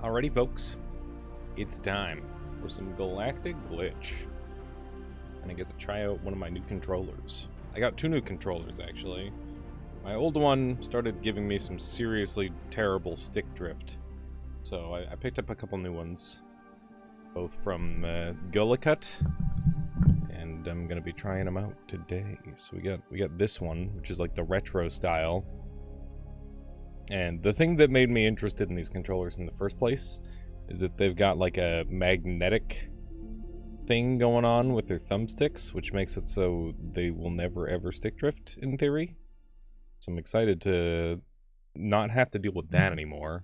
Alrighty, folks, it's time for some Galactic Glitch. And I get to try out one of my new controllers. I got two new controllers, actually. My old one started giving me some seriously terrible stick drift. So I picked up a couple new ones. Both from Gullicut. And I'm gonna be trying them out today. So we got this one, which is like the retro style. And the thing that made me interested in these controllers in the first place is that they've got like a magnetic thing going on with their thumbsticks, which makes it so they will never ever stick drift, in theory. So I'm excited to not have to deal with that anymore.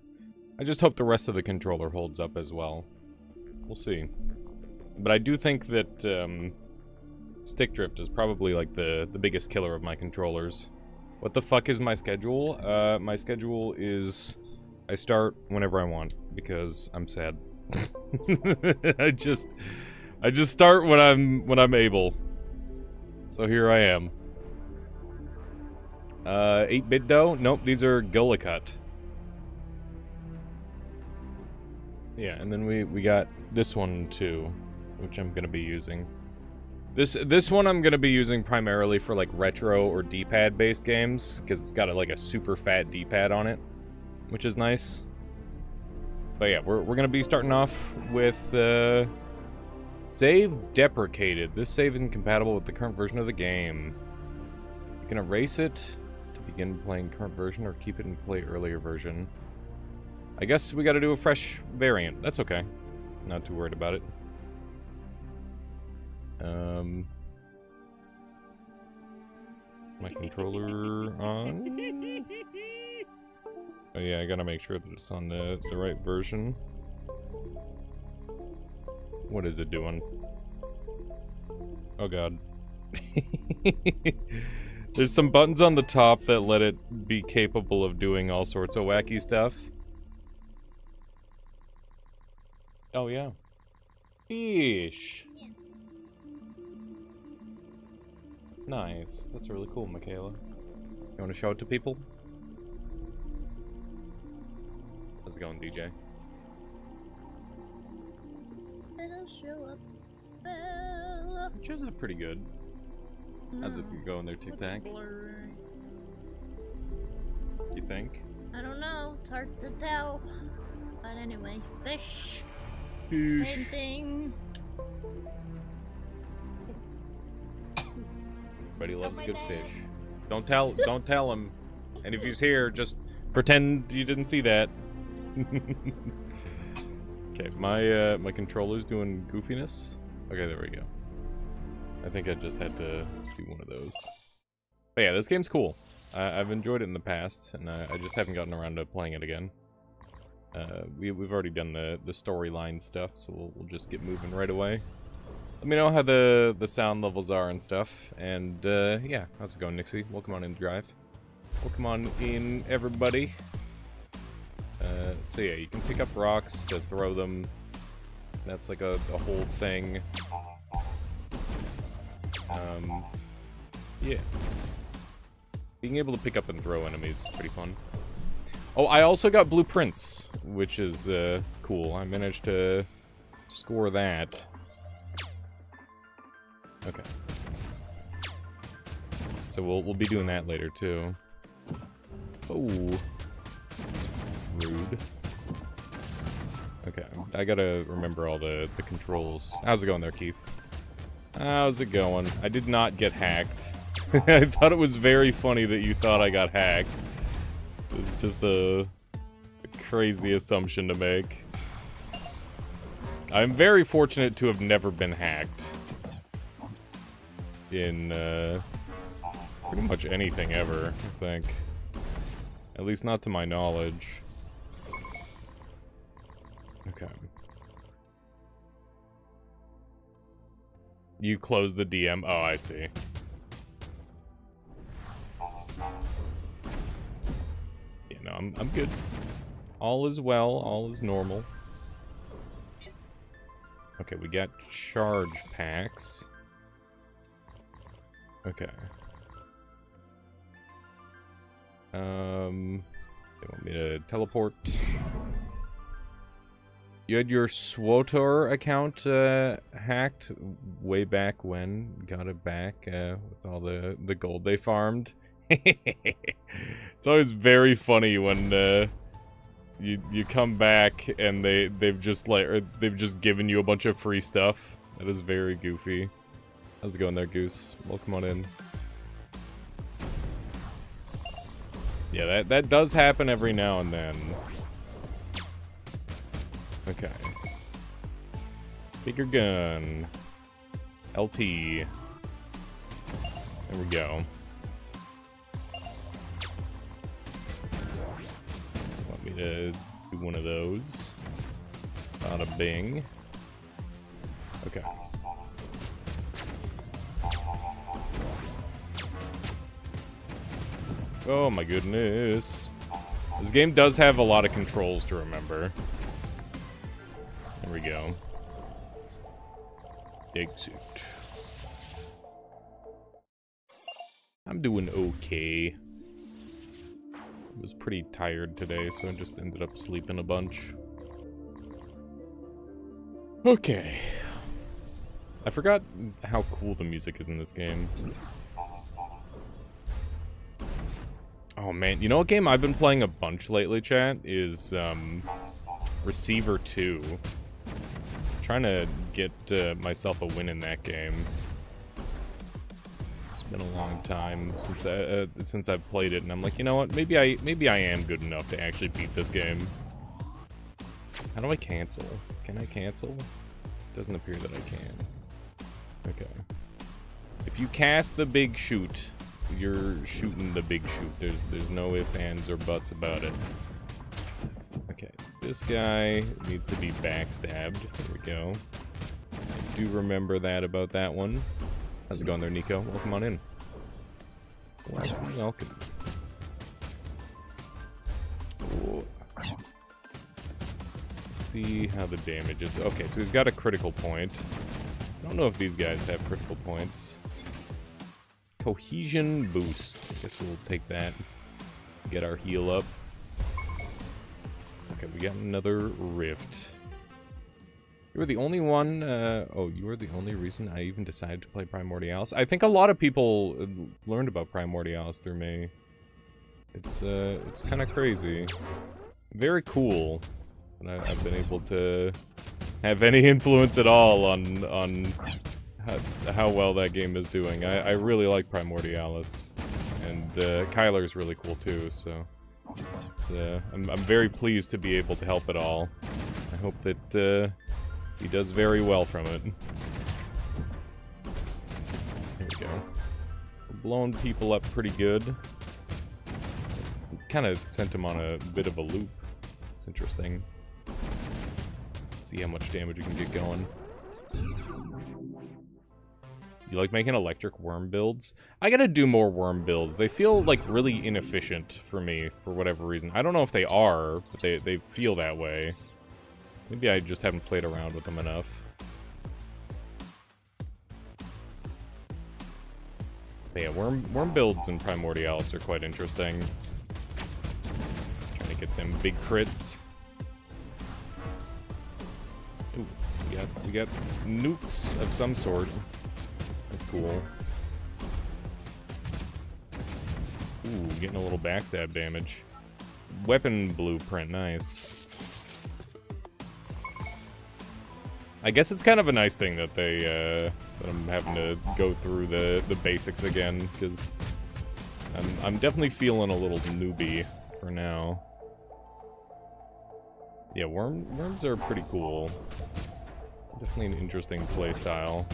I just hope the rest of the controller holds up as well. We'll see. But I do think that stick drift is probably like the biggest killer of my controllers. What the fuck is my schedule? My schedule is I start whenever I want because I'm sad. I just start when I'm able. So here I am. 8-bit dough? Nope, these are Gullicut. Yeah, and then we got this one too, which I'm gonna be using. This one I'm gonna be using primarily for like retro or D-pad based games because it's got like a super fat D-pad on it, which is nice. But yeah, we're gonna be starting off with save deprecated. This save isn't compatible with the current version of the game. You can erase it to begin playing current version or keep it and play earlier version. I guess we got to do a fresh variant. That's okay. Not too worried about it. My controller on. Oh yeah, I gotta make sure that it's on the right version. What is it doing? Oh god. There's some buttons on the top that let it be capable of doing all sorts of wacky stuff. Oh yeah. Fish. Nice. That's really cool, Michaela. You want to show it to people? How's it going, DJ? It'll show up, Bella. It shows up pretty good. How's it going there, Tic Tac? You think? I don't know. It's hard to tell. But anyway, fish. Fish. Painting. Everybody loves a good fish. Don't tell him. And if he's here, just pretend you didn't see that. Okay, my controller's doing goofiness. Okay, there we go. I think I just had to do one of those. But yeah, this game's cool. I've enjoyed it in the past, and I just haven't gotten around to playing it again. We've already done the storyline stuff, so we'll just get moving right away. Let me know how the sound levels are and stuff. And yeah, how's it going, Nixie? Welcome on in, Drive. Welcome on in, everybody. So yeah, you can pick up rocks to throw them. That's like a whole thing. Yeah. Being able to pick up and throw enemies is pretty fun. Oh, I also got blueprints, which is cool. I managed to score that. Okay. So we'll be doing that later too. Oh, that's rude. Okay, I gotta remember all the controls. How's it going there, Keith? How's it going? I did not get hacked. I thought it was very funny that you thought I got hacked. It's just a crazy assumption to make. I'm very fortunate to have never been hacked. In pretty much anything ever, I think. At least not to my knowledge. Okay. You closed the DM? Oh, I see. Yeah, no, I'm good. All is well, all is normal. Okay, we got charge packs. Okay. They want me to teleport. You had your SWTOR account hacked way back when. Got it back with all the gold they farmed. It's always very funny when you come back and they've just given you a bunch of free stuff. That is very goofy. How's it going there, Goose? Welcome on in. Yeah, that does happen every now and then. Okay. Bigger gun. LT. There we go. Want me to do one of those? Bada bing. Okay. Oh my goodness. This game does have a lot of controls to remember. There we go. Exit. I'm doing okay. I was pretty tired today, so I just ended up sleeping a bunch. Okay. I forgot how cool the music is in this game. Oh man, you know what game I've been playing a bunch lately, chat? Is Receiver 2. Trying to get myself a win in that game. It's been a long time since I've played it, and I'm like, you know what? Maybe I am good enough to actually beat this game. How do I cancel? Can I cancel? Doesn't appear that I can. Okay. If you cast the big shoot, you're shooting the big shoot. There's no ifs, ands, or buts about it. Okay, this guy needs to be backstabbed. There we go. I do remember that about that one. How's it going there, Nico? Welcome on in. Welcome. Ooh. Let's see how the damage is. Okay, so he's got a critical point. I don't know if these guys have critical points. Cohesion boost. I guess we'll take that. Get our heal up. Okay, we got another rift. You were the only one, oh, you were the only reason I even decided to play Primordialis. I think a lot of people learned about Primordialis through me. It's kind of crazy. Very cool. And I've been able to have any influence at all on how well that game is doing. I really like Primordialis. And Kyler's really cool too, so... I'm very pleased to be able to help at all. I hope that he does very well from it. There we go. We're blowing people up pretty good. Kind of sent him on a bit of a loop. It's interesting. See how much damage we can get going. You like making electric worm builds? I gotta do more worm builds. They feel, like, really inefficient for me, for whatever reason. I don't know if they are, but they feel that way. Maybe I just haven't played around with them enough. But yeah, worm builds in Primordialis are quite interesting. Trying to get them big crits. Ooh, we got nukes of some sort. That's cool. Ooh, getting a little backstab damage. Weapon blueprint, nice. I guess it's kind of a nice thing that that I'm having to go through the basics again, because I'm definitely feeling a little newbie for now. Yeah, worms are pretty cool. Definitely an interesting playstyle.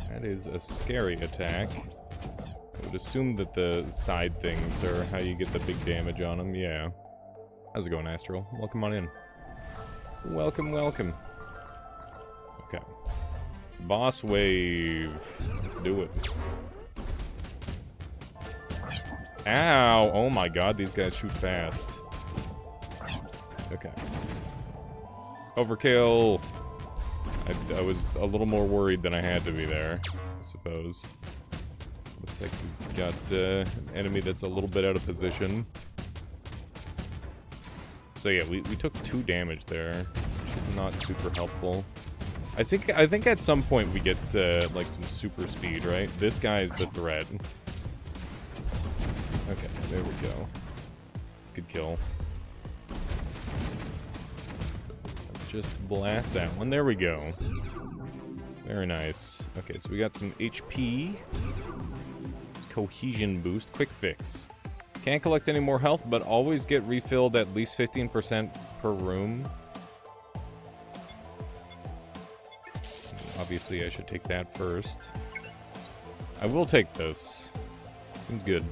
That is a scary attack. I would assume that the side things are how you get the big damage on them. Yeah. How's it going, Astral? Welcome on in. Welcome, welcome. Okay. Boss wave. Let's do it. Ow! Oh my god, these guys shoot fast. Okay. Overkill! I was a little more worried than I had to be there, I suppose. Looks like we've got an enemy that's a little bit out of position. So yeah, we took 2 damage there, which is not super helpful. I think at some point we get like some super speed, right? This guy's the threat. Okay, there we go. It's a good kill. Let's just blast that one. There we go. Very nice. Okay, so we got some HP. Cohesion boost. Quick fix. Can't collect any more health, but always get refilled at least 15% per room. Obviously, I should take that first. I will take this. Seems good.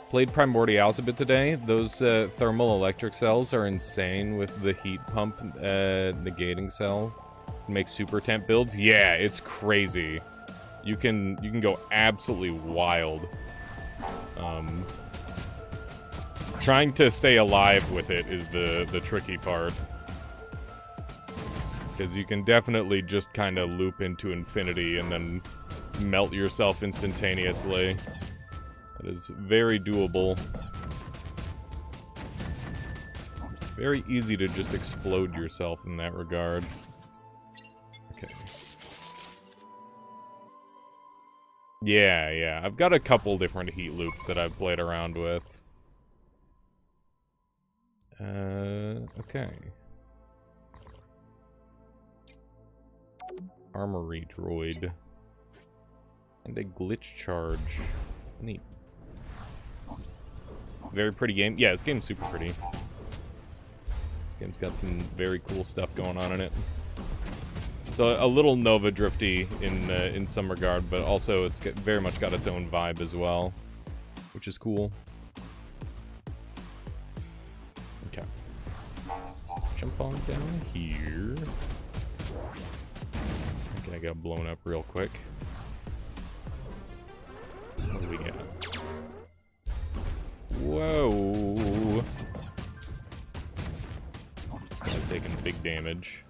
Played Primordials a bit today. Those thermal electric cells are insane with the heat pump negating cell. Make super temp builds. Yeah, it's crazy. You can go absolutely wild. Trying to stay alive with it is the tricky part. Because you can definitely just kind of loop into infinity and then melt yourself instantaneously. That is very doable. Very easy to just explode yourself in that regard. Okay. Yeah. I've got a couple different heat loops that I've played around with. Okay. Armory droid. And a glitch charge. Neat. Very pretty game. Yeah, this game's super pretty. This game's got some very cool stuff going on in it. It's a little Nova drifty in some regard, but also it's very much got its own vibe as well, which is cool. Okay. So jump on down here. I got blown up real quick. What do we got? Whoa! This guy's taking big damage.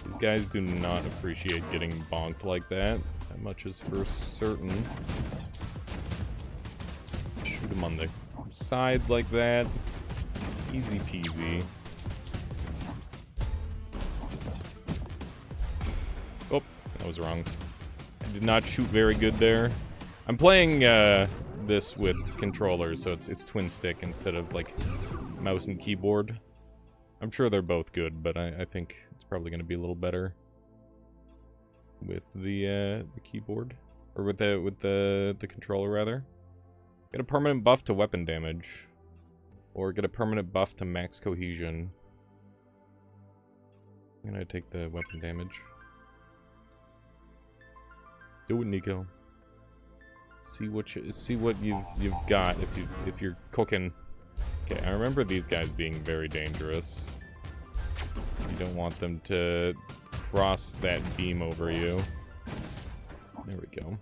These guys do not appreciate getting bonked like that. That much is for certain. Shoot him on the sides like that. Easy peasy. Oh, that was wrong. I did not shoot very good there. I'm playing this with controllers, so it's twin stick instead of like mouse and keyboard. I'm sure they're both good, but I think it's probably going to be a little better with the keyboard, or with the controller rather. Get a permanent buff to weapon damage, or get a permanent buff to max cohesion. I'm gonna take the weapon damage. Do it, Nico. See what you've got if you're cooking. Okay, I remember these guys being very dangerous. You don't want them to cross that beam over you. There we go.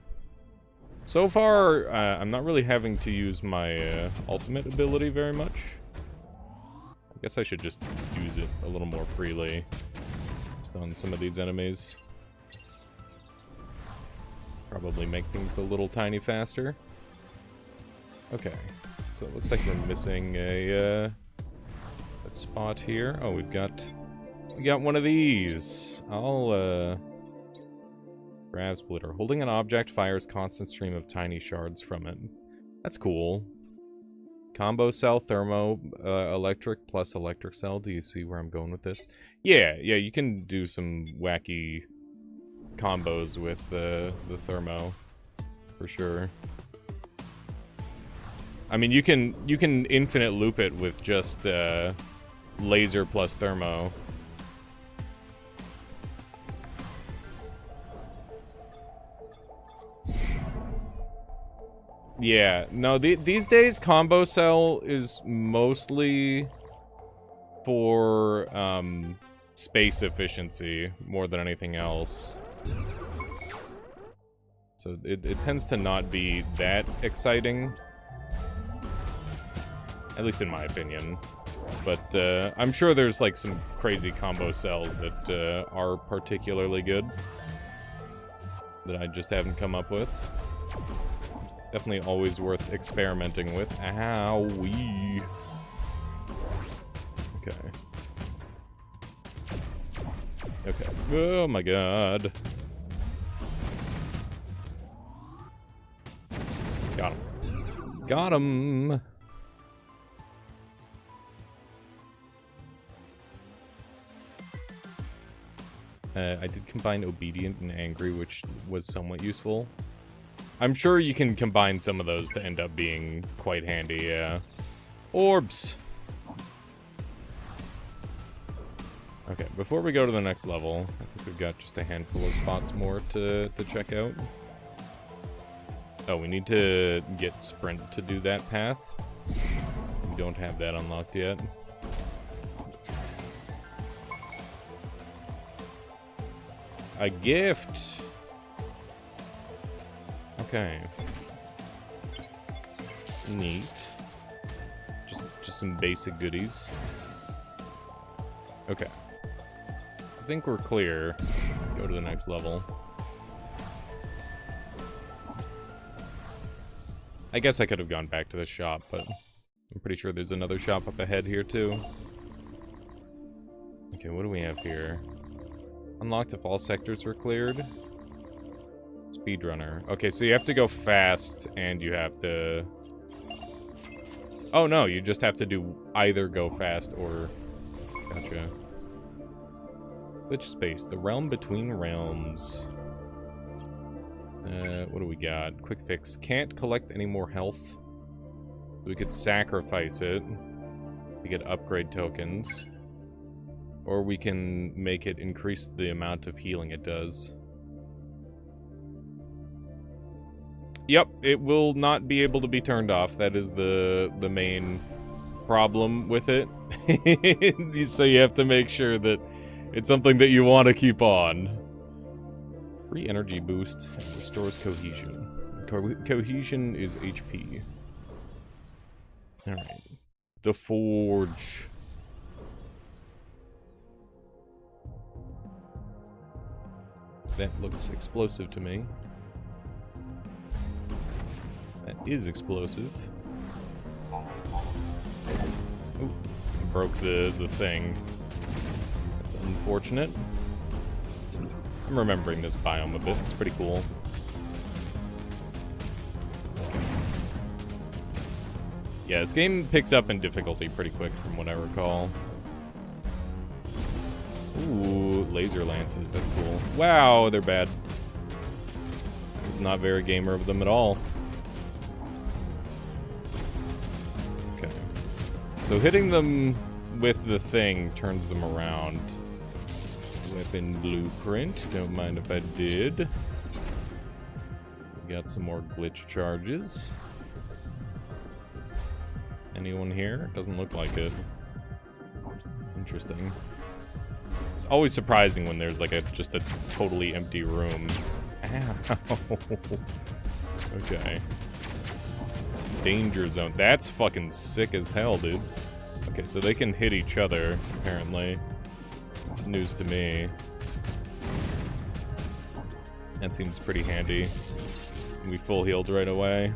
So far, I'm not really having to use my ultimate ability very much. I guess I should just use it a little more freely. Just on some of these enemies. Probably make things a little tiny faster. Okay, so it looks like we're missing a spot here. Oh, we got one of these. I'll Grav splitter. Holding an object fires constant stream of tiny shards from it. That's cool. Combo cell, thermo, electric plus electric cell. Do you see where I'm going with this? Yeah, you can do some wacky combos with the thermo, for sure. I mean, you can infinite loop it with just laser plus thermo. Yeah, no, these days combo cell is mostly for space efficiency more than anything else. So it tends to not be that exciting. At least in my opinion. But I'm sure there's like some crazy combo cells that are particularly good. That I just haven't come up with. Definitely always worth experimenting with. Owie. Okay. Okay. Oh my god. Got him. Got him! I did combine Obedient and Angry, which was somewhat useful. I'm sure you can combine some of those to end up being quite handy, yeah. Orbs! Okay, before we go to the next level, I think we've got just a handful of spots more to check out. Oh, we need to get Sprint to do that path. We don't have that unlocked yet. A gift! Okay. Neat. Just some basic goodies. Okay. I think we're clear. Go to the next level. I guess I could have gone back to the shop, but I'm pretty sure there's another shop up ahead here too. Okay, what do we have here? Unlocked if all sectors were cleared. Speedrunner. Okay, so you have to go fast and you have to... Oh no, you just have to do either go fast or... Gotcha. Glitch space. The realm between realms. What do we got? Quick fix. Can't collect any more health. We could sacrifice it to get upgrade tokens. Or we can make it increase the amount of healing it does. Yep, it will not be able to be turned off. That is the main problem with it. So you have to make sure that it's something that you want to keep on. Free energy boost restores cohesion. Cohesion is HP. Alright. The Forge. That looks explosive to me. That is explosive. Ooh, broke the thing. That's unfortunate. I'm remembering this biome a bit. It's pretty cool. Yeah, this game picks up in difficulty pretty quick from what I recall. Ooh, laser lances. That's cool. Wow, they're bad. I was not very gamer of them at all. Okay. So hitting them with the thing turns them around. Weapon blueprint. Don't mind if I did. We got some more glitch charges. Anyone here? Doesn't look like it. Interesting. It's always surprising when there's like just a totally empty room. Ow. Okay. Danger zone. That's fucking sick as hell, dude. Okay, so they can hit each other, apparently. That's news to me. That seems pretty handy. We full healed right away.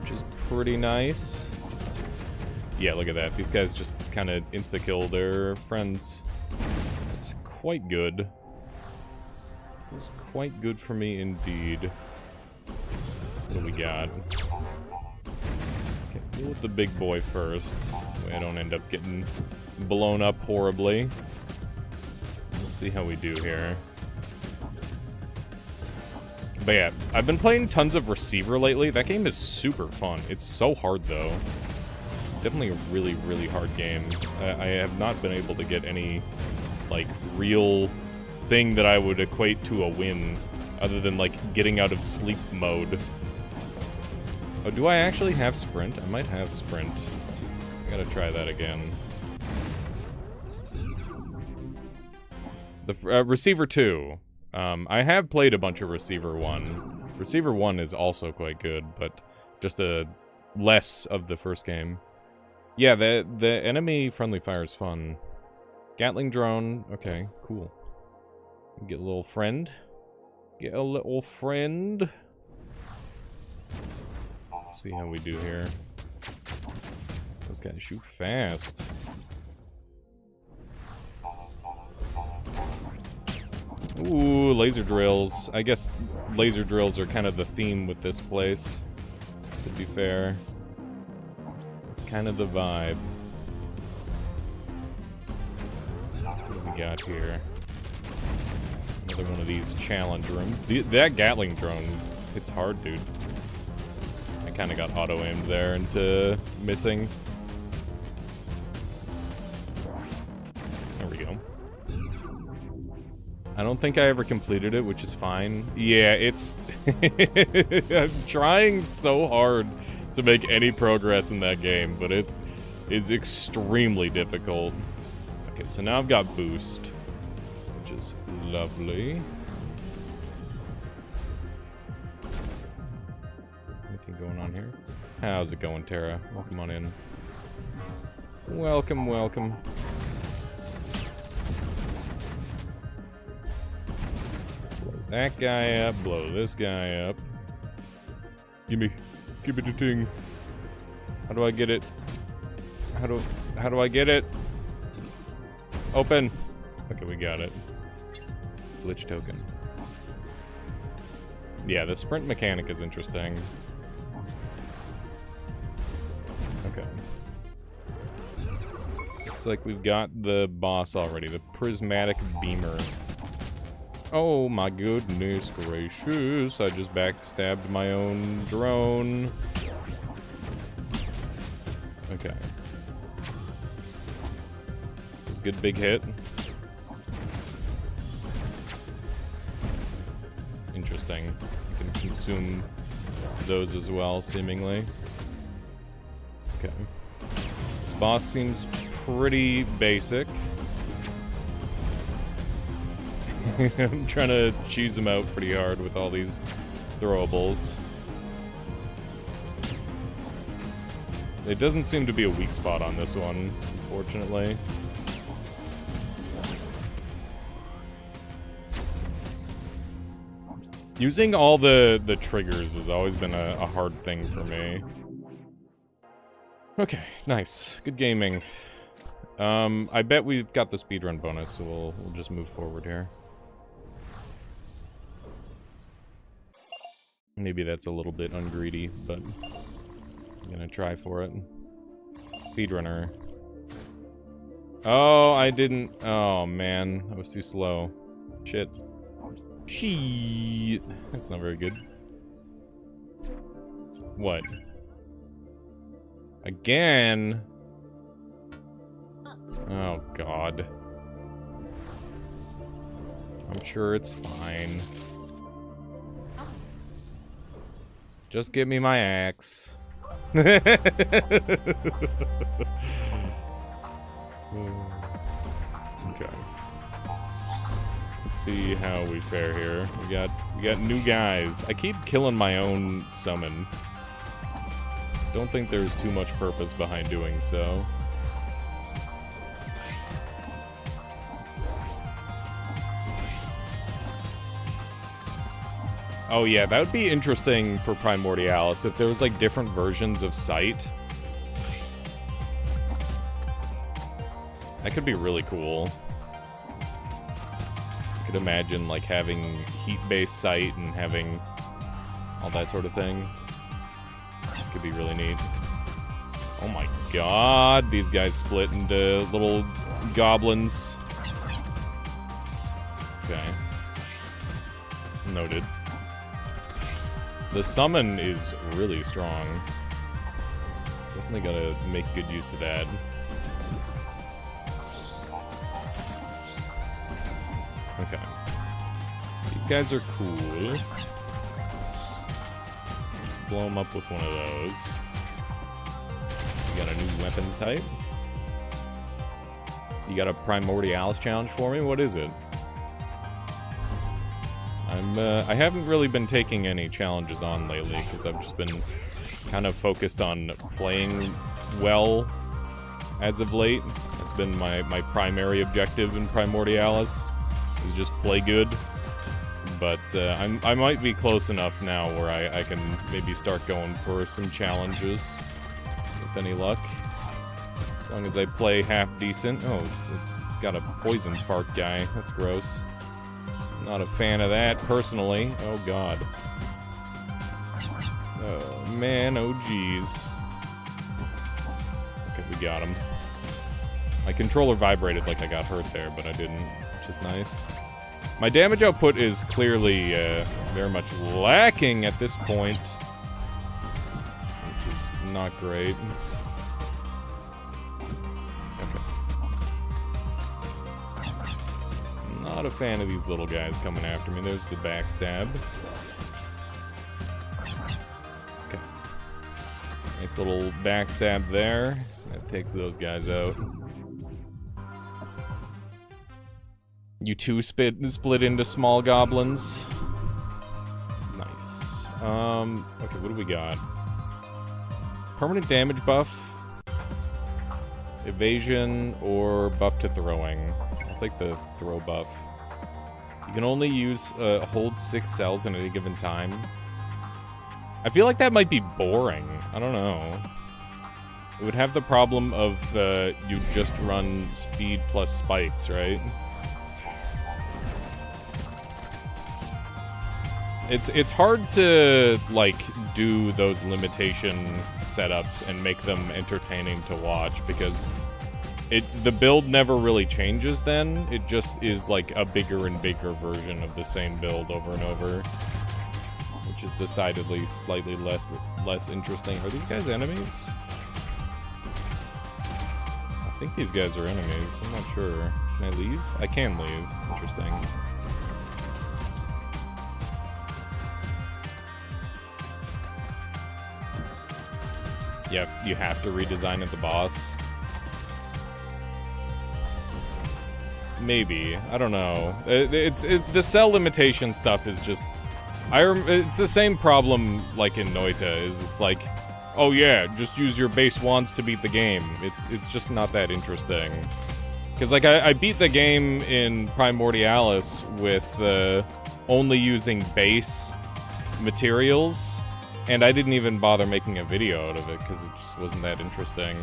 Which is pretty nice. Yeah, look at that. These guys just kind of insta-kill their friends. It's quite good. It's quite good for me indeed. What do we got? Okay, deal with the big boy first. That way I don't end up getting blown up horribly. We'll see how we do here. But yeah, I've been playing tons of Receiver lately. That game is super fun. It's so hard, though. It's definitely a really, really hard game. I have not been able to get any, like, real thing that I would equate to a win, other than, like, getting out of sleep mode. Oh, do I actually have Sprint? I might have Sprint. I gotta try that again. The Receiver 2. I have played a bunch of Receiver 1. Receiver 1 is also quite good, but just a less of the first game. Yeah, the enemy friendly fire is fun. Gatling drone. Okay, cool. Get a little friend. Get a little friend. Let's see how we do here. Those guys shoot fast. Ooh, laser drills. I guess laser drills are kind of the theme with this place, to be fair. It's kind of the vibe. What do we got here? Another one of these challenge rooms. That Gatling drone hits hard, dude. I kind of got auto-aimed there into missing. There we go. I don't think I ever completed it, which is fine. Yeah, it's... I'm trying so hard to make any progress in that game, but it is extremely difficult. Okay, so now I've got boost, which is lovely. Anything going on here? How's it going, Tara? Welcome on in. Welcome, welcome. That guy up, blow this guy up. Give me the thing. How do I get it? How do I get it? Open. Okay, we got it. Glitch token. Yeah, the sprint mechanic is interesting. Okay. Looks like we've got the boss already, the prismatic beamer. Oh my goodness gracious, I just backstabbed my own drone. Okay. That's a good big hit. Interesting. You can consume those as well, seemingly. Okay. This boss seems pretty basic. I'm trying to cheese him out pretty hard with all these throwables. There doesn't seem to be a weak spot on this one, unfortunately. Using all the triggers has always been a hard thing for me. Okay, nice. Good gaming. I bet we've got the speedrun bonus, so we'll just move forward here. Maybe that's a little bit ungreedy, but I'm gonna try for it. Speedrunner. Oh, I didn't. Oh, man. I was too slow. Shit. Shit. That's not very good. What? Again? Oh, God. I'm sure it's fine. Just give me my axe. Okay. Let's see how we fare here. We got new guys. I keep killing my own summon. Don't think there's too much purpose behind doing so. Oh yeah, that would be interesting for Primordialis if there was like different versions of Sight. That could be really cool. I could imagine like having heat-based Sight and having all that sort of thing. It could be really neat. Oh my god, these guys split into little goblins. Okay. Noted. The summon is really strong. Definitely gotta make good use of that. Okay. These guys are cool. Let's blow them up with one of those. We got a new weapon type. You got a Primordialis challenge for me? What is it? I haven't really been taking any challenges on lately, because I've just been kind of focused on playing well as of late. That's been my primary objective in Primordialis, is just play good, but I might be close enough now where I can maybe start going for some challenges, with any luck. As long as I play half decent. Oh, got a poison fart guy. That's gross. Not a fan of that, personally. Oh, God. Oh, man. Oh, jeez. Okay, we got him. My controller vibrated like I got hurt there, but I didn't, which is nice. My damage output is clearly very much lacking at this point, which is not great. Okay. Not a fan of these little guys coming after me. There's the backstab. Okay. Nice little backstab there. That takes those guys out. You two split into small goblins. Nice. Okay, what do we got? Permanent damage buff, evasion, or buff to throwing. I'll take the throw buff. You can only use hold 6 cells at any given time. I feel like that might be boring. I don't know. It would have the problem of you just run speed plus spikes, right? It's hard to, like, do those limitation setups and make them entertaining to watch, because the build never really changes then. It just is, like, a bigger and bigger version of the same build over and over, which is decidedly slightly less interesting. Are these guys enemies? I think these guys are enemies. I'm not sure. Can I leave? I can leave. Interesting. Yeah, you have to redesign at the boss. Maybe. I don't know. The cell limitation stuff is just... it's the same problem like in Noita, is it's like, oh yeah, just use your base wands to beat the game. It's just not that interesting. Because like I beat the game in Primordialis with only using base materials, and I didn't even bother making a video out of it because it just wasn't that interesting.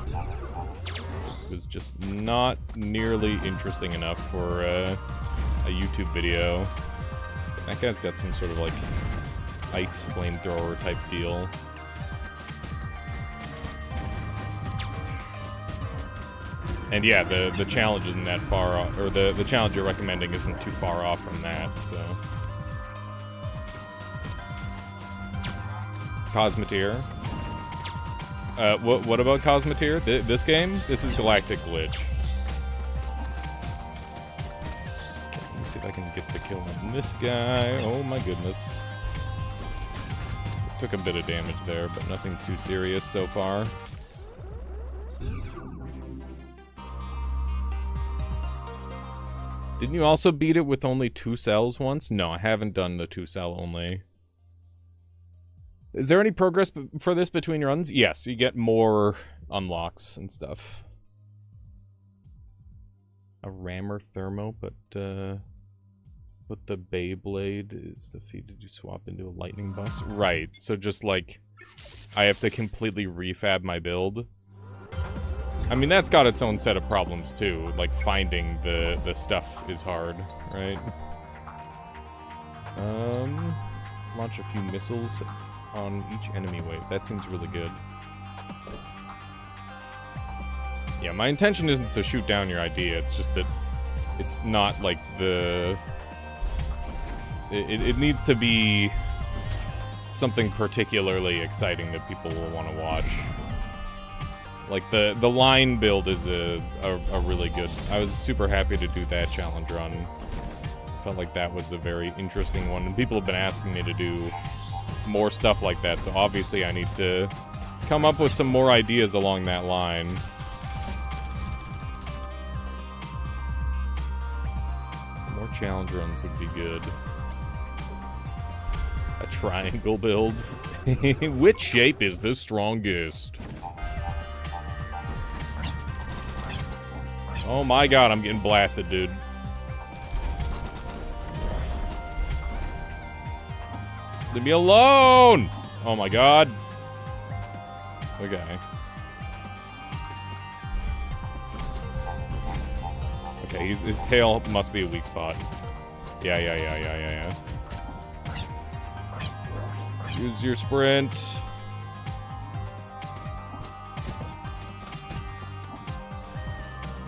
It was just not nearly interesting enough for a YouTube video. That guy's got some sort of like ice flamethrower type deal. And yeah, the challenge isn't that far off, or the challenge you're recommending isn't too far off from that, so. Cosmeteer. What about Cosmeteer? This game? This is Galactic Glitch. Let me see if I can get the kill on this guy. Oh my goodness. Took a bit of damage there, but nothing too serious so far. Didn't you also beat it with only 2 cells once? No, I haven't done the 2 cell only. Is there any progress for this between runs? Yes, you get more unlocks and stuff. A rammer thermo, but the Beyblade is defeated. You swap into a lightning bus. Right, so just like I have to completely refab my build. I mean, that's got its own set of problems too. Like finding the stuff is hard, right? Launch a few missiles on each enemy wave. That seems really good. Yeah, my intention isn't to shoot down your idea. It's just that it's not like the... It needs to be something particularly exciting that people will want to watch. Like, the line build is a really good... I was super happy to do that challenge run. I felt like that was a very interesting one, and people have been asking me to do more stuff like that, so obviously I need to come up with some more ideas along that line. More challenge runs would be good. A triangle build. Which shape is the strongest? Oh my god, I'm getting blasted, dude. Leave me alone! Oh my god. Okay. Okay, his tail must be a weak spot. Yeah. Use your sprint.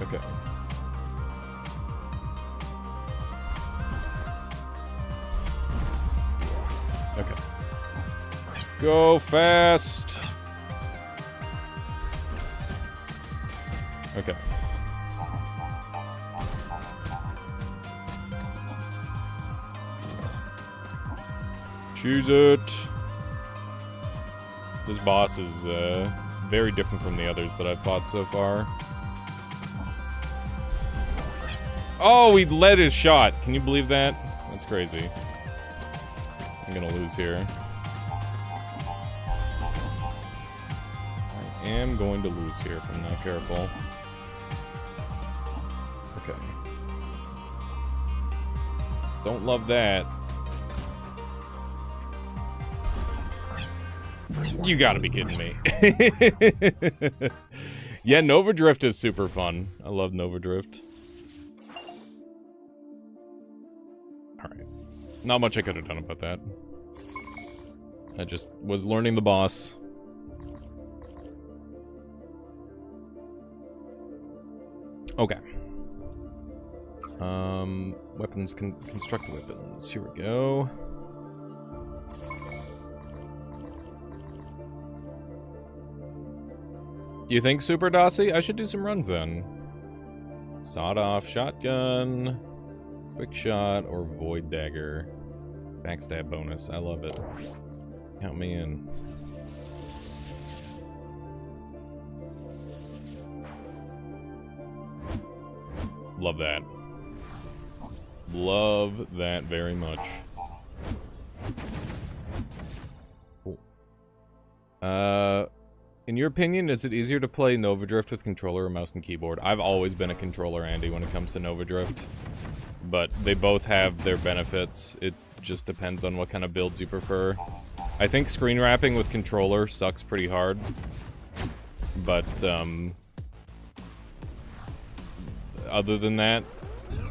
Okay. Okay. Go fast. Okay. Choose it. This boss is very different from the others that I've fought so far. Oh, he led his shot. Can you believe that? That's crazy. I'm gonna lose here. I am going to lose here if I'm not careful. Okay. Don't love that. You gotta be kidding me. Yeah, Nova Drift is super fun. I love Nova Drift. Alright. Not much I could have done about that. I just was learning the boss. Okay. Weapons, construct weapons. Here we go. You think Super Dossie? I should do some runs then. Sawed-off shotgun, quick shot, or void dagger. Backstab bonus. I love it. Count me in. Love that. Love that very much. Cool. In your opinion, is it easier to play Nova Drift with controller or mouse and keyboard? I've always been a controller Andy when it comes to Nova Drift. But they both have their benefits. It just depends on what kind of builds you prefer. I think screen wrapping with controller sucks pretty hard. But, other than that...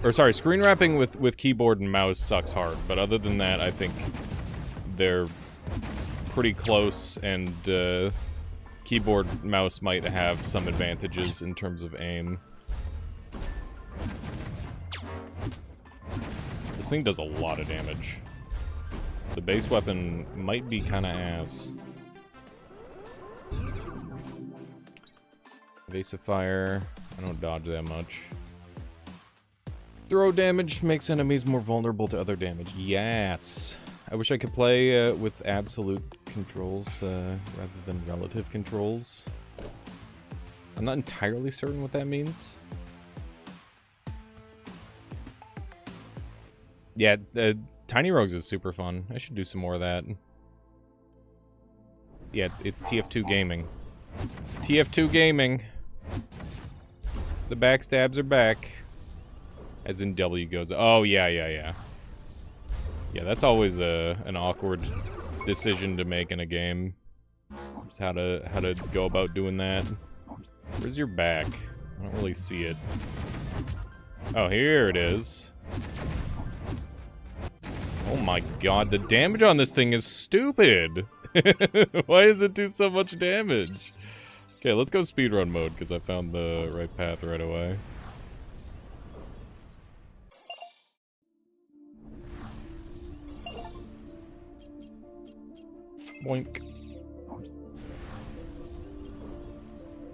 Or sorry, screen wrapping with keyboard and mouse sucks hard. But other than that, I think they're pretty close, and, keyboard mouse might have some advantages in terms of aim. This thing does a lot of damage. The base weapon might be kind of ass. Evasive fire. I don't dodge that much. Throw damage makes enemies more vulnerable to other damage. Yes. I wish I could play with absolute controls rather than relative controls. I'm not entirely certain what that means. Yeah, Tiny Rogues is super fun. I should do some more of that. Yeah, it's TF2 Gaming. TF2 Gaming. The backstabs are back. As in W goes. Oh, yeah. Yeah, that's always an awkward decision to make in a game. It's how to go about doing that. Where's your back? I don't really see it. Oh, here it is. Oh my god, the damage on this thing is stupid! Why does it do so much damage? Okay, let's go speedrun mode, because I found the right path right away. Boink.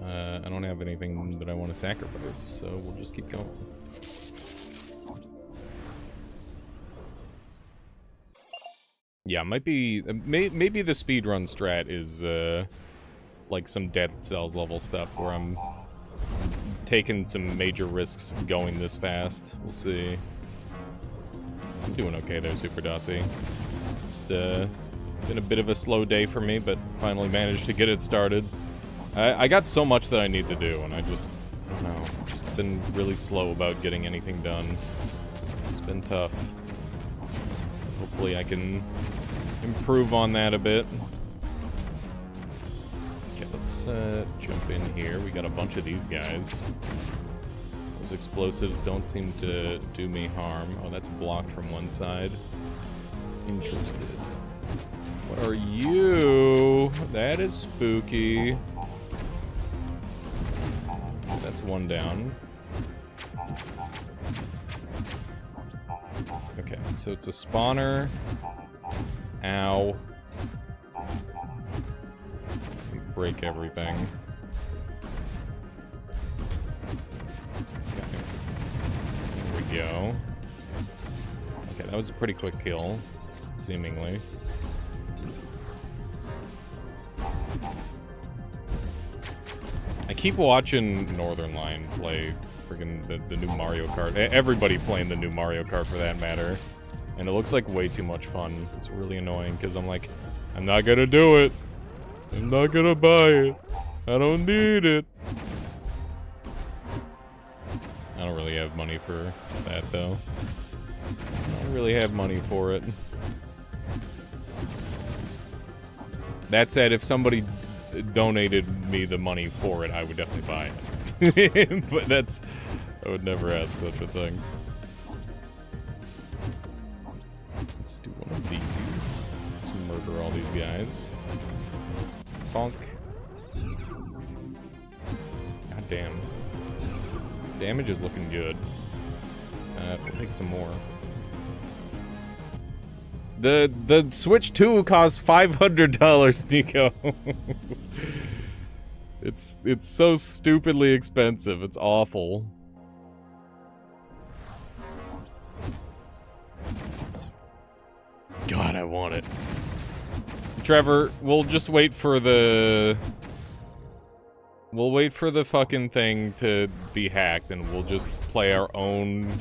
I don't have anything that I want to sacrifice, so we'll just keep going. Yeah, might be... maybe the speedrun strat is, like some Dead Cells level stuff, where I'm taking some major risks going this fast. We'll see. I'm doing okay there, Super Dossie. Just, been a bit of a slow day for me, but finally managed to get it started. I got so much that I need to do, and I don't know, just been really slow about getting anything done. It's been tough. Hopefully I can improve on that a bit. Okay, let's jump in here. We got a bunch of these guys. Those explosives don't seem to do me harm. Oh, that's blocked from one side. Interested. What are you? That is spooky. That's one down. Okay, so it's a spawner. Ow. We break everything. Okay. There we go. Okay, that was a pretty quick kill, seemingly. I keep watching Northernlion play friggin' the new Mario Kart. Everybody playing the new Mario Kart for that matter. And it looks like way too much fun. It's really annoying because I'm like, I'm not gonna do it. I'm not gonna buy it. I don't need it. I don't really have money for that though. I don't really have money for it. That said, if somebody donated me the money for it, I would definitely buy it. But I would never ask such a thing. Let's do one of these to murder all these guys. Bonk. God damn. Damage is looking good. We'll take some more. The Switch 2 costs $500, Nico. It's so stupidly expensive. It's awful. God, I want it. Trevor, we'll just wait for the... We'll wait for the fucking thing to be hacked, and we'll just play our own...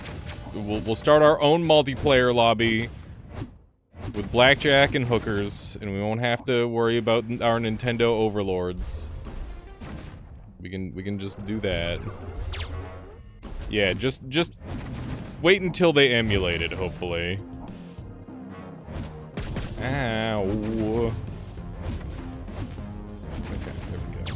We'll start our own multiplayer lobby with blackjack and hookers, and we won't have to worry about our Nintendo overlords. We can just do that. Yeah, just wait until they emulate it, hopefully. Ow. Okay, there we go.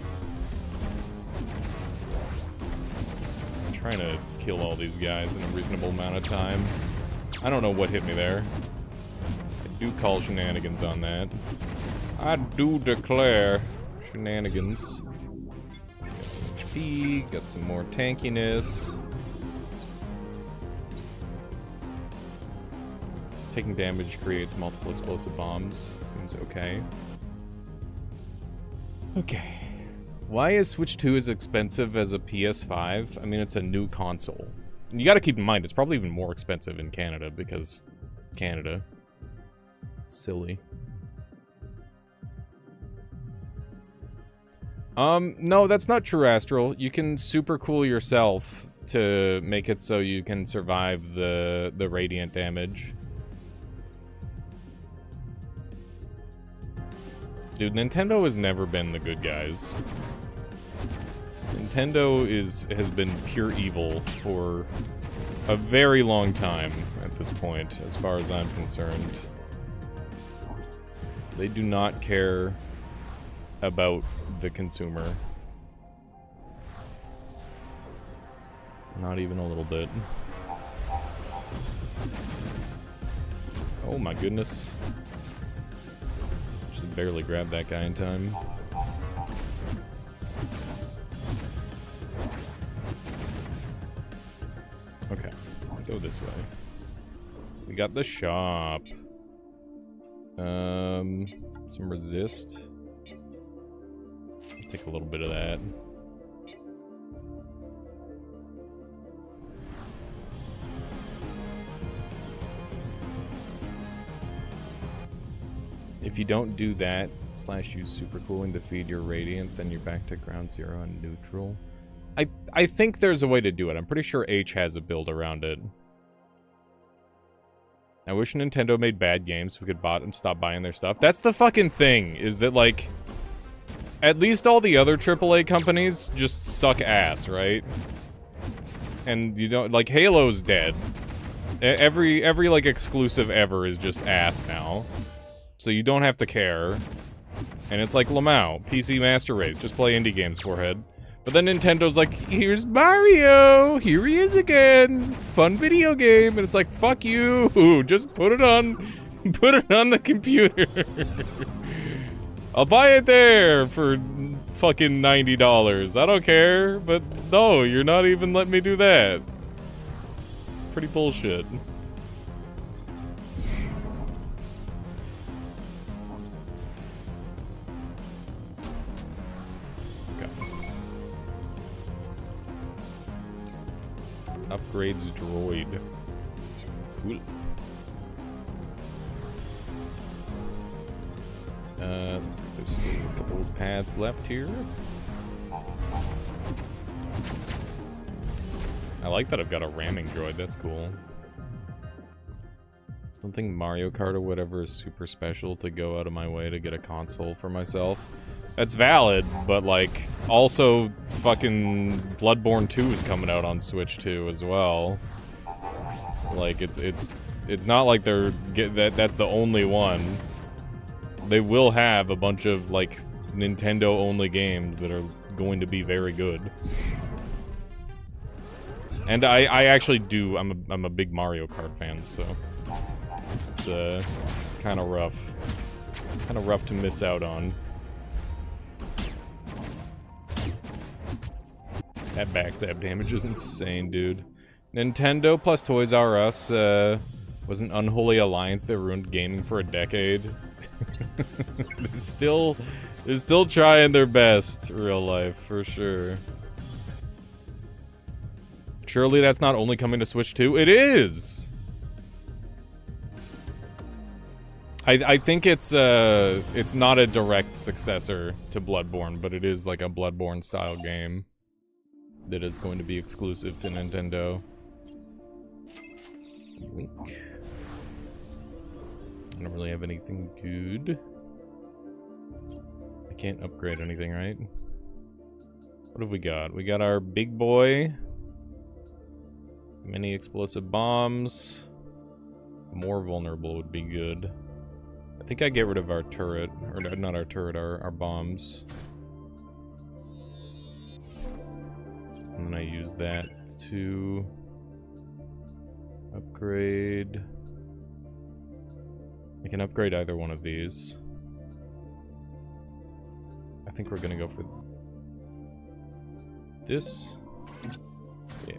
I'm trying to kill all these guys in a reasonable amount of time. I don't know what hit me there. I do call shenanigans on that. I do declare shenanigans. Got some HP, got some more tankiness. Taking damage creates multiple explosive bombs. Seems okay. Okay. Why is Switch 2 as expensive as a PS5? I mean, it's a new console. And you gotta keep in mind, it's probably even more expensive in Canada because Canada. Silly. No, that's not true, Astral. You can super cool yourself to make it so you can survive the radiant damage. Dude, Nintendo has never been the good guys. Nintendo has been pure evil for a very long time at this point, as far as I'm concerned. They do not care about the consumer. Not even a little bit. Oh my goodness. Just barely grabbed that guy in time. Okay, go this way. We got the shop. Some resist. Take a little bit of that. If you don't do that, / use super cooling to feed your radiant, then you're back to ground zero and neutral. I think there's a way to do it. I'm pretty sure H has a build around it. I wish Nintendo made bad games so we could bot and stop buying their stuff. That's the fucking thing, is that, like, at least all the other AAA companies just suck ass, right? And you don't, like, Halo's dead. Every like, exclusive ever is just ass now. so you don't have to care. And it's like Lamau, PC Master Race, just play indie games, forehead. But then Nintendo's like, here's Mario, here he is again, fun video game, and it's like, fuck you, just put it on the computer. I'll buy it there for fucking $90, I don't care, but no, you're not even letting me do that. It's pretty bullshit. Upgrades droid. Cool. Looks like there's still a couple of pads left here. I like that I've got a ramming droid, that's cool. Don't think Mario Kart or whatever is super special to go out of my way to get a console for myself. That's valid, but like, also fucking Bloodborne 2 is coming out on Switch 2 as well. Like, it's not like that's the only one. They will have a bunch of like Nintendo-only games that are going to be very good. And I actually do. I'm a big Mario Kart fan, so it's kind of rough. Kind of rough to miss out on. That backstab damage is insane, dude. Nintendo plus Toys R Us was an unholy alliance that ruined gaming for a decade. They're still trying their best, real life, for sure. Surely that's not only coming to Switch 2? It is! I think it's not a direct successor to Bloodborne, but it is like a Bloodborne-style game that is going to be exclusive to Nintendo. Wink. I don't really have anything good. I can't upgrade anything, right? What have we got? We got our big boy. Mini explosive bombs. More vulnerable would be good. I think I get rid of our turret. Or not our turret, our bombs. And then I use that to upgrade. I can upgrade either one of these. I think we're gonna go for this. Yeah.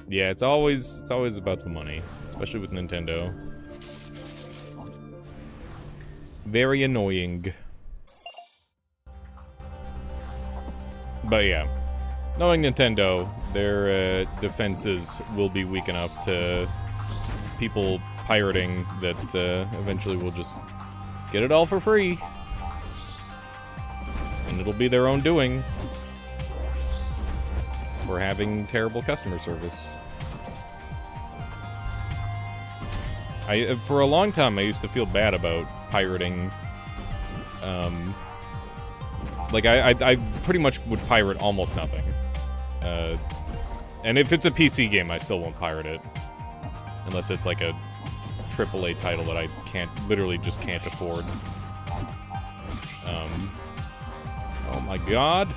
Yeah, it's always about the money, especially with Nintendo. Very annoying. But yeah, knowing Nintendo, their defenses will be weak enough to people pirating that eventually will just get it all for free. And it'll be their own doing for having terrible customer service. For a long time, I used to feel bad about pirating. Like, I pretty much would pirate almost nothing. And if it's a PC game, I still won't pirate it. Unless it's like a AAA title that I literally just can't afford. Oh my god.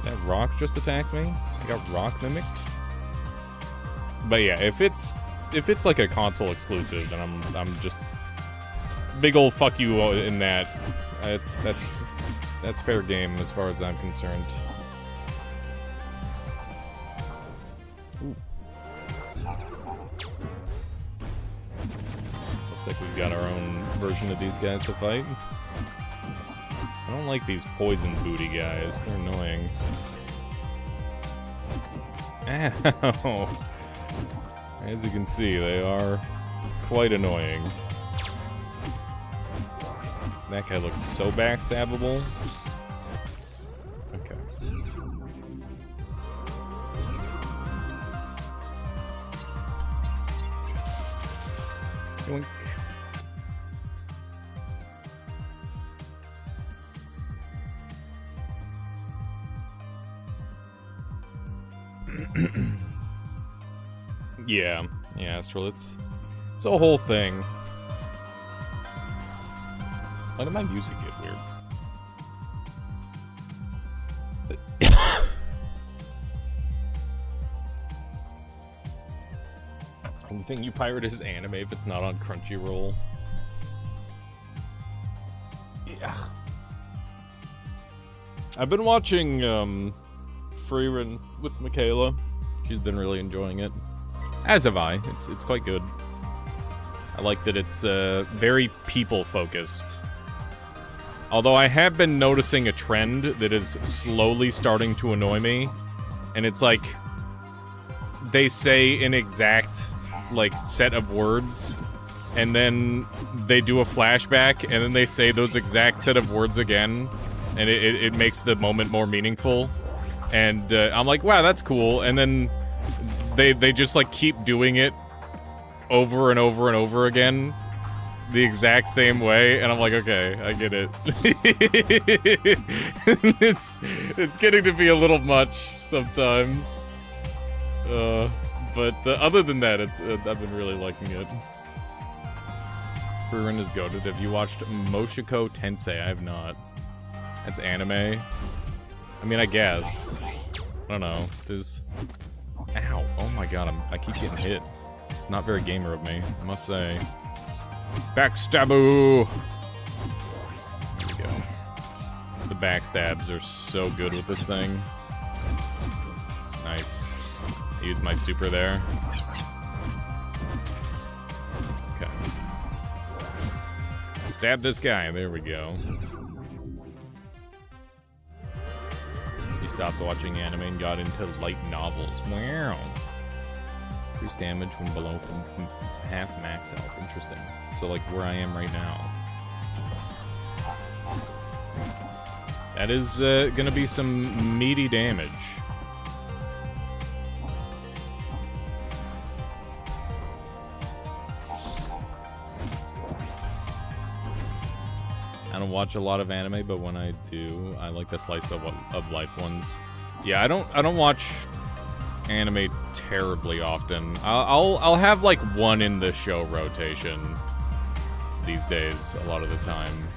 That rock just attacked me? I got rock mimicked? But yeah, if it's like a console exclusive, then I'm just big old fuck you in that. That's fair game as far as I'm concerned. Ooh. Looks like we've got our own version of these guys to fight. I don't like these poison booty guys. They're annoying. Ow! As you can see, they are quite annoying. That guy looks so backstabbable. Okay. Yoink. Yeah, Astral, it's a whole thing. Why did my music get weird? Only thing you pirate is anime if it's not on Crunchyroll. Yeah. I've been watching Frieren with Michaela. She's been really enjoying it. As have I. It's quite good. I like that it's very people-focused. Although I have been noticing a trend that is slowly starting to annoy me. And it's like, they say an exact, like, set of words, and then they do a flashback, and then they say those exact set of words again, and it makes the moment more meaningful. And I'm like, wow, that's cool. And then they just, like, keep doing it over and over and over again the exact same way, and I'm like, okay, I get it. It's getting to be a little much sometimes. But other than that, I've been really liking it. Frieren is goated. Have you watched Moshiko Tensei? I have not. That's anime. I mean, I guess. I don't know. There's... Ow. Oh my god, I keep getting hit. It's not very gamer of me, I must say. Backstaboo! There we go. The backstabs are so good with this thing. Nice. I used my super there. Okay. Stab this guy. There we go. He stopped watching anime and got into light novels. Wow. Increase damage when below half max health. Interesting. So, like, where I am right now. That is gonna be some meaty damage. I don't watch a lot of anime, but when I do, I like the slice of life ones. Yeah, I don't watch anime terribly often. I'll have like one in the show rotation these days a lot of the time,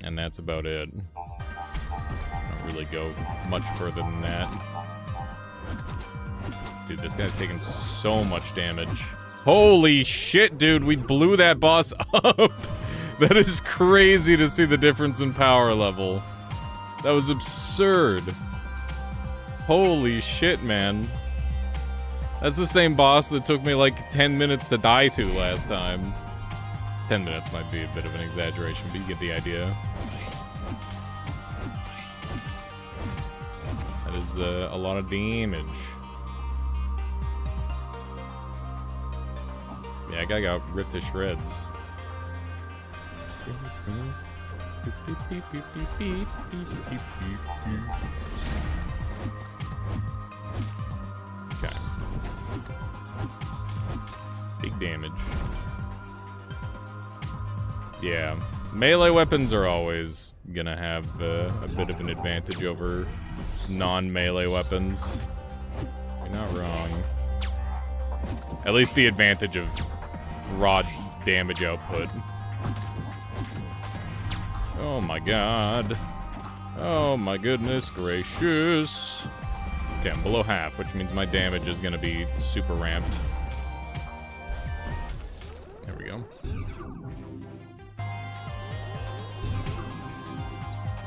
and that's about it. I don't really go much further than that. Dude, this guy's taking so much damage. Holy shit, dude, we blew that boss up. That is crazy to see the difference in power level. That was absurd. Holy shit, man. That's the same boss that took me like 10 minutes to die to last time. 10 minutes might be a bit of an exaggeration, but you get the idea. That is a lot of damage. Yeah, that guy got ripped to shreds. Okay. Big damage. Yeah. Melee weapons are always gonna have a bit of an advantage over non-melee weapons. You're not wrong. At least the advantage of raw damage output. Oh my god. Oh my goodness gracious. Okay, I'm below half, which means my damage is gonna be super ramped. There we go.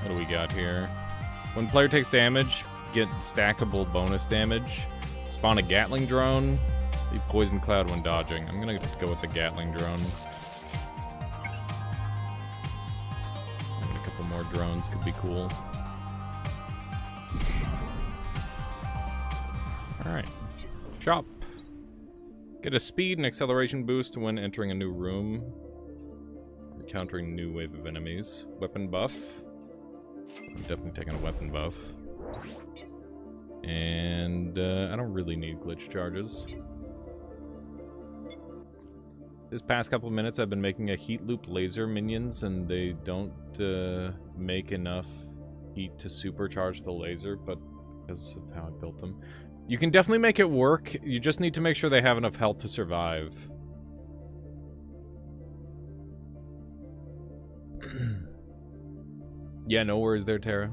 What do we got here? When player takes damage, get stackable bonus damage. Spawn a Gatling drone. Leave poison cloud when dodging. I'm gonna go with the Gatling drone. A couple more drones could be cool. Alright. Shop. Get a speed and acceleration boost when entering a new room. Encountering a new wave of enemies. Weapon buff. I'm definitely taking a weapon buff. And I don't really need glitch charges. This past couple of minutes I've been making a heat loop laser minions, and they don't make enough heat to supercharge the laser, but because of how I built them. You can definitely make it work. You just need to make sure they have enough health to survive. Yeah, no worries there, Tara.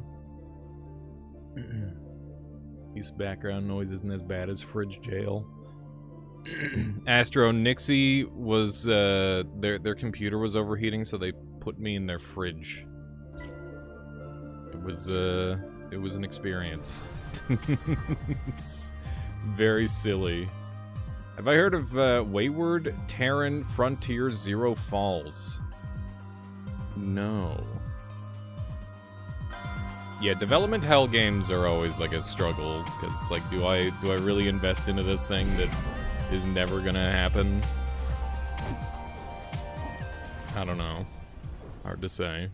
These background noise isn't as bad as Fridge Jail. Astro Nixie was, their computer was overheating, so they put me in their fridge. It was an experience. It's very silly. Have I heard of, Wayward Terran Frontier Zero Falls? No. Yeah, development hell games are always like a struggle, because it's like, do I really invest into this thing that is never gonna happen? I don't know. Hard to say.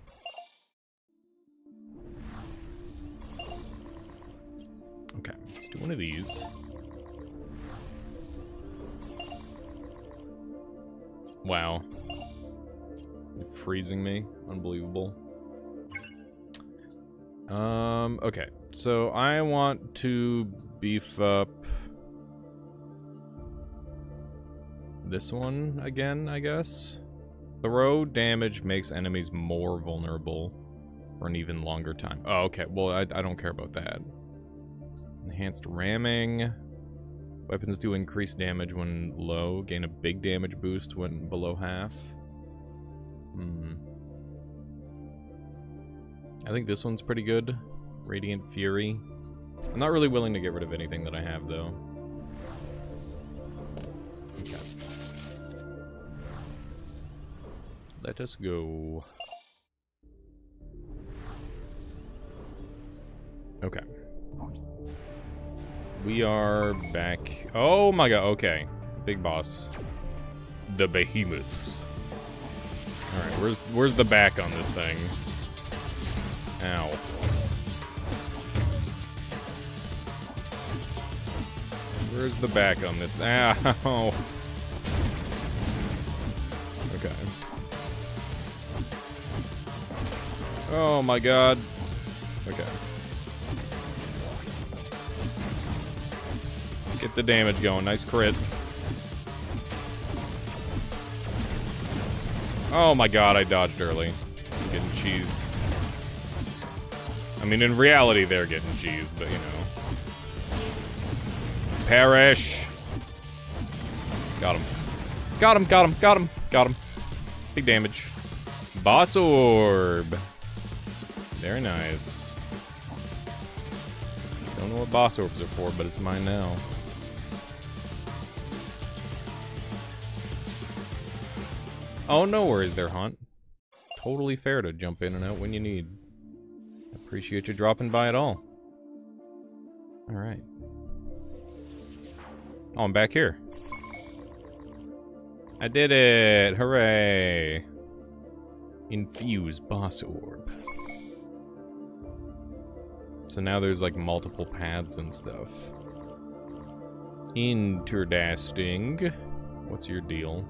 Okay, let's do one of these. Wow. You're freezing me. Unbelievable. Okay. So I want to beef up this one again, I guess. Throw damage makes enemies more vulnerable for an even longer time. Oh, okay. Well, I don't care about that. Enhanced ramming. Weapons do increased damage when low. Gain a big damage boost when below half. I think this one's pretty good. Radiant Fury. I'm not really willing to get rid of anything that I have, though. Okay. Let us go. Okay. We are back. Oh my god, okay. Big boss. The Behemoth. Alright, where's the back on this thing? Ow. Where's the back on this? Ow. Okay. Oh my god. Okay. Get the damage going. Nice crit. Oh my god, I dodged early. I'm getting cheesed. I mean, in reality, they're getting cheesed, but you know. Perish! Got him. Got him, got him, got him, got him. Big damage. Boss Orb. Very nice. Don't know what Boss Orbs are for, but it's mine now. Oh, no worries there, Hunt. Totally fair to jump in and out when you need. Appreciate you dropping by at all. Alright. Oh, I'm back here. I did it! Hooray! Infuse Boss Orb. So now there's like multiple paths and stuff. Interesting. What's your deal?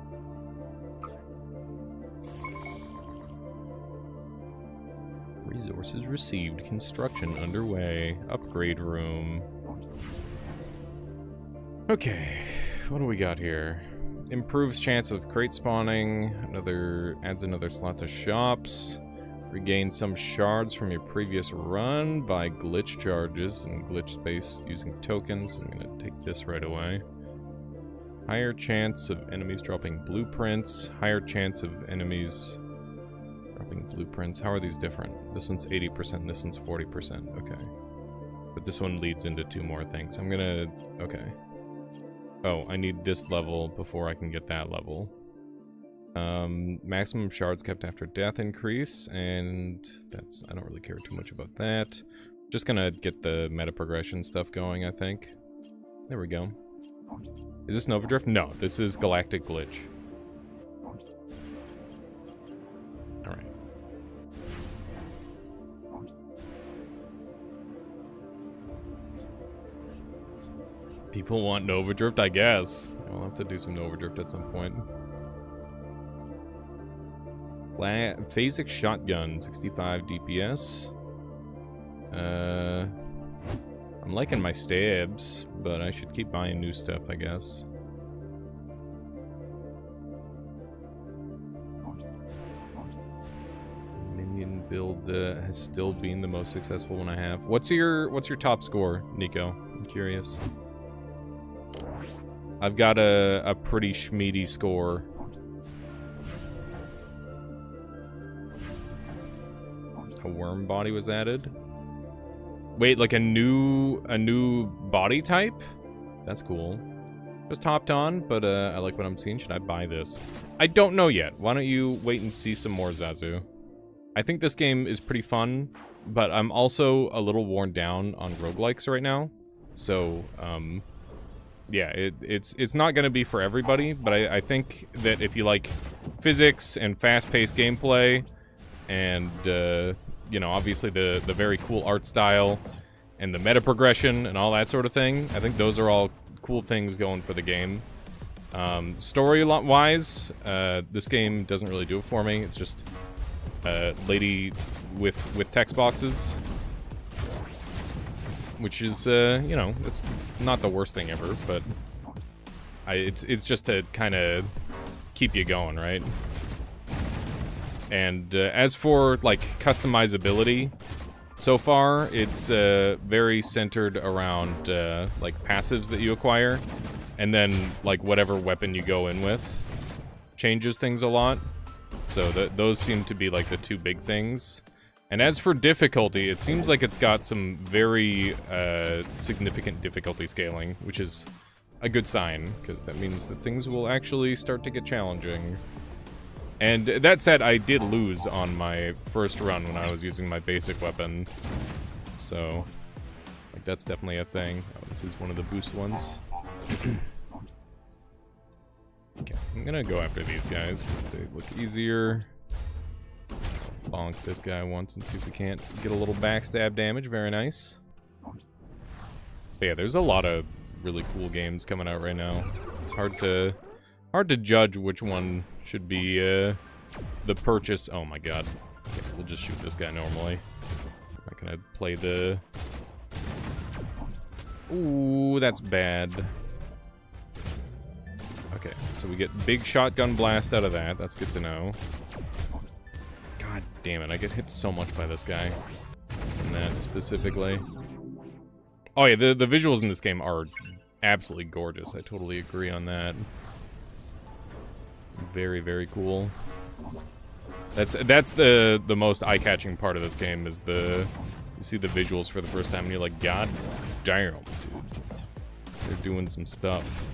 Resources received. Construction underway. Upgrade room. Okay. What do we got here? Improves chance of crate spawning. Adds another slot to shops. Regain some shards from your previous run by glitch charges and glitch space using tokens. I'm gonna take this right away. Higher chance of enemies dropping blueprints. Higher chance of enemies dropping blueprints. How are these different? This one's 80%, this one's 40%. Okay. But this one leads into two more things. I'm gonna... Okay. Oh, I need this level before I can get that level. Maximum shards kept after death increase, and that's... I don't really care too much about that. Just gonna get the meta progression stuff going, I think. There we go. Is this Nova Drift? No, this is Galactic Glitch. Alright. People want Nova Drift, I guess. I'll have to do some Nova Drift at some point. Phasic Shotgun, 65 DPS. I'm liking my stabs, but I should keep buying new stuff, I guess. Minion build has still been the most successful one I have. What's your top score, Nico? I'm curious. I've got a pretty schmeedy score. A worm body was added. Wait, like a new body type? That's cool. Just hopped on, but I like what I'm seeing. Should I buy this? I don't know yet. Why don't you wait and see some more, Zazu? I think this game is pretty fun, but I'm also a little worn down on roguelikes right now. So, yeah, it's not going to be for everybody, but I think that if you like physics and fast-paced gameplay and, you know, obviously the very cool art style and the meta progression and all that sort of thing, I think those are all cool things going for the game. Story-wise, this game doesn't really do it for me. It's just a lady with text boxes, which is, you know, it's not the worst thing ever, but it's just to kind of keep you going, right? And as for, like, customizability, so far, it's very centered around, like, passives that you acquire, and then, like, whatever weapon you go in with changes things a lot. So those seem to be, like, the two big things. And as for difficulty, it seems like it's got some very significant difficulty scaling, which is a good sign, because that means that things will actually start to get challenging. And that said, I did lose on my first run when I was using my basic weapon. So, like, that's definitely a thing. Oh, this is one of the boost ones. Okay, I'm gonna go after these guys, because they look easier. Bonk this guy once and see if we can't get a little backstab damage. Very nice. But yeah, there's a lot of really cool games coming out right now. It's hard to judge which one should be the purchase. Oh my god. Okay, we'll just shoot this guy normally. I'm not gonna play the... Ooh, that's bad. Okay, so we get big shotgun blast out of that. That's good to know. God damn it, I get hit so much by this guy. And that specifically. Oh yeah, the visuals in this game are absolutely gorgeous. I totally agree on that. Very, very cool. That's the most eye-catching part of this game is you see the visuals for the first time and you're like, god damn, dude. They're doing some stuff.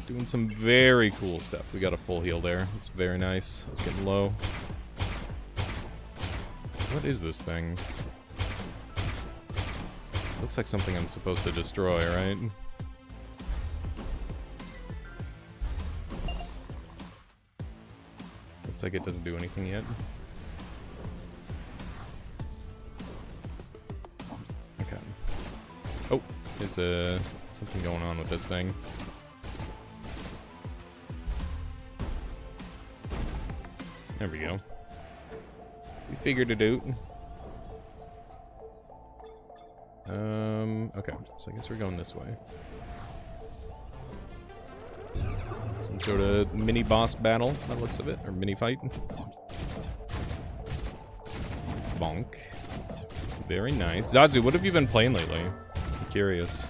Doing some very cool stuff. We got a full heal there. It's very nice. I was getting low. What is this thing? Looks like something I'm supposed to destroy, right? Looks like it doesn't do anything yet. Okay. Oh, there's something going on with this thing. There we go. We figured it out. Okay, so I guess we're going this way. Some sort of mini boss battle, by the looks of it, or mini fight. Bonk. Very nice. Zazu, what have you been playing lately? I'm curious.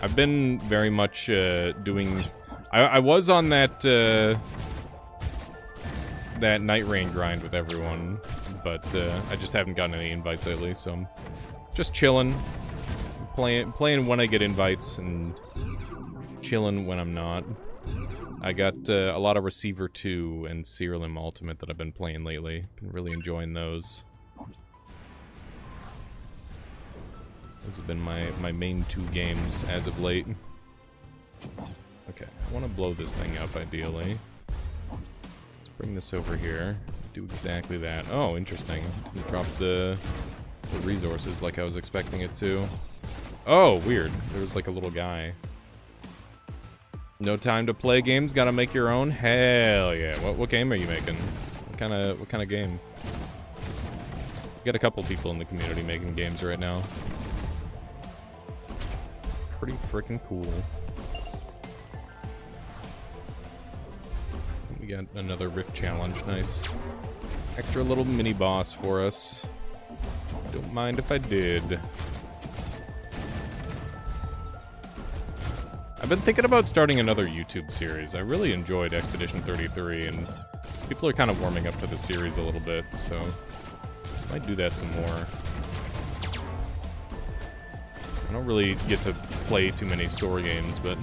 I've been very much doing... I was on that Night Rain grind with everyone, but I just haven't gotten any invites lately, so I'm just chilling. Playing when I get invites, and chilling when I'm not. I got a lot of Receiver 2 and Searlim Ultimate that I've been playing lately. Been really enjoying those. Those have been my main two games as of late. Okay, I want to blow this thing up, ideally. Let's bring this over here. Do exactly that. Oh, interesting. Didn't drop the resources like I was expecting it to. Oh, weird. There's like a little guy. No time to play games, gotta make your own? Hell yeah. What game are you making? What kind of game? We got a couple people in the community making games right now. pretty freaking cool. We got another Rift challenge, nice. Extra little mini boss for us. Don't mind if I did. I've been thinking about starting another YouTube series. I really enjoyed Expedition 33, and people are kind of warming up to the series a little bit, so I might do that some more. I don't really get to play too many story games, but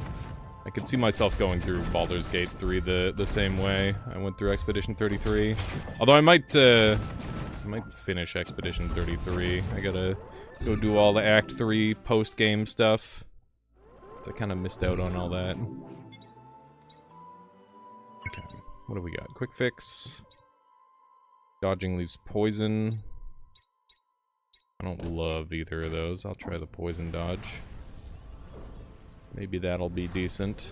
I could see myself going through Baldur's Gate 3 the same way I went through Expedition 33. Although I might finish Expedition 33. I gotta go do all the Act 3 post-game stuff. I kind of missed out on all that. Okay, what do we got? Quick fix. Dodging leaves poison. I don't love either of those. I'll try the poison dodge. Maybe that'll be decent.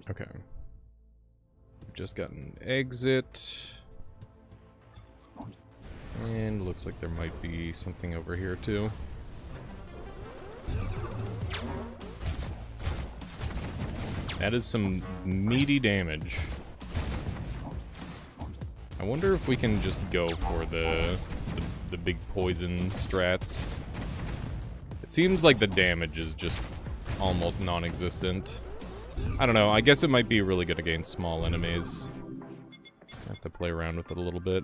Okay. We've just got an exit. And looks like there might be something over here too. That is some meaty damage. I wonder if we can just go for the big poison strats. It seems like the damage is just almost non-existent. I don't know, I guess it might be really good against small enemies. I have to play around with it a little bit.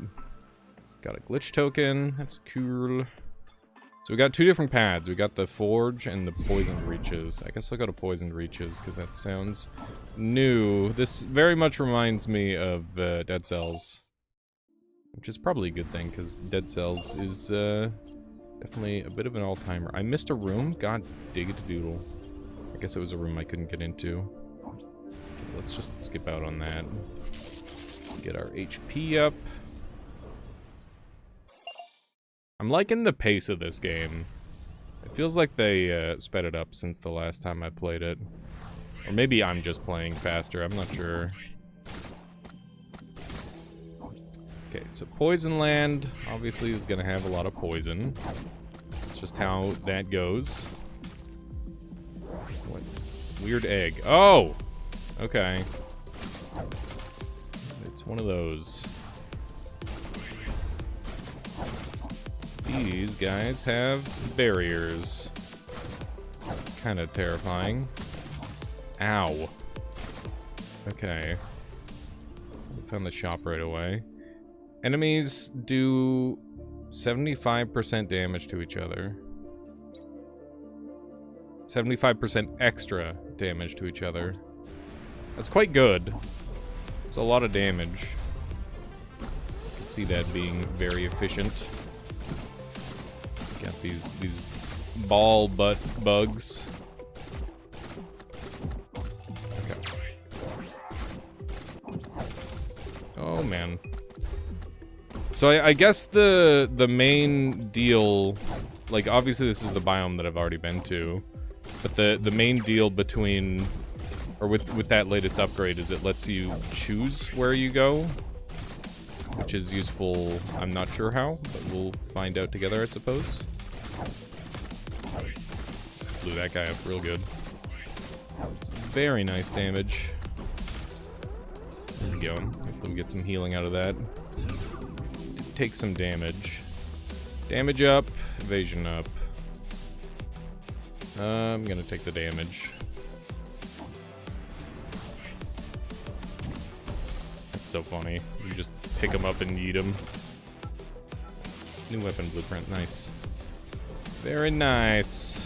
Got a glitch token, that's cool. So we got two different pads. We got the Forge and the Poisoned Reaches. I guess I'll go to Poisoned Reaches because that sounds new. This very much reminds me of Dead Cells, which is probably a good thing because Dead Cells is definitely a bit of an all-timer. I missed a room? God dig it doodle. I guess it was a room I couldn't get into. Okay, let's just skip out on that. Get our HP up. I'm liking the pace of this game. It feels like they sped it up since the last time I played it. Or maybe I'm just playing faster, I'm not sure. Okay, so Poison Land obviously is gonna have a lot of poison. That's just how that goes. What? Weird egg. Oh! Okay. It's one of those. These guys have barriers. It's kind of terrifying. Ow. Okay. We found the shop right away. Enemies do 75% damage to each other. 75% extra damage to each other. That's quite good. It's a lot of damage. I can see that being very efficient. Got these ball butt bugs. Okay. Oh man. So I guess the main deal, like obviously this is the biome that I've already been to, but the main deal between, or with that latest upgrade is it lets you choose where you go, which is useful. I'm not sure how, but we'll find out together, I suppose. Blew that guy up real good. It's very nice damage. There we go. Hopefully we get some healing out of that. Take some damage. Damage up, evasion up. I'm gonna take the damage. That's so funny. You just pick them up and eat them. New weapon blueprint, nice. Very nice.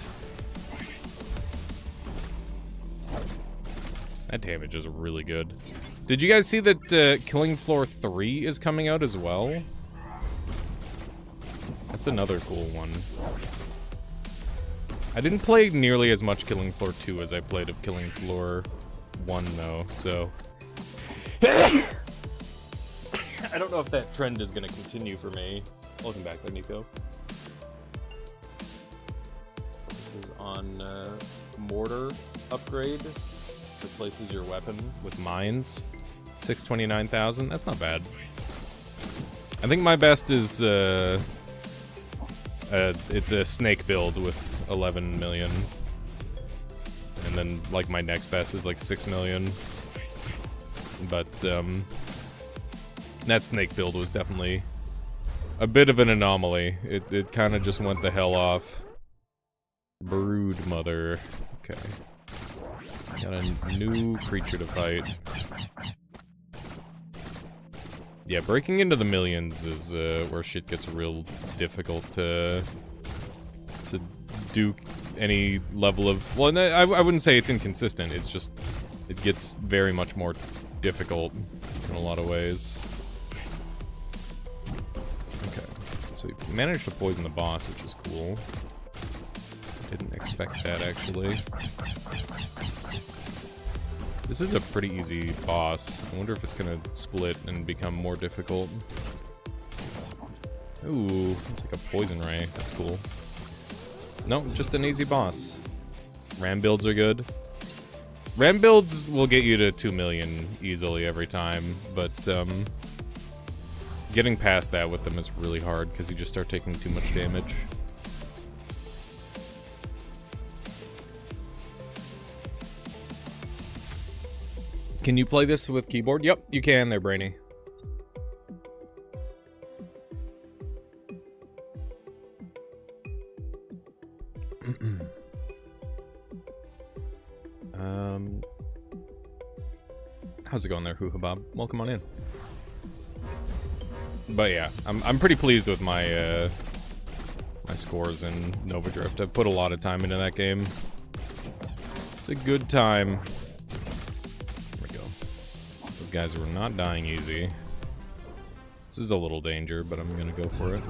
That damage is really good. Did you guys see that Killing Floor 3 is coming out as well? That's another cool one. I didn't play nearly as much Killing Floor 2 as I played of Killing Floor 1 though, so... I don't know if that trend is going to continue for me. Welcome back, Nico. This is on mortar upgrade. Replaces your weapon with mines. 629,000. That's not bad. I think my best is it's a snake build with 11 million. And then, like, my next best is like 6 million. But, that snake build was definitely a bit of an anomaly. It kind of just went the hell off. Brood Mother. Okay. Got a new creature to fight. Yeah, breaking into the millions is where shit gets real difficult to do any level of... Well, I wouldn't say it's inconsistent, it's just... It gets very much more difficult in a lot of ways. Okay, so we managed to poison the boss, which is cool. Didn't expect that, actually. This is a pretty easy boss. I wonder if it's gonna split and become more difficult. Ooh, it's like a poison ray. That's cool. Nope, just an easy boss. Ram builds are good. Ram builds will get you to 2 million easily every time, but getting past that with them is really hard because you just start taking too much damage. Can you play this with keyboard? Yep, you can there, Brainy. How's it going there, Hoo-Ha-Bob? Welcome on in. But yeah, I'm pretty pleased with my my scores in Nova Drift. I've put a lot of time into that game. It's a good time. There we go. Those guys were not dying easy. This is a little danger, but I'm gonna go for it.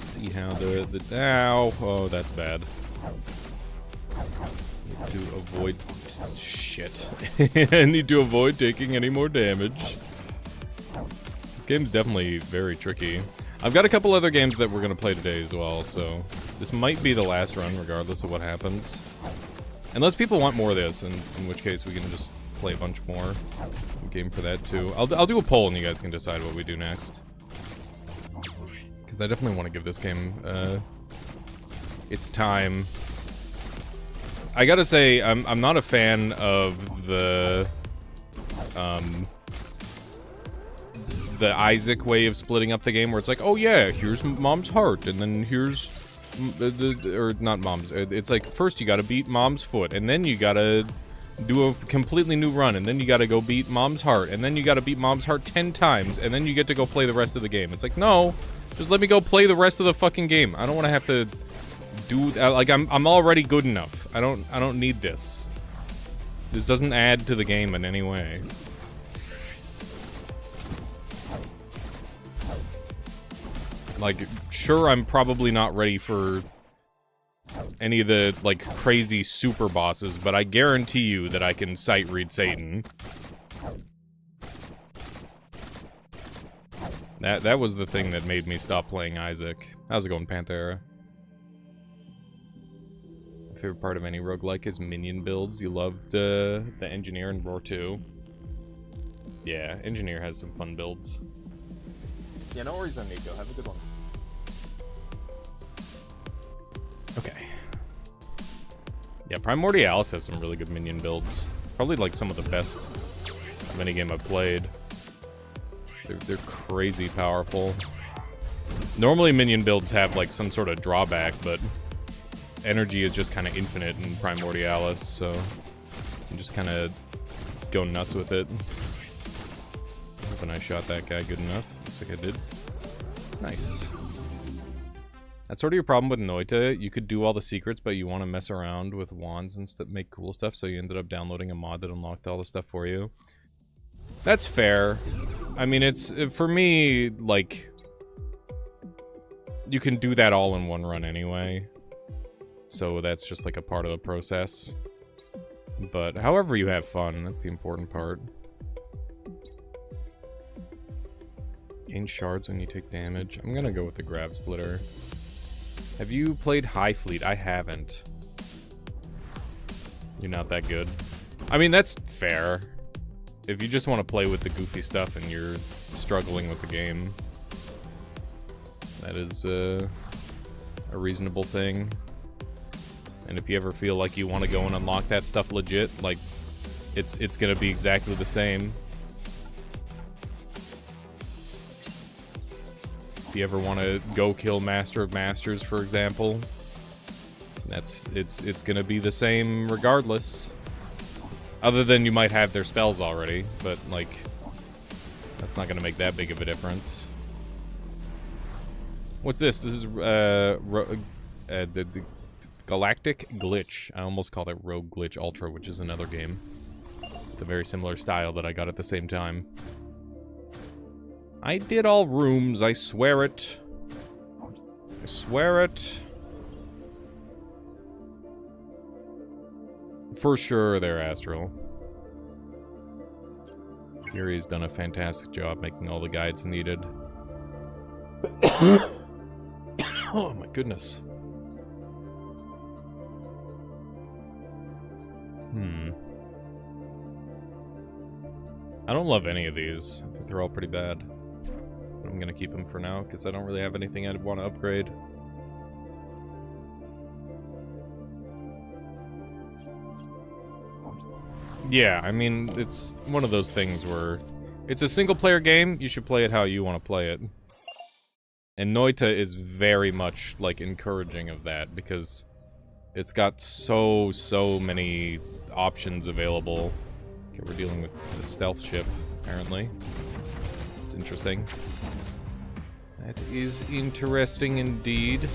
See how the ow, oh, that's bad. Need to avoid shit. I need to avoid taking any more damage. This game's definitely very tricky. I've got a couple other games that we're gonna play today as well, so this might be the last run regardless of what happens. Unless people want more of this, in which case we can just play a bunch more. Game for that too. I'll do a poll and you guys can decide what we do next. Because I definitely want to give this game its time. I gotta say, I'm not a fan of the Isaac way of splitting up the game, where it's like, oh yeah, here's Mom's heart, and then here's or not Mom's. It's like first you gotta beat Mom's foot, and then you gotta do a completely new run, and then you gotta go beat Mom's heart, and then you gotta beat Mom's heart 10 times, and then you get to go play the rest of the game. It's like, no, just let me go play the rest of the fucking game. I don't want to have to do like I'm already good enough. I don't need this. This doesn't add to the game in any way. Like, sure, I'm probably not ready for any of the, like, crazy super bosses, but I guarantee you that I can sight read Satan. That was the thing that made me stop playing Isaac. How's it going, Panthera? My favorite part of any roguelike is minion builds. You loved the Engineer in Roar 2. Yeah, Engineer has some fun builds. Yeah, no worries on Nico. Have a good one. Okay. Yeah, Primordialis has some really good minion builds. Probably like some of the best minigame I've played. They're crazy powerful. Normally minion builds have like some sort of drawback, but energy is just kind of infinite in Primordialis, so you just kind of go nuts with it. Hoping I shot that guy good enough. Looks like I did. Nice. That's sort of your problem with Noita. You could do all the secrets, but you want to mess around with wands and make cool stuff, so you ended up downloading a mod that unlocked all the stuff for you. That's fair. I mean, it's, for me, like, you can do that all in one run anyway. So that's just like a part of the process. But however you have fun, that's the important part. Gain shards when you take damage. I'm gonna go with the Grav Splitter. Have you played High Fleet? I haven't. You're not that good. I mean, that's fair. If you just want to play with the goofy stuff and you're struggling with the game, That is a reasonable thing. And if you ever feel like you want to go and unlock that stuff legit, like, it's gonna be exactly the same. If you ever want to go kill Master of Masters, for example, it's gonna be the same regardless. Other than you might have their spells already, but like, that's not gonna make that big of a difference. What's this? This is the Galactic Glitch. I almost called it Rogue Glitch Ultra, which is another game with a very similar style that I got at the same time. I did all rooms, I swear it. I swear it. For sure they're Astral. Yuri's done a fantastic job making all the guides needed. Oh my goodness. I don't love any of these. I think they're all pretty bad. But I'm gonna keep them for now, because I don't really have anything I'd want to upgrade. Yeah, I mean, it's one of those things where it's a single-player game, you should play it how you want to play it. And Noita is very much, like, encouraging of that, because it's got so many options available. Okay, we're dealing with the stealth ship, apparently. It's interesting. That is interesting indeed.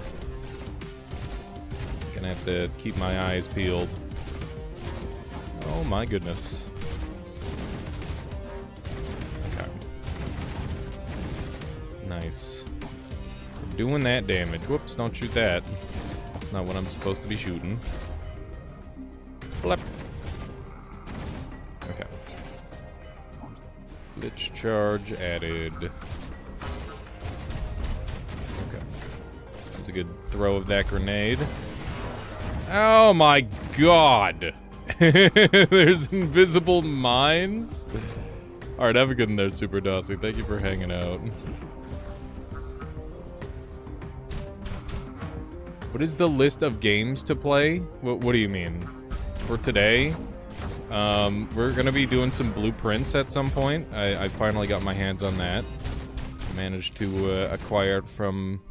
Gonna have to keep my eyes peeled. Oh my goodness. Okay. Nice. We're doing that damage. Whoops, don't shoot that. That's not what I'm supposed to be shooting. Blep. Okay. Glitch charge added. Okay. That's a good throw of that grenade. Oh my god! There's invisible mines? Alright, have a good one there, Super Dossie. Thank you for hanging out. What is the list of games to play? What do you mean? For today? We're gonna be doing some blueprints at some point. I finally got my hands on that. Managed to acquire it from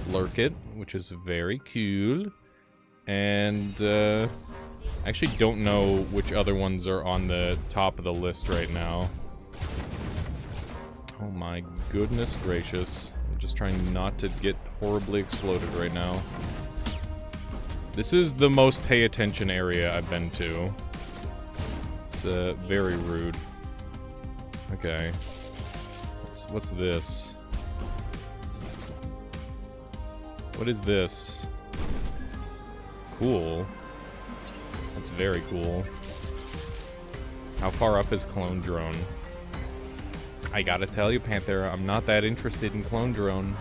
Lurkit, which is very cool. And, I actually don't know which other ones are on the top of the list right now. Oh my goodness gracious. I'm just trying not to get horribly exploded right now. This is the most pay attention area I've been to. It's very rude. Okay. What's this? What is this? Cool. That's very cool. How far up is Clone Drone? I gotta tell you, Panthera, I'm not that interested in Clone Drone.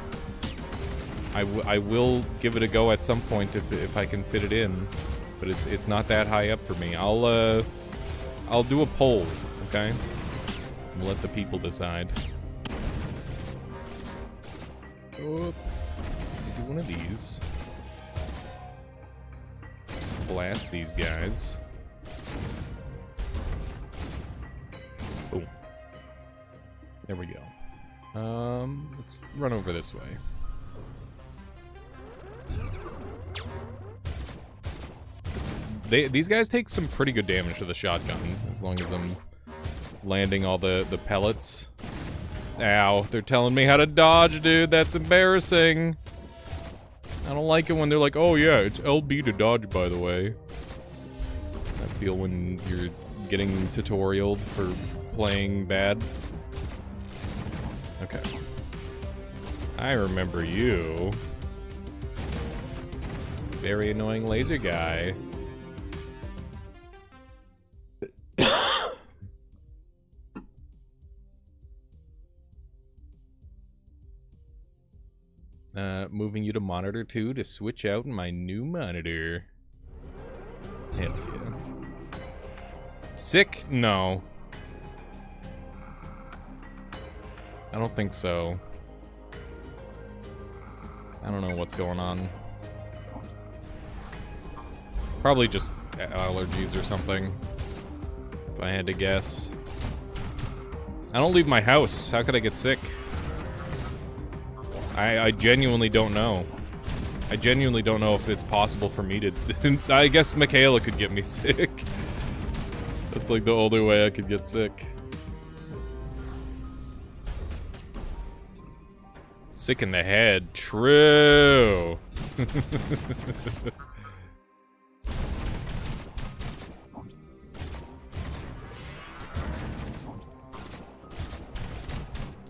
I will give it a go at some point if I can fit it in, but it's not that high up for me. I'll do a poll, okay? And let the people decide. Oh, do one of these. Just blast these guys. Boom. There we go. Let's run over this way. These guys take some pretty good damage to the shotgun, as long as I'm landing all the pellets. Ow, they're telling me how to dodge, dude. That's embarrassing. I don't like it when they're like, oh yeah, it's LB to dodge, by the way. I feel when you're getting tutorialed for playing bad. Okay. I remember you. Very annoying laser guy. Moving you to monitor 2 to switch out my new monitor. Hell yeah. Sick? No. I don't think so. I don't know what's going on. Probably just allergies or something, if I had to guess. I don't leave my house. How could I get sick? I genuinely don't know. I genuinely don't know if it's possible for me to... I guess Michaela could get me sick. That's like the only way I could get sick. Sick in the head. True.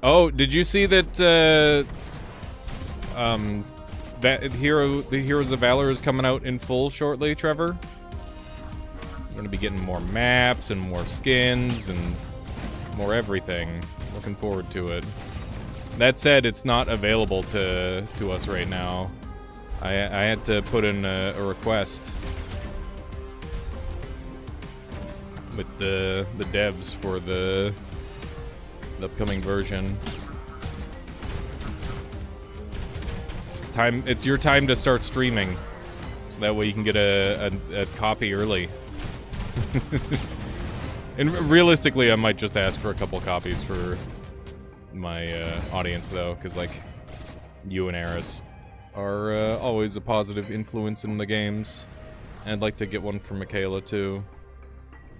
Oh, did you see that, the Heroes of Valor is coming out in full shortly, Trevor? We're gonna be getting more maps and more skins and more everything. Looking forward to it. That said, it's not available to us right now. I had to put in a request with the devs for the upcoming version. It's your time to start streaming, so that way you can get a copy early. And realistically, I might just ask for a couple copies for my audience, though, because like you and Eris are always a positive influence in the games, and I'd like to get one for Michaela too,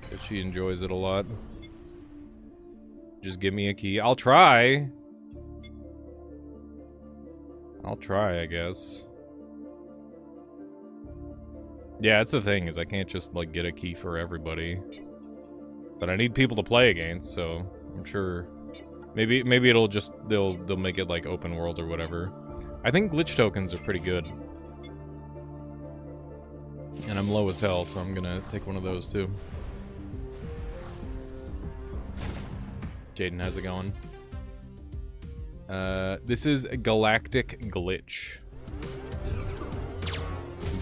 because she enjoys it a lot. Just give me a key. I'll try. I guess. Yeah, that's the thing, is I can't just, like, get a key for everybody. But I need people to play against, so I'm sure... Maybe it'll just... They'll make it, like, open world or whatever. I think glitch tokens are pretty good. And I'm low as hell, so I'm gonna take one of those, too. Jaden, how's it going? This is Galactic Glitch.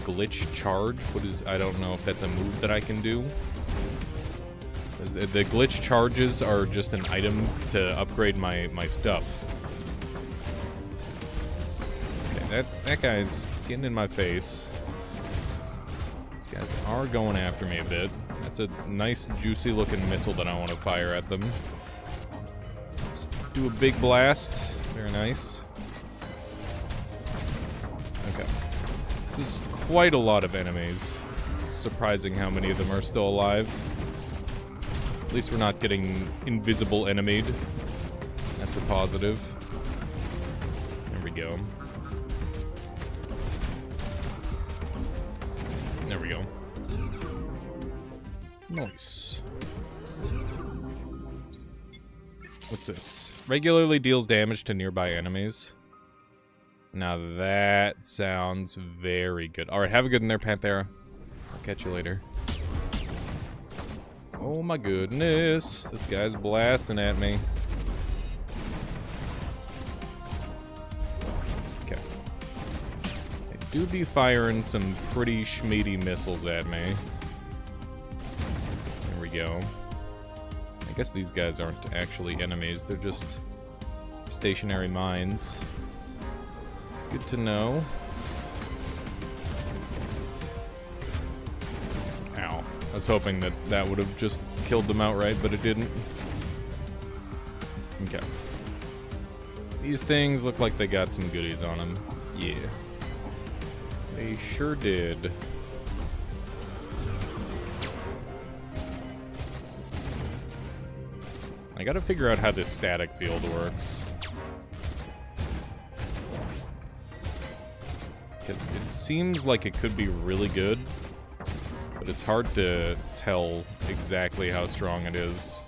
Glitch Charge? What is... I don't know if that's a move that I can do. The glitch charges are just an item to upgrade my stuff. Okay, that guy's getting in my face. These guys are going after me a bit. That's a nice, juicy looking missile that I want to fire at them. Let's do a big blast. Very nice. Okay. This is quite a lot of enemies. Surprising how many of them are still alive. At least we're not getting invisible enemied. That's a positive. There we go. There we go. Nice. What's this? Regularly deals damage to nearby enemies. Now that sounds very good. Alright, have a good one there, Panthera. I'll catch you later. Oh my goodness. This guy's blasting at me. Okay. They do be firing some pretty schmeedy missiles at me. There we go. I guess these guys aren't actually enemies. They're just stationary mines. Good to know. Ow. I was hoping that would have just killed them outright, but it didn't. Okay. These things look like they got some goodies on them. Yeah. They sure did. I gotta figure out how this static field works. Because it seems like it could be really good, but it's hard to tell exactly how strong it is.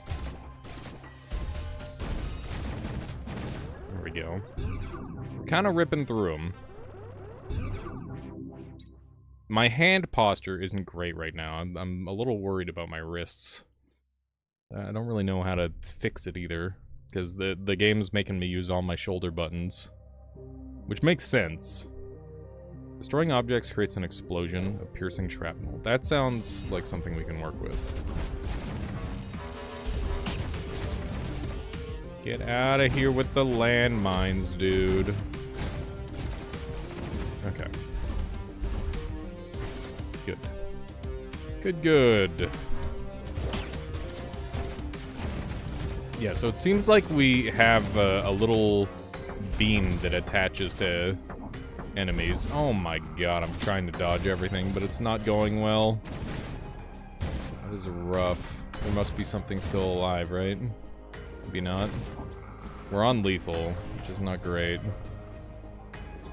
There we go. Kind of ripping through them. My hand posture isn't great right now. I'm a little worried about my wrists. I don't really know how to fix it either, because the game's making me use all my shoulder buttons. Which makes sense. Destroying objects creates an explosion of piercing shrapnel. That sounds like something we can work with. Get out of here with the landmines, dude. Good, good. Yeah, so it seems like we have a little beam that attaches to enemies. Oh my god, I'm trying to dodge everything, but it's not going well. That is rough. There must be something still alive, right? Maybe not. We're on lethal, which is not great.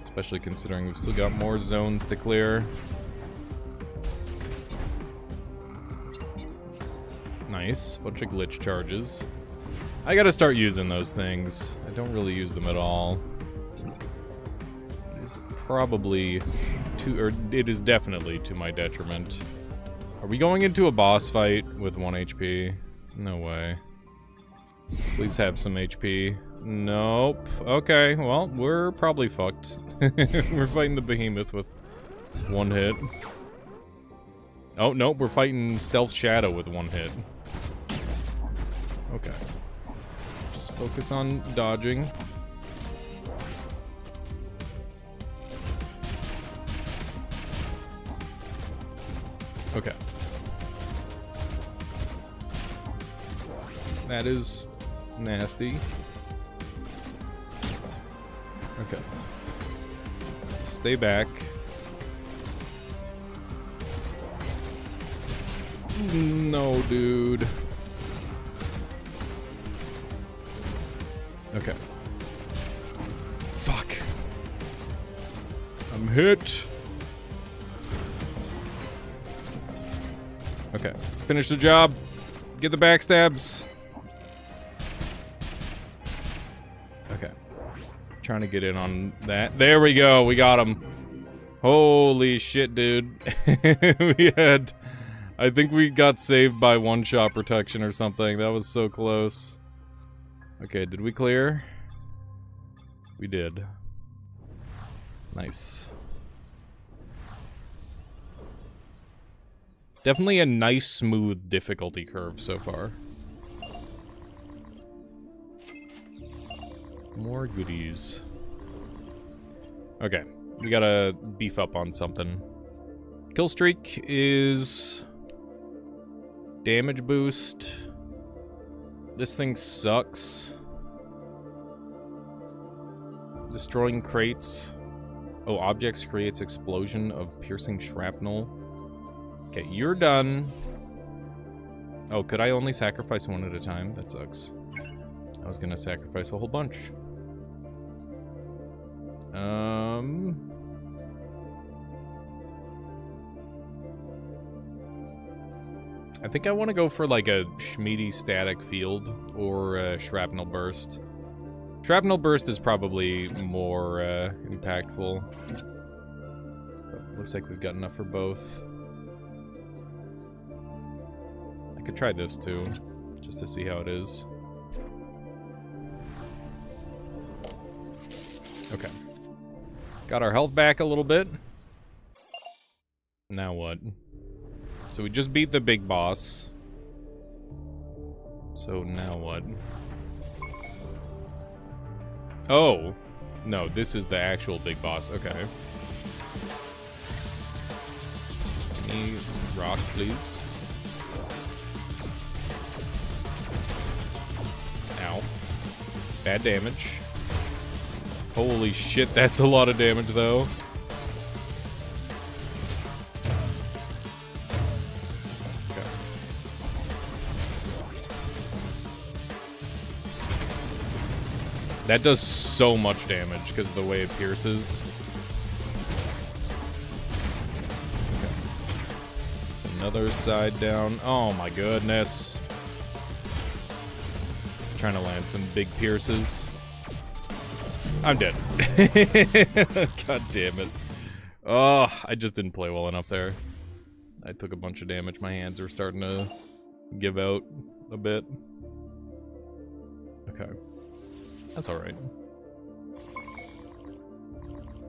Especially considering we've still got more zones to clear. Nice. Bunch of glitch charges. I gotta start using those things. I don't really use them at all. It is probably it is definitely to my detriment. Are we going into a boss fight with 1 HP? No way. Please have some HP. Nope. Okay, well, we're probably fucked. We're fighting the behemoth with 1 hit. Oh, nope, we're fighting Stealth Shadow with 1 hit. Okay. Just focus on dodging. Okay. That is nasty. Okay. Stay back. No, dude. Okay. Fuck. I'm hit. Okay. Finish the job. Get the backstabs. Okay. Trying to get in on that. There we go. We got him. Holy shit, dude. We had... I think we got saved by one-shot protection or something. That was so close. Okay, did we clear? We did. Nice. Definitely a nice, smooth difficulty curve so far. More goodies. Okay, we gotta beef up on something. Kill streak is... damage boost. This thing sucks. Destroying crates. Oh, objects creates explosion of piercing shrapnel. Okay, you're done. Oh, could I only sacrifice 1 at a time? That sucks. I was gonna sacrifice a whole bunch. I think I want to go for like a Schmiedy static field or a shrapnel burst. Shrapnel burst is probably more impactful. But looks like we've got enough for both. I could try this too, just to see how it is. Okay. Got our health back a little bit. Now what? So we just beat the big boss. So now what? Oh! No, this is the actual big boss. Okay. Give me rock, please. Ow. Bad damage. Holy shit, that's a lot of damage, though. Okay. That does so much damage because of the way it pierces. Okay. It's another side down. Oh my goodness. Trying to land some big pierces. I'm dead. God damn it. Oh, I just didn't play well enough there. I took a bunch of damage. My hands are starting to give out a bit. Okay. That's alright.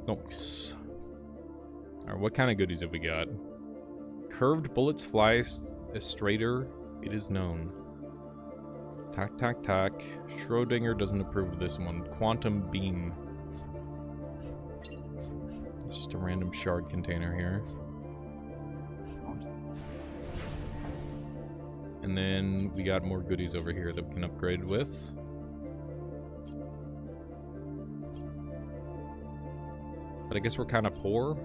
Nice. Alright, what kind of goodies have we got? Curved bullets fly straighter, it is known. Tack, tack, tack. Schrodinger doesn't approve of this one. Quantum beam. It's just a random shard container here. And then we got more goodies over here that we can upgrade with. But I guess we're kind of poor.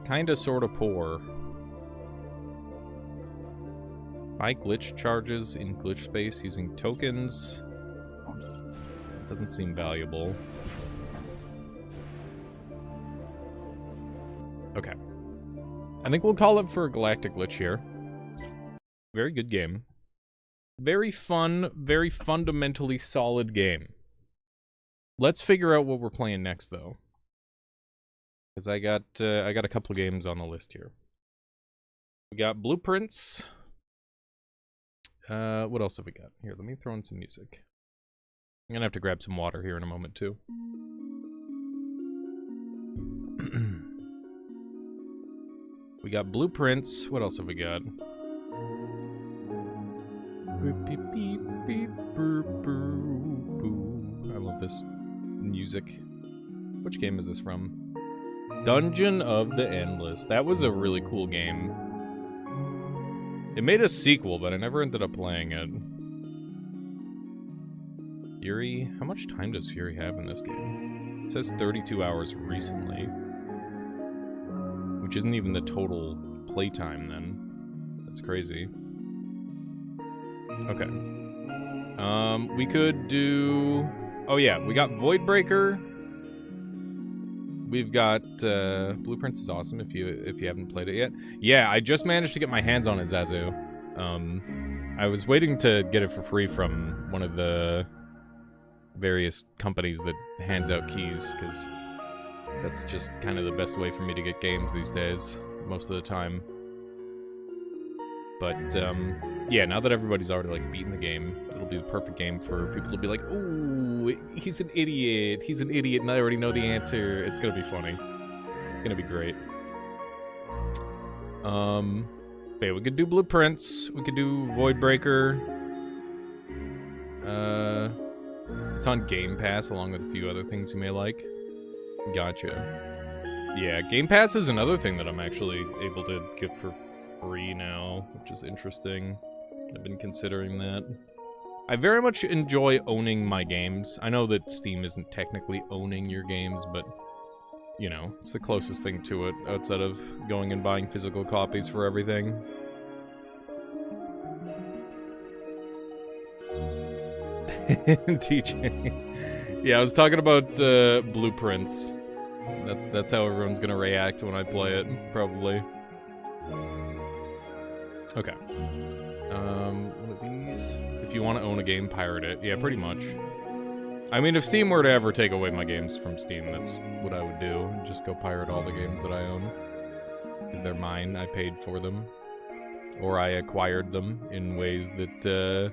Kinda sorta poor. Buy glitch charges in glitch space using tokens. Doesn't seem valuable. Okay. I think we'll call it for a Galactic Glitch here. Very good game. Very fun, very fundamentally solid game. Let's figure out what we're playing next, though. Because I got a couple of games on the list here. We got Blueprints. What else have we got? Here, let me throw in some music. I'm gonna have to grab some water here in a moment, too. We got Blueprints. What else have we got? I love this music. Which game is this from? Dungeon of the Endless. That was a really cool game. It made a sequel, but I never ended up playing it. Fury? How much time does Fury have in this game? It says 32 hours recently. Which isn't even the total playtime, then. That's crazy. Okay. We could do... Oh yeah, we got Voidbreaker. We've got, Blueprints is awesome if you haven't played it yet. Yeah, I just managed to get my hands on it, Zazu. I was waiting to get it for free from one of the various companies that hands out keys, because that's just kind of the best way for me to get games these days, most of the time. But, yeah, now that everybody's already, like, beaten the game, it'll be the perfect game for people to be like, ooh, he's an idiot, and I already know the answer. It's gonna be funny. It's gonna be great. Okay, we could do Blueprints, we could do Voidbreaker. It's on Game Pass, along with a few other things you may like. Gotcha. Yeah, Game Pass is another thing that I'm actually able to get for free now, which is interesting. I've been considering that. I very much enjoy owning my games. I know that Steam isn't technically owning your games, but, you know, it's the closest thing to it outside of going and buying physical copies for everything. TJ. Yeah, I was talking about Blueprints. That's how everyone's gonna react when I play it, probably. Okay. One of these. If you want to own a game, pirate it. Yeah, pretty much. I mean, if Steam were to ever take away my games from Steam, that's what I would do. Just go pirate all the games that I own. Because they're mine, I paid for them. Or I acquired them in ways that,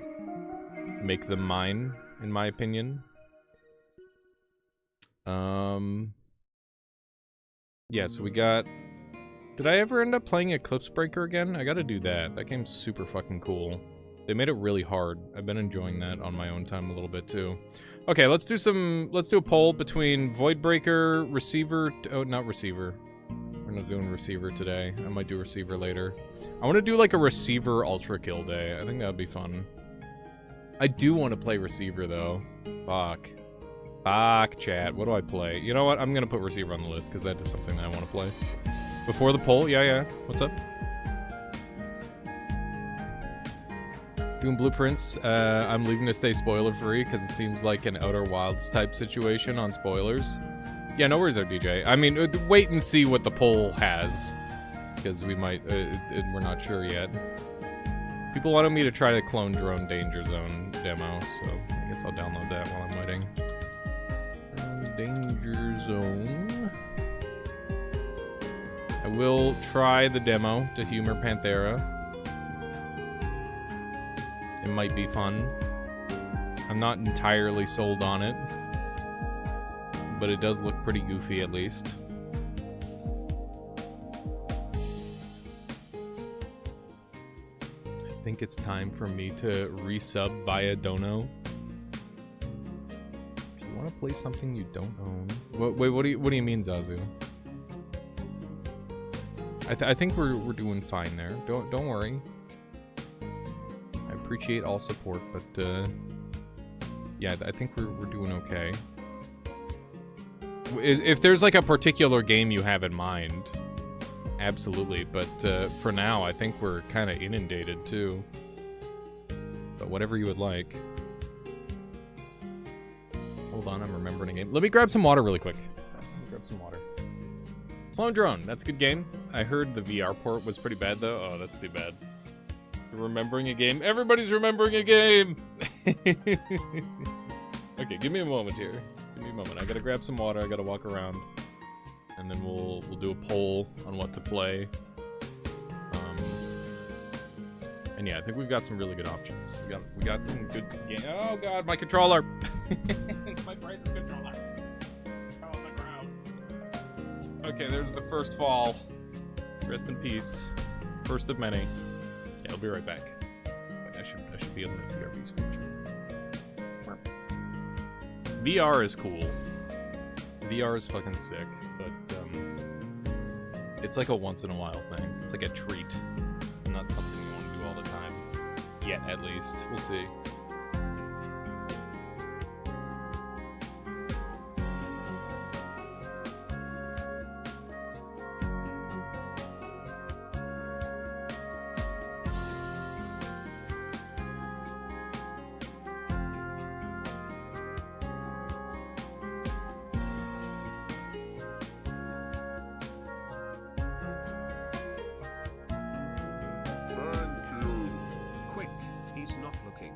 make them mine, in my opinion. Yeah, so we got... Did I ever end up playing Eclipse Breaker again? I gotta do that. That game's super fucking cool. They made it really hard. I've been enjoying that on my own time a little bit, too. Okay, let's do a poll between Voidbreaker, Receiver... Oh, not Receiver. We're not doing Receiver today. I might do Receiver later. I want to do, like, a Receiver Ultra Kill Day. I think that would be fun. I do want to play Receiver, though. Fuck. Fuck, chat. What do I play? You know what? I'm gonna put Receiver on the list, because that is something that I want to play. Before the poll? Yeah. What's up? Doing Blueprints. I'm leaving to stay spoiler-free, because it seems like an Outer Wilds type situation on spoilers. Yeah, no worries there, DJ. I mean, wait and see what the poll has, because we might, we're not sure yet. People wanted me to try to clone Drone Danger Zone demo, so I guess I'll download that while I'm waiting. Danger Zone. I will try the demo to humor Panthera. It might be fun. I'm not entirely sold on it, but it does look pretty goofy at least. I think it's time for me to resub via Dono. If you want to play something you don't own... Wait, what do you mean, Zazu? I think we're doing fine there. Don't worry. I appreciate all support, but yeah, I think we're doing okay. If there's like a particular game you have in mind, absolutely. But for now, I think we're kind of inundated too. But whatever you would like. Hold on, I'm remembering a game. Let me grab some water really quick. Grab some water. Clone Drone, that's a good game. I heard the VR port was pretty bad though. Oh, that's too bad. You're remembering a game? Everybody's remembering a game! Okay, give me a moment here. Give me a moment. I gotta grab some water, I gotta walk around. And then we'll do a poll on what to play. And yeah, I think we've got some really good options. We got some good games. Oh god, my controller! My precious controller. Oh, on the ground. Okay, there's the first fall. Rest in peace. First of many. Yeah, I'll be right back. I should be on the VRB switch. VR is cool. VR is fucking sick, but it's like a once in a while thing. It's like a treat, not something you want to do all the time. Yet, at least. We'll see. Quick, he's not looking.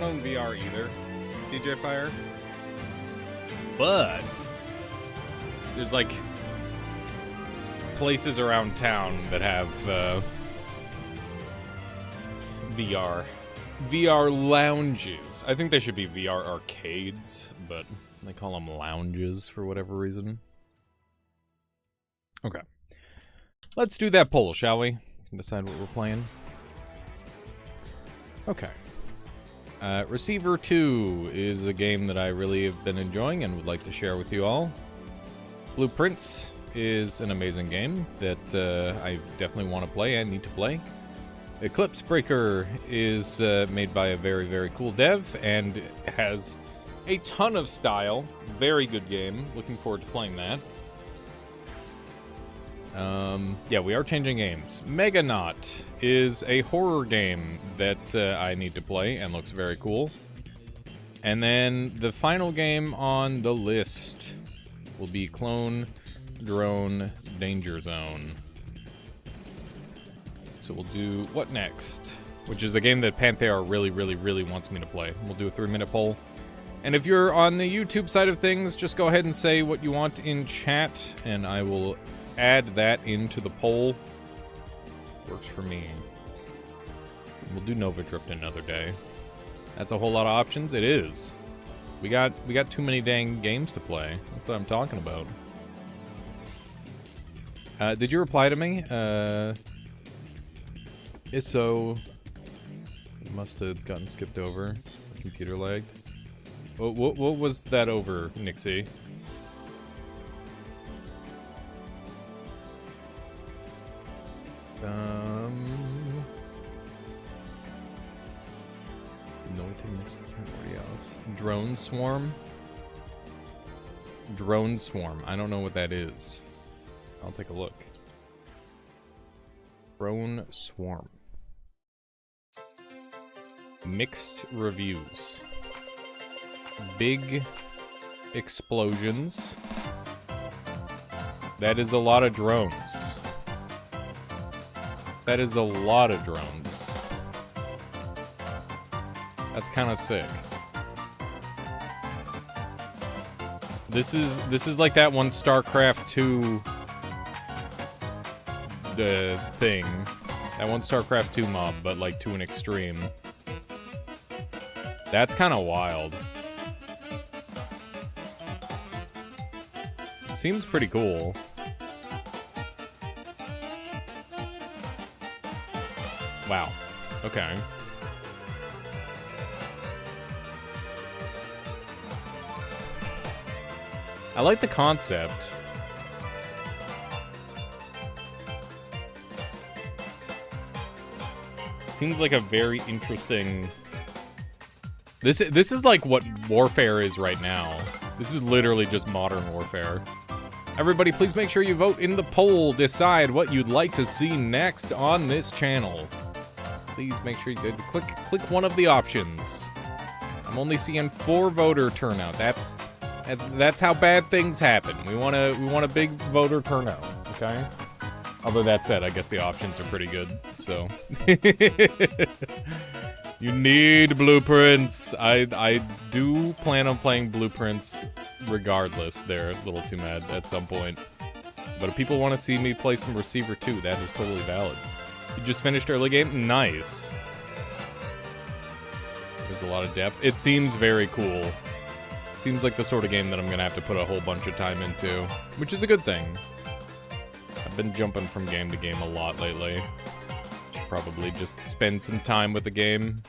own VR either, DJ Fire. But there's like places around town that have VR lounges. I think they should be VR arcades, but they call them lounges for whatever reason. Okay. Let's do that poll, shall we? Decide what we're playing. Okay. Receiver 2 is a game that I really have been enjoying and would like to share with you all. Blueprints is an amazing game that I definitely want to play and need to play. Eclipse Breaker is made by a very, very cool dev and has a ton of style. Very good game. Looking forward to playing that. Yeah, we are changing games. Meganaut is a horror game that I need to play and looks very cool. And then the final game on the list will be Clone Drone Danger Zone. So we'll do What Next, which is a game that Panthear really, really, really wants me to play. We'll do a 3-minute poll. And if you're on the YouTube side of things, just go ahead and say what you want in chat, and I will add that into the poll. Works for me. We'll do Nova Drift another day. That's a whole lot of options. It is. We got too many dang games to play. That's what I'm talking about. Did you reply to me? If so, it must have gotten skipped over. Computer lagged. What was that over, Nixie? Drone Swarm? Drone Swarm. I don't know what that is. I'll take a look. Drone Swarm. Mixed reviews. Big explosions. That is a lot of drones. That is a lot of drones. That's kind of sick. This is like that one StarCraft 2 the thing. That one StarCraft 2 mob, but like to an extreme. That's kind of wild. It seems pretty cool. Wow. Okay. I like the concept. Seems like a very interesting... This is like what Warfare is right now. This is literally just modern Warfare. Everybody, please make sure you vote in the poll. Decide what you'd like to see next on this channel. Please make sure you click one of the options. I'm only seeing 4 voter turnout. That's how bad things happen. We want a big voter turnout, okay? Although that said, I guess the options are pretty good, so. You need Blueprints. I do plan on playing Blueprints regardless. They're a little too mad at some point. But if people want to see me play some Receiver 2, that is totally valid. You just finished early game? Nice. There's a lot of depth. It seems very cool. It seems like the sort of game that I'm going to have to put a whole bunch of time into, which is a good thing. I've been jumping from game to game a lot lately. Should probably just spend some time with the game.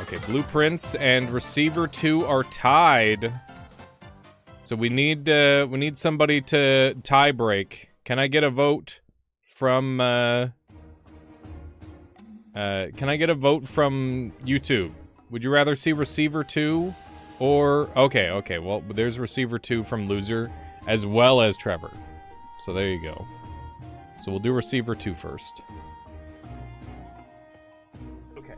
Okay, Blueprints and Receiver 2 are tied. So we need somebody to tie break. Can I get a vote from YouTube? Would you rather see Receiver 2 or... Okay, well, there's Receiver 2 from Loser, as well as Trevor. So there you go. So we'll do Receiver 2 first. Okay.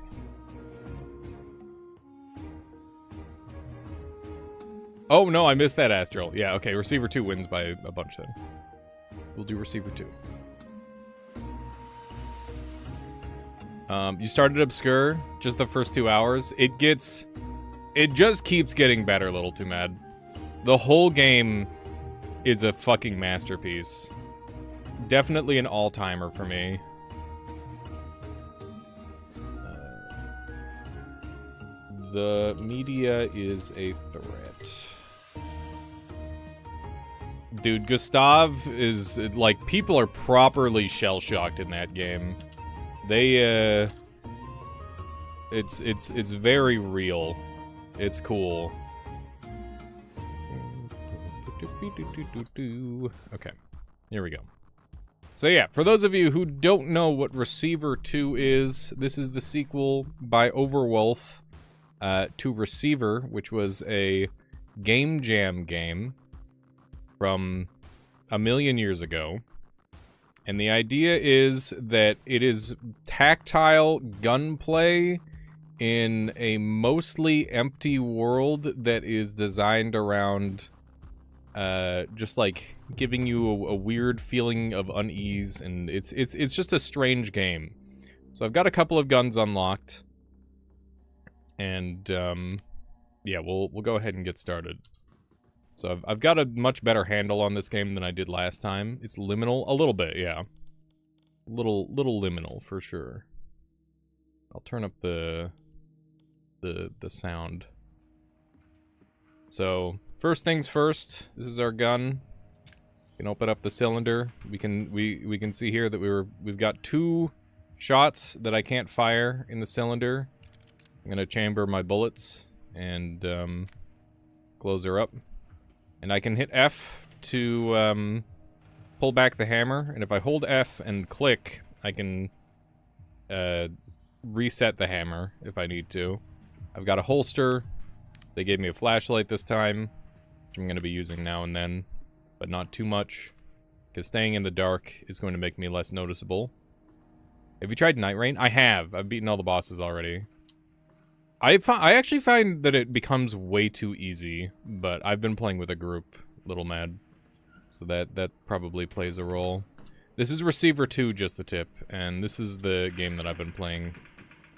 Oh, no, I missed that, Astral. Yeah, okay, Receiver 2 wins by a bunch then. We'll do Receiver 2. You started Obscure, just the first 2 hours. It just keeps getting better, Little Too Mad. The whole game is a fucking masterpiece. Definitely an all-timer for me. The media is a threat. Dude, Gustav is, like, people are properly shell-shocked in that game. They, it's very real. It's cool. Okay, here we go. So yeah, for those of you who don't know what Receiver 2 is, this is the sequel by Overwolf to Receiver, which was a Game Jam game from a million years ago. And the idea is that it is tactile gunplay in a mostly empty world that is designed around just like giving you a weird feeling of unease, and it's just a strange game. So I've got a couple of guns unlocked, and yeah, we'll go ahead and get started. So I've got a much better handle on this game than I did last time. It's liminal a little bit, yeah. Little liminal for sure. I'll turn up the sound. So first things first, this is our gun. We can open up the cylinder. We can see here that we've got 2 shots that I can't fire in the cylinder. I'm gonna chamber my bullets and close her up. And I can hit F to pull back the hammer, and if I hold F and click, I can reset the hammer if I need to. I've got a holster. They gave me a flashlight this time, which I'm going to be using now and then, but not too much, because staying in the dark is going to make me less noticeable. Have you tried Night Rain? I have. I've beaten all the bosses already. I actually find that it becomes way too easy, but I've been playing with a group, Little Mad, so that probably plays a role. This is Receiver 2, just the tip, and this is the game that I've been playing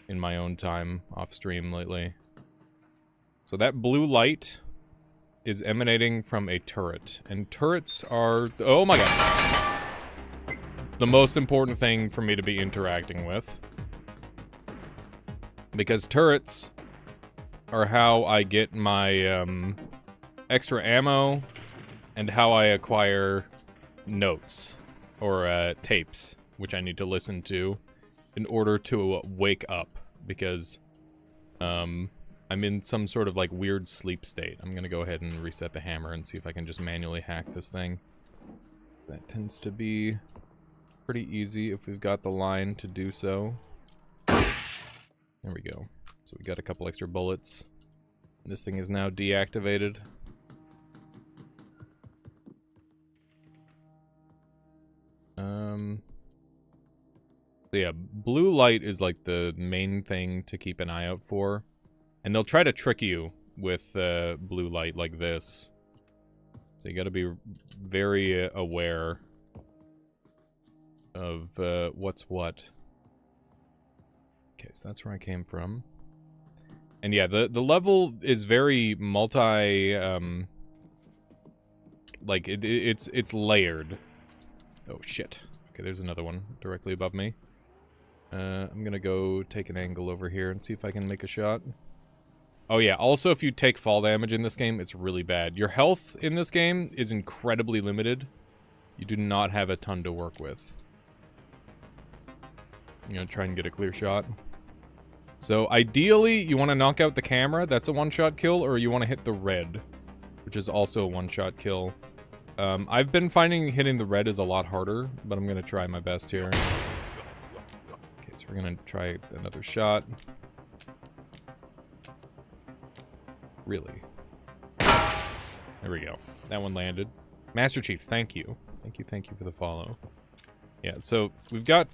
in my own time off stream lately. So that blue light is emanating from a turret, and turrets are, oh my god, the most important thing for me to be interacting with. Because turrets are how I get my extra ammo and how I acquire notes or tapes, which I need to listen to in order to wake up, because I'm in some sort of like weird sleep state. I'm gonna go ahead and reset the hammer and see if I can just manually hack this thing. That tends to be pretty easy if we've got the line to do so. There we go. So we got a couple extra bullets. This thing is now deactivated. So yeah, blue light is like the main thing to keep an eye out for. And they'll try to trick you with blue light like this. So you gotta be very aware of what's what. Okay, so that's where I came from. And yeah, the level is very multi, like, it's layered. Oh, shit. Okay, there's another one directly above me. I'm gonna go take an angle over here and see if I can make a shot. Oh yeah, also if you take fall damage in this game, it's really bad. Your health in this game is incredibly limited. You do not have a ton to work with. I'm gonna try and get a clear shot. So ideally, you want to knock out the camera, that's a one-shot kill, or you want to hit the red, which is also a one-shot kill. I've been finding hitting the red is a lot harder, but I'm gonna try my best here. Okay, so we're gonna try another shot. Really? There we go. That one landed. Master Chief, thank you. Thank you for the follow. Yeah, so we've got,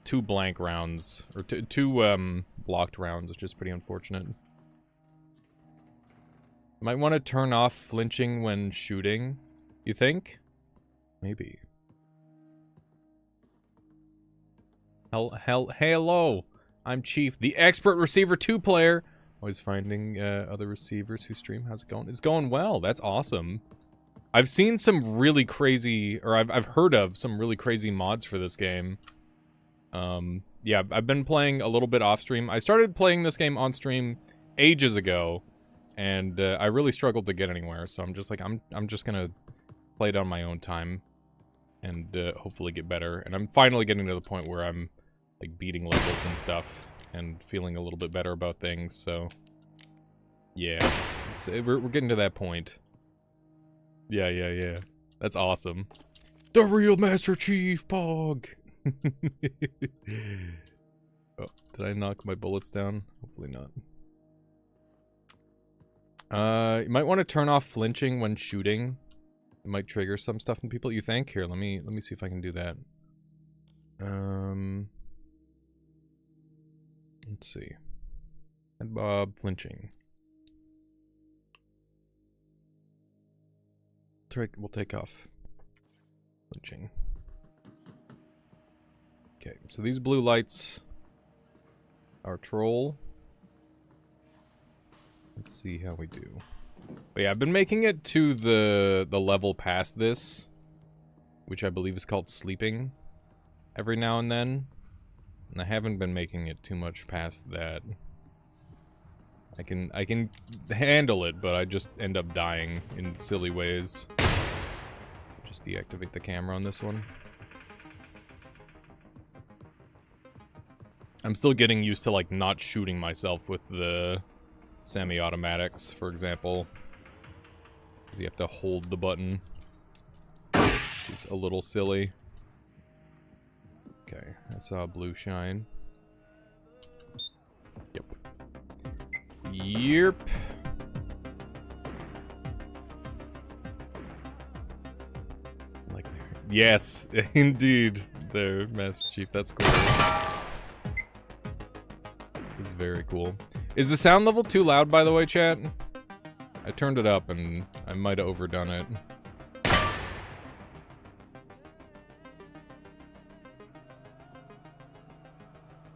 2 blank rounds, or two blocked rounds, which is pretty unfortunate. Might want to turn off flinching when shooting, you think? Maybe. Hello. I'm Chief, the expert receiver 2 player. Always finding other receivers who stream. How's it going? It's going well. That's awesome. I've seen some really crazy, or I've heard of some really crazy mods for this game. Yeah, I've been playing a little bit off stream. I started playing this game on stream ages ago, and I really struggled to get anywhere. So I'm just like, I'm just gonna play it on my own time, and hopefully get better. And I'm finally getting to the point where I'm like beating levels and stuff, and feeling a little bit better about things. So yeah, we're getting to that point. Yeah. That's awesome. The real Master Chief, Pog! Oh, did I knock my bullets down? Hopefully not. You might want to turn off flinching when shooting. It might trigger some stuff in people. You think? Here, let me see if I can do that. Let's see. And Bob flinching. We'll take off flinching. Okay, so these blue lights are troll. Let's see how we do. But yeah, I've been making it to the level past this, which I believe is called sleeping, every now and then. And I haven't been making it too much past that. I can handle it, but I just end up dying in silly ways. Just deactivate the camera on this one. I'm still getting used to like not shooting myself with the semi-automatics, for example. Because you have to hold the button. Which is a little silly. Okay, I saw a blue shine. Yep. Like, yes, indeed, there, Master Chief. That's cool. This is very cool. Is the sound level too loud, by the way, chat? I turned it up, and I might have overdone it.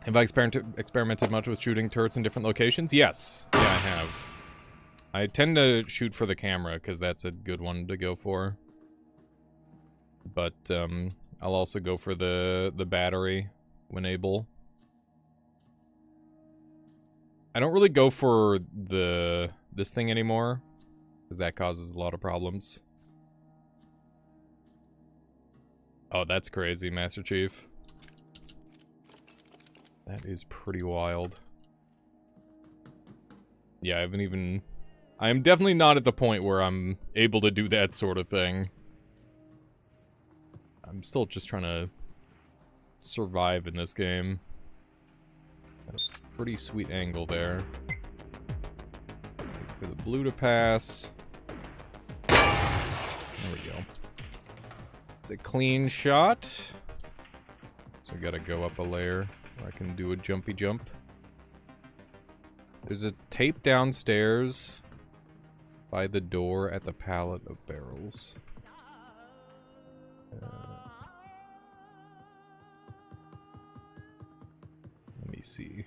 Have I experimented much with shooting turrets in different locations? Yes. Yeah, I have. I tend to shoot for the camera, because that's a good one to go for. But, I'll also go for the battery when able. I don't really go for this thing anymore, because that causes a lot of problems. Oh, that's crazy, Master Chief. That is pretty wild. Yeah, I am definitely not at the point where I'm able to do that sort of thing. I'm still just trying to survive in this game. Got a pretty sweet angle there. Wait for the blue to pass. There we go. It's a clean shot. So we gotta go up a layer. I can do a jumpy jump. There's a tape downstairs by the door at the pallet of barrels. Let me see.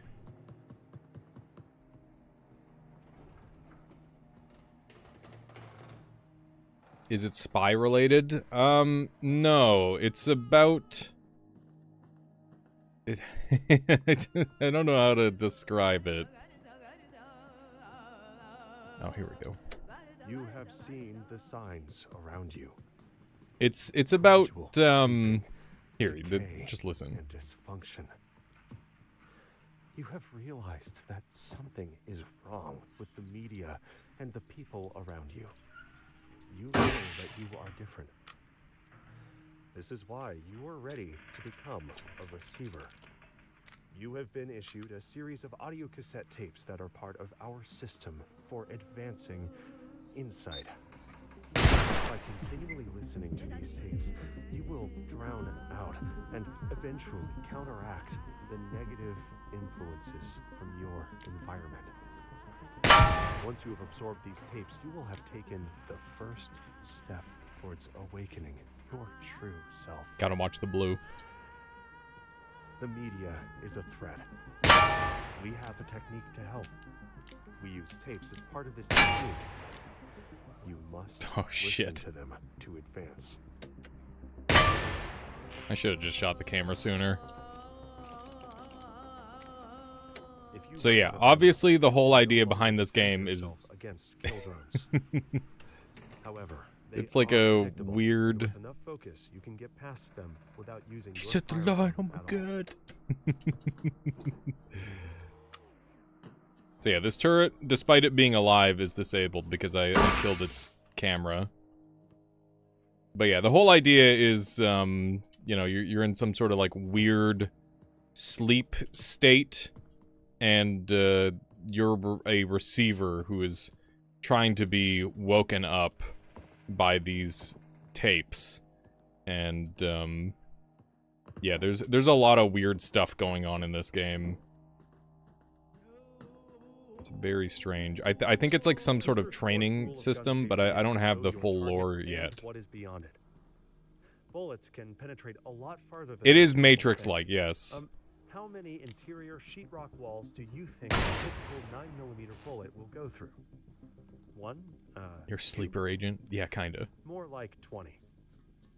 Is it spy related? No. It's about... I don't know how to describe it. Oh, here we go. You have seen the signs around you. It's about here, just listen. And dysfunction. You have realized that something is wrong with the media and the people around you. You know that you are different. This is why you are ready to become a receiver. You have been issued a series of audio cassette tapes that are part of our system for advancing insight. By continually listening to these tapes, you will drown out and eventually counteract the negative influences from your environment. Once you have absorbed these tapes, you will have taken the first step towards awakening your true self. Gotta watch the blue. The media is a threat. We have a technique to help. We use tapes as part of this technique. You must listen to them to advance. I should have just shot the camera sooner. So yeah, obviously the whole idea behind this game is against kill drones. However, it's like a weird. With enough focus, you can get past them without using. He set the line. Oh my god. So yeah, this turret, despite it being alive, is disabled because I killed its camera. But yeah, the whole idea is, you know, you're in some sort of like weird sleep state, and you're a receiver who is trying to be woken up by these tapes. And yeah, there's a lot of weird stuff going on in this game. It's very strange. I think it's like some sort of training system, but I don't have the full lore yet. What is beyond it? Bullets can penetrate a lot farther than it is Matrix-like, yes. How many interior sheetrock walls do you think a typical 9mm bullet will go through? One? Your sleeper agent? Yeah, kinda. More like 20.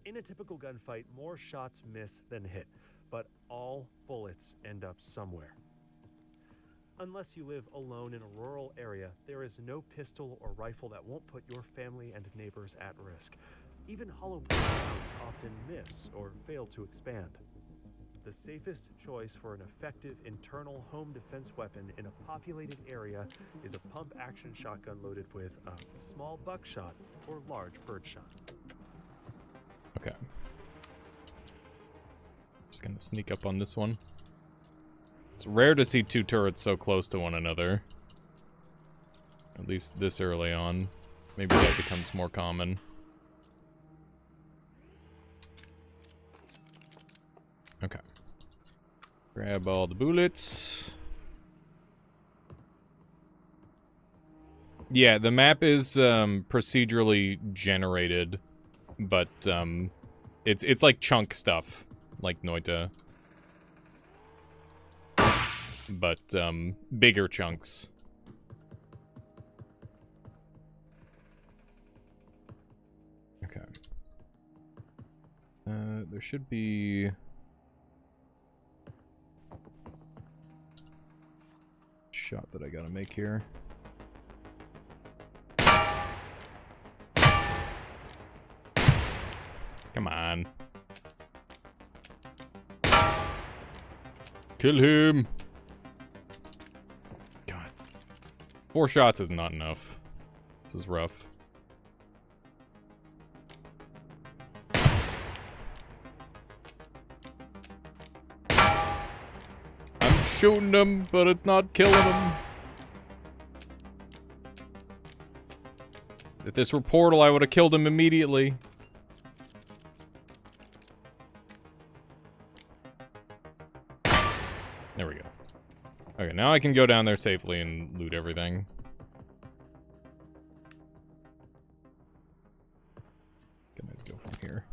In a typical gunfight, more shots miss than hit, but all bullets end up somewhere. Unless you live alone in a rural area, there is no pistol or rifle that won't put your family and neighbors at risk. Even hollow point rounds often miss or fail to expand. The safest choice for an effective internal home defense weapon in a populated area is a pump-action shotgun loaded with a small buckshot or large birdshot. Okay. Just gonna sneak up on this one. It's rare to see two turrets so close to one another. At least this early on. Maybe that becomes more common. Okay. Grab all the bullets. Yeah, the map is procedurally generated, but it's like chunk stuff, like Noita. But bigger chunks. Okay. There should be shot that I gotta make here. Come on. Kill him. 4 shots is not enough. This is rough. I'm shooting them, but it's not killing them. If this were Portal, I would have killed him immediately. There we go. Okay, now I can go down there safely and loot everything. Gonna go from here.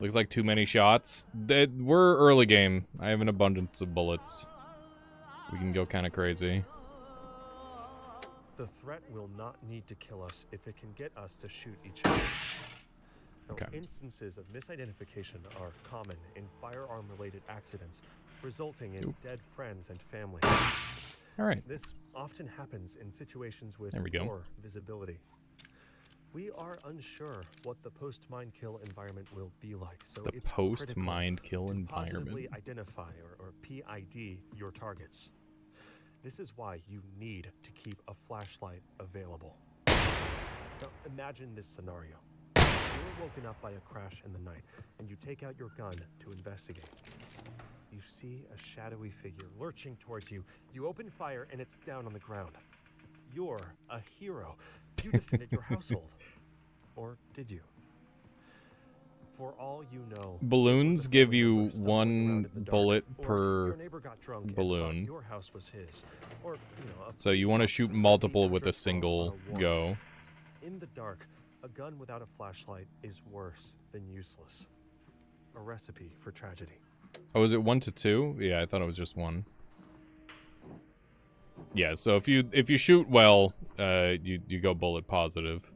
Looks like too many shots. We're early game. I have an abundance of bullets. We can go kind of crazy. The threat will not need to kill us if it can get us to shoot each other. Okay. Instances of misidentification are common in firearm-related accidents, resulting in dead friends and family. All right. This often happens in situations with poor visibility. We are unsure what the post-mine kill environment will be like, so the it's post-mine kill environment. Positively identify or PID your targets. This is why you need to keep a flashlight available. Now, imagine this scenario. You're woken up by a crash in the night, and you take out your gun to investigate. You see a shadowy figure lurching towards you. You open fire, and it's down on the ground. You're a hero. You defended your household. Or did you? For all you know, balloons give you 1 bullet per balloon. Your house was his. Or, so you want to shoot multiple with a single go. In the dark, a gun without a flashlight is worse than useless. a recipe for tragedy. Oh, is it 1 to 2? Yeah, I thought it was just 1. Yeah, so if you shoot well, you go bullet positive.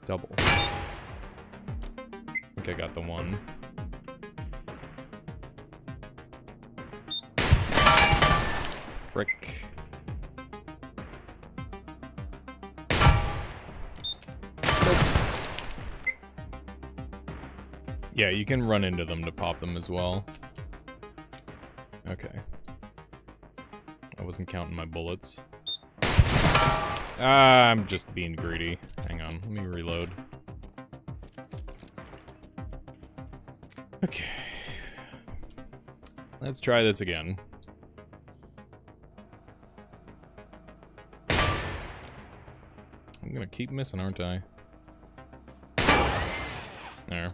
Double. I think I got the 1. Frick. Yeah, you can run into them to pop them as well. Okay. I wasn't counting my bullets. I'm just being greedy. Hang on, let me reload. Okay. Let's try this again. I'm gonna keep missing, aren't I? There.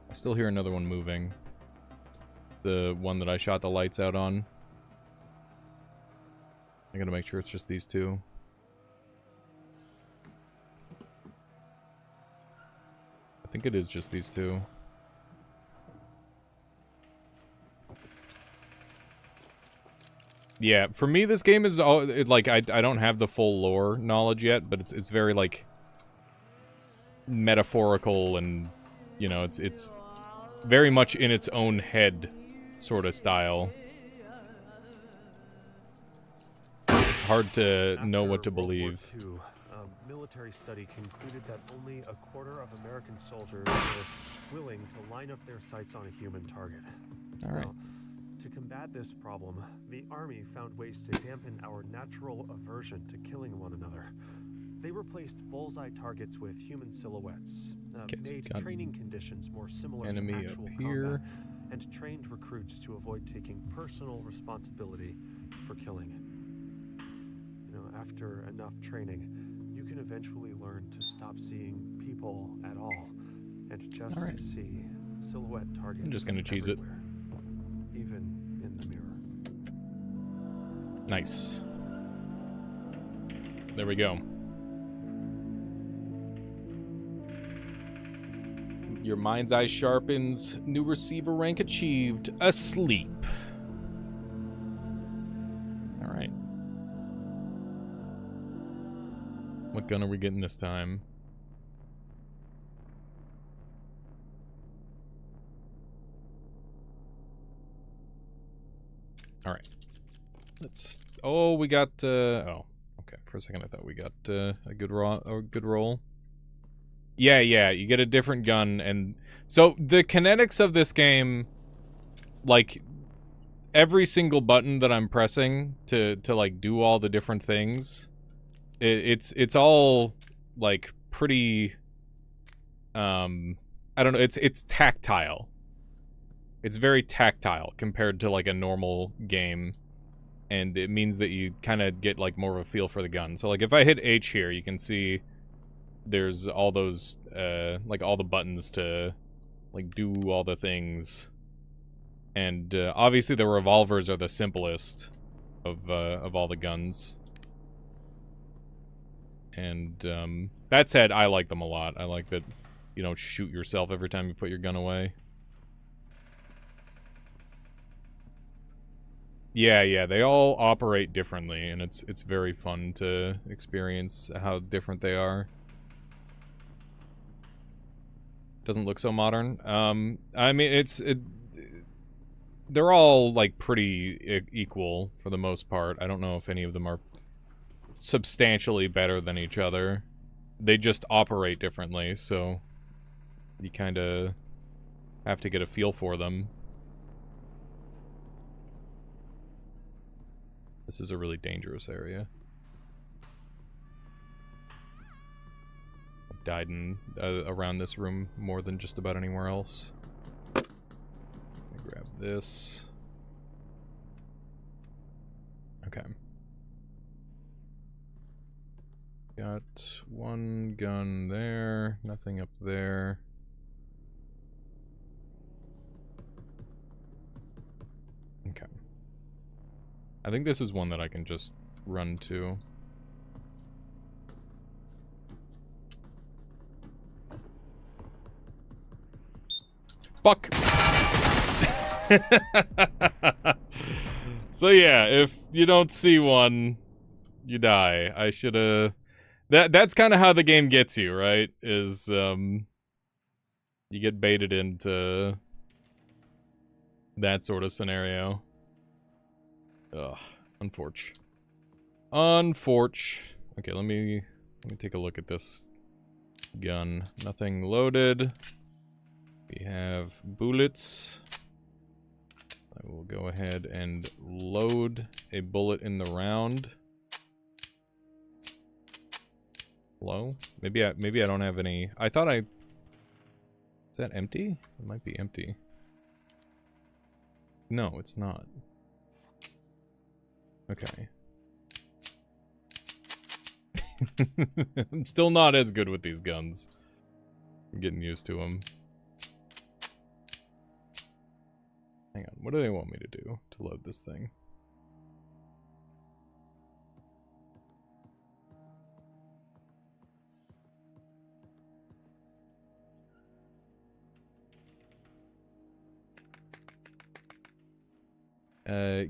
I still hear another one moving. It's the one that I shot the lights out on. I gotta make sure it's just these two. I think it is just these two. Yeah, for me this game is all like I don't have the full lore knowledge yet, but it's very like metaphorical and you know, it's very much in its own head sort of style. It's hard to know what to believe. After World War II, a military study concluded that only a quarter of American soldiers were willing to line up their sights on a human target. All right. Now, to combat this problem, the Army found ways to dampen our natural aversion to killing one another. They replaced bullseye targets with human silhouettes, made training conditions more similar enemy to actual up here, combat, and trained recruits to avoid taking personal responsibility for killing. You know, after enough training, you can eventually learn to stop seeing people at all, and just see silhouette targets. I'm just gonna cheese it. Even in the mirror. Nice. There we go. Your mind's eye sharpens. New receiver rank achieved. Asleep. Alright. What gun are we getting this time? Alright. Let's... Oh, we got... Oh. Okay. For a second I thought we got a good roll. Yeah, you get a different gun, and so the kinetics of this game, like every single button that I'm pressing to like do all the different things, it's all like pretty, I don't know, it's tactile. It's very tactile compared to like a normal game, and it means that you kind of get like more of a feel for the gun. So like if I hit H here, you can see there's all those, like all the buttons to, like, do all the things. And, obviously the revolvers are the simplest of all the guns. And, that said, I like them a lot. I like that you don't shoot yourself every time you put your gun away. Yeah, they all operate differently, and it's very fun to experience how different they are. Doesn't look so modern. I mean, they're all, like, pretty equal for the most part. I don't know if any of them are substantially better than each other. They just operate differently, so you kind of have to get a feel for them. This is a really dangerous area. Died in around this room more than just about anywhere else. Let me grab this. Okay. Got one gun there, nothing up there. Okay. I think this is one that I can just run to. Fuck. So yeah, if you don't see one, you die. I should have... That's kind of how the game gets you, right? Is, you get baited into that sort of scenario. Ugh, unfortunate. Unfortunate. Okay, let me take a look at this gun. Nothing loaded. We have bullets. I will go ahead and load a bullet in the round. Hello? Maybe I don't have any. I thought I... Is that empty? It might be empty. No, it's not. Okay. I'm still not as good with these guns. I'm getting used to them. Hang on, what do they want me to do to load this thing?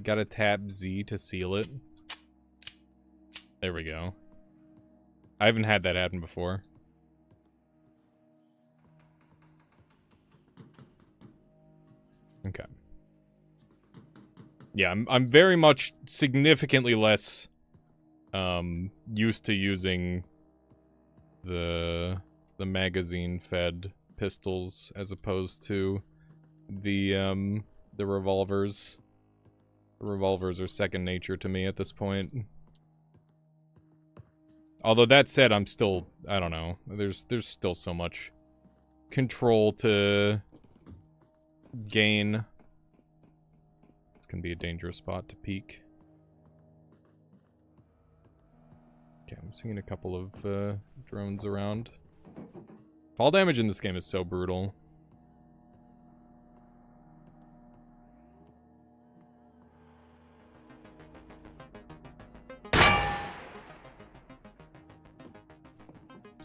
Gotta tap Z to seal it. There we go. I haven't had that happen before. Okay. Yeah, I'm very much significantly less used to using the magazine fed pistols as opposed to the revolvers. The revolvers are second nature to me at this point. Although that said, I'm still, I don't know. There's still so much control to gain. This can be a dangerous spot to peek. Okay, I'm seeing a couple of drones around. Fall damage in this game is so brutal.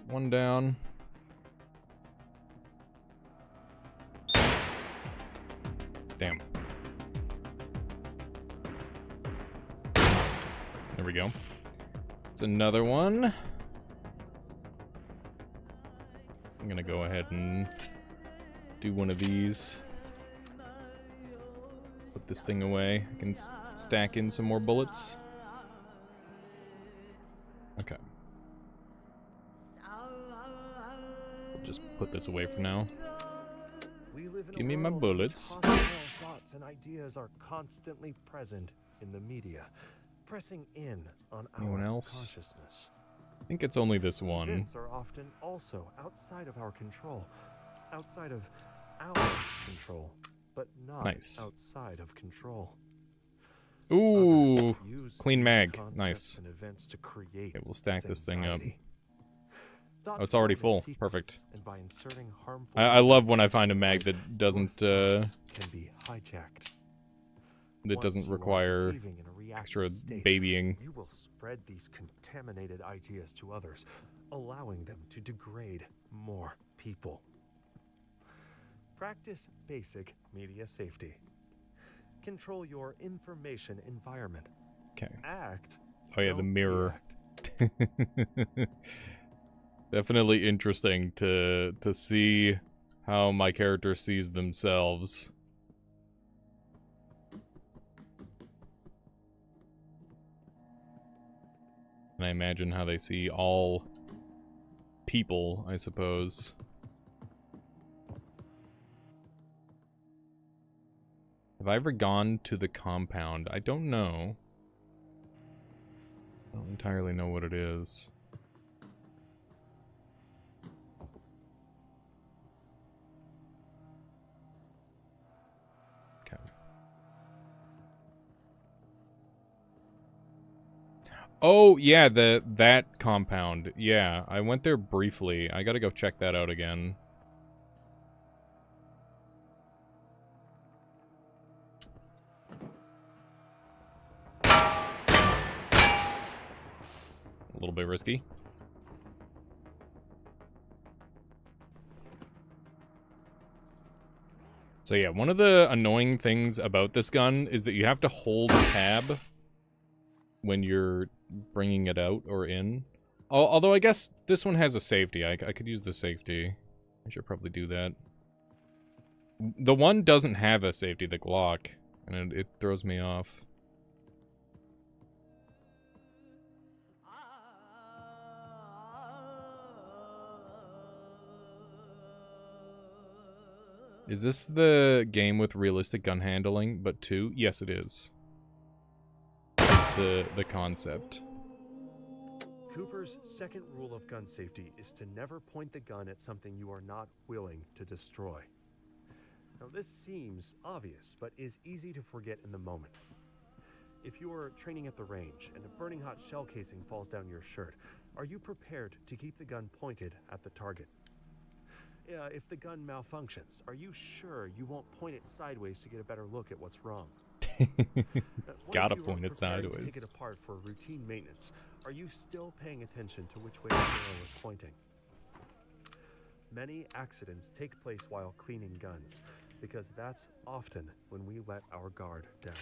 One down. Damn. There we go. It's another one. I'm gonna go ahead and do one of these. Put this thing away. I can stack in some more bullets. Okay. Just put this away for now. Give me my bullets. Thoughts and ideas are constantly present in the media, pressing in on Anyone our else? consciousness. I think it's only this one. Events are often also outside of our control, outside of our control, but not Nice. outside of control. Ooh, Others use clean these mag. concepts Nice. and events to create Okay, we'll stack this thing up. anxiety. Oh, it's already full. Thoughts Perfect. and by inserting harmful I love when I find a mag that doesn't can be hijacked. that Once doesn't you are require behaving in a reactive extra state, babying. you will spread these contaminated ideas to others, allowing them to degrade more people. Practice basic media safety. Control your information environment. Okay. Act. Oh yeah, the don't mirror. react. Definitely interesting to see how my character sees themselves. And I imagine how they see all people, I suppose. Have I ever gone to the compound? I don't know. I don't entirely know what it is. Okay. Oh, yeah, that compound. Yeah, I went there briefly. I gotta go check that out again. A little bit risky. So yeah, one of the annoying things about this gun is that you have to hold tab when you're bringing it out or in. Although I guess this one has a safety. I could use the safety. I should probably do that. The one doesn't have a safety, the Glock, and it throws me off. Is this the game with realistic gun handling, but 2? Yes, it is. That's the concept. Cooper's second rule of gun safety is to never point the gun at something you are not willing to destroy. Now, this seems obvious, but is easy to forget in the moment. If you are training at the range and a burning hot shell casing falls down your shirt, are you prepared to keep the gun pointed at the target? If the gun malfunctions, are you sure you won't point it sideways to get a better look at what's wrong? Gotta point it sideways. Take it apart for routine maintenance. Are you still paying attention to which way the barrel is pointing? Many accidents take place while cleaning guns, because that's often when we let our guard down.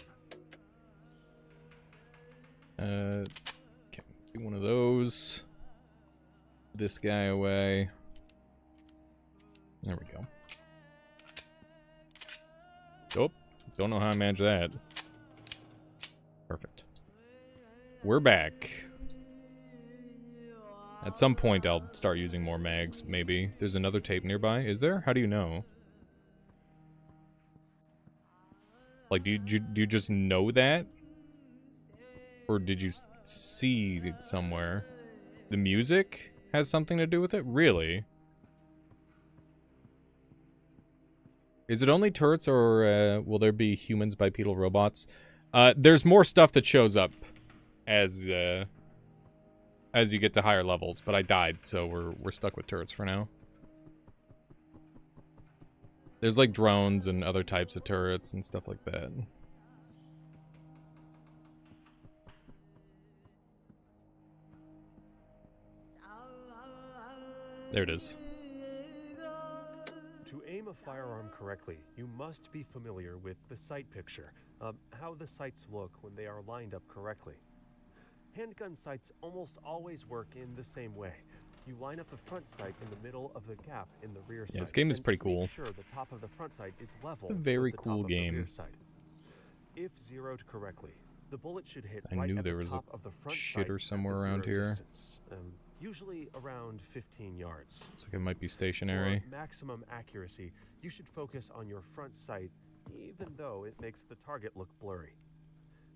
Okay, do one of those. This guy away. There we go. Oh, don't know how I managed that. Perfect. We're back. At some point, I'll start using more mags, maybe. There's another tape nearby. Is there? How do you know? Like, do you just know that? Or did you see it somewhere? The music has something to do with it? Really? Is it only turrets, or will there be humans, bipedal robots? There's more stuff that shows up as you get to higher levels, but I died, so we're stuck with turrets for now. There's like drones and other types of turrets and stuff like that. There it is. To aim a firearm correctly, you must be familiar with the sight picture, how the sights look when they are lined up correctly. Handgun sights almost always work in the same way. You line up the front sight in the middle of the gap in the rear sight. Yeah, this game is pretty cool. Make sure the top of the front sight is level. It's a very with the cool top of the game. rear sight. If zeroed correctly, the bullet should hit I right knew at there the was a top of the front shitter sight at somewhere the around zero here. distance, usually around 15 yards. Looks like it might be stationary. For maximum accuracy, you should focus on your front sight, even though it makes the target look blurry.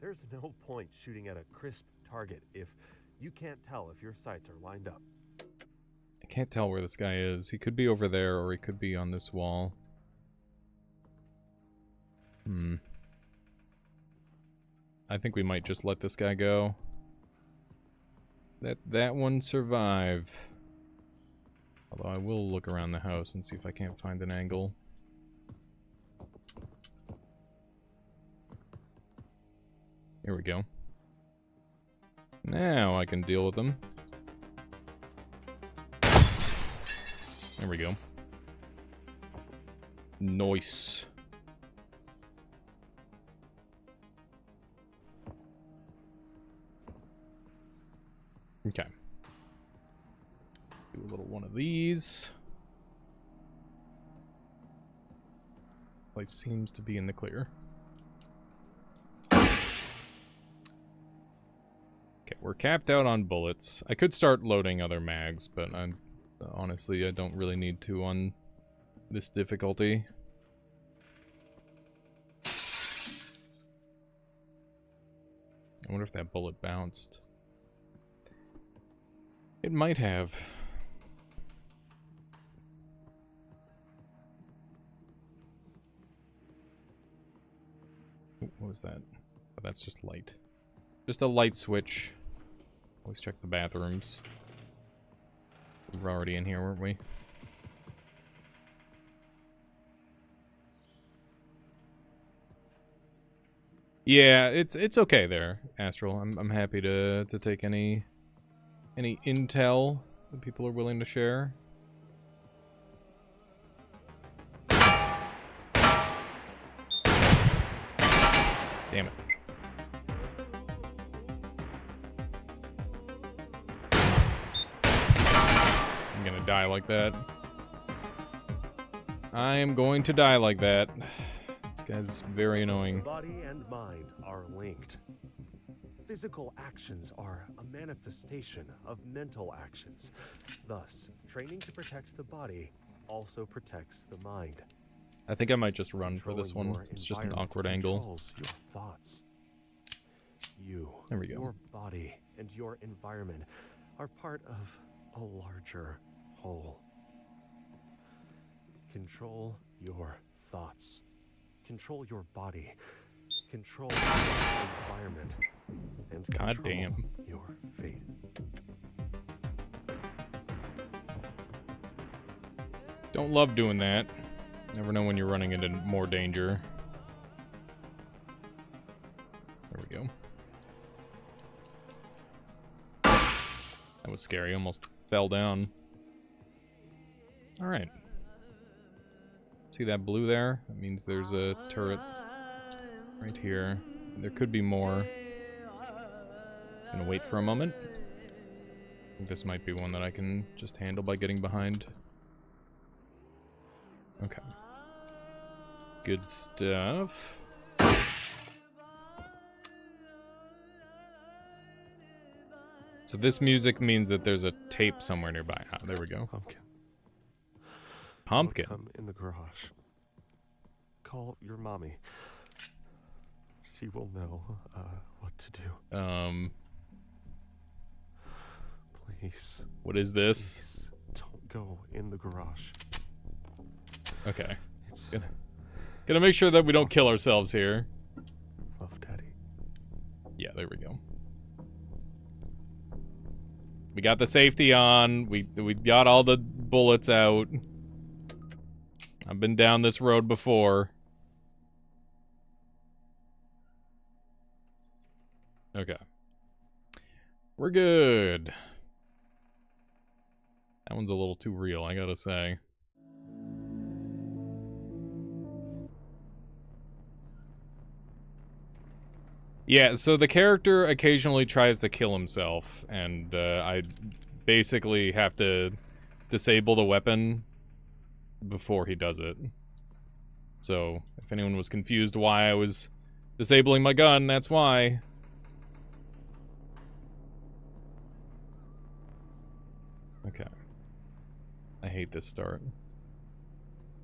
There's no point shooting at a crisp target if you can't tell if your sights are lined up. I can't tell where this guy is. He could be over there, or he could be on this wall. I think we might just let this guy go. Let that one survive. Although I will look around the house and see if I can't find an angle. Here we go. Now I can deal with them. There we go. Nice. Okay. Do a little one of these. Place seems to be in the clear. Okay, we're capped out on bullets. I could start loading other mags, but honestly, I don't really need to on this difficulty. I wonder if that bullet bounced. It might have. Ooh, what was that? Oh, that's just light. Just a light switch. Always check the bathrooms. We were already in here, weren't we? Yeah, it's okay there, Astral. I'm happy to take any intel that people are willing to share. Damn it. I'm gonna die like that. I am going to die like that. This guy's very annoying. Body and mind are linked. Physical actions are a manifestation of mental actions. Thus, training to protect the body also protects the mind. I think I might just run for this Controlling one. your It's just an environment awkward angle. controls your thoughts. You, There we go. your body, and your environment are part of a larger whole. Control your thoughts. Control your body. Control your environment. And God control damn. your fate. Don't love doing that. Never know when you're running into more danger. There we go. That was scary. Almost fell down. Alright. See that blue there? That means there's a turret right here. There could be more. Gonna wait for a moment. I think this might be one that I can just handle by getting behind. Okay. Good stuff. So this music means that there's a tape somewhere nearby. Ah, there we go. Pumpkin. Pumpkin. Come in the garage. Call your mommy. She will know what to do. Please. What is this? Please don't go in the garage. Okay. It's Gonna make sure that we don't kill ourselves here. love, Daddy. Yeah, there we go. We got the safety on. We got all the bullets out. I've been down this road before. Okay. We're good. That one's a little too real, I gotta say. Yeah, so the character occasionally tries to kill himself, and I basically have to disable the weapon before he does it. So, if anyone was confused why I was disabling my gun, that's why. Okay. I hate this start.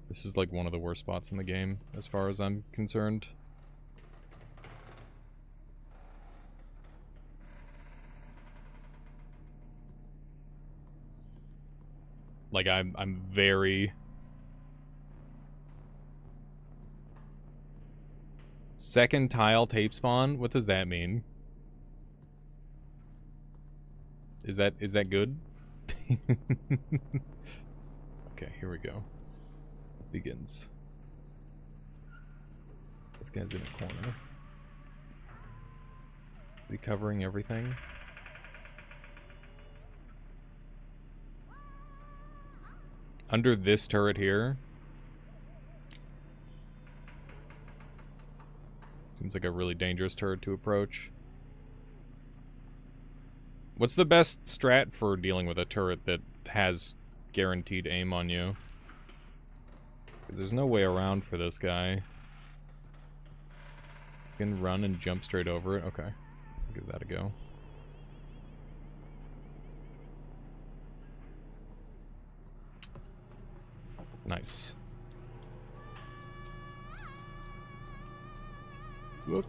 This is like one of the worst spots in the game, as far as I'm concerned. Like, I'm very... Second tile tape spawn? What does that mean? Is that good? Okay, here we go. It begins. This guy's in a corner. Is he covering everything? Under this turret here. Seems like a really dangerous turret to approach. What's the best strat for dealing with a turret that has guaranteed aim on you? Because there's no way around for this guy. You can run and jump straight over it. Okay. I'll give that a go. Nice. Whoop.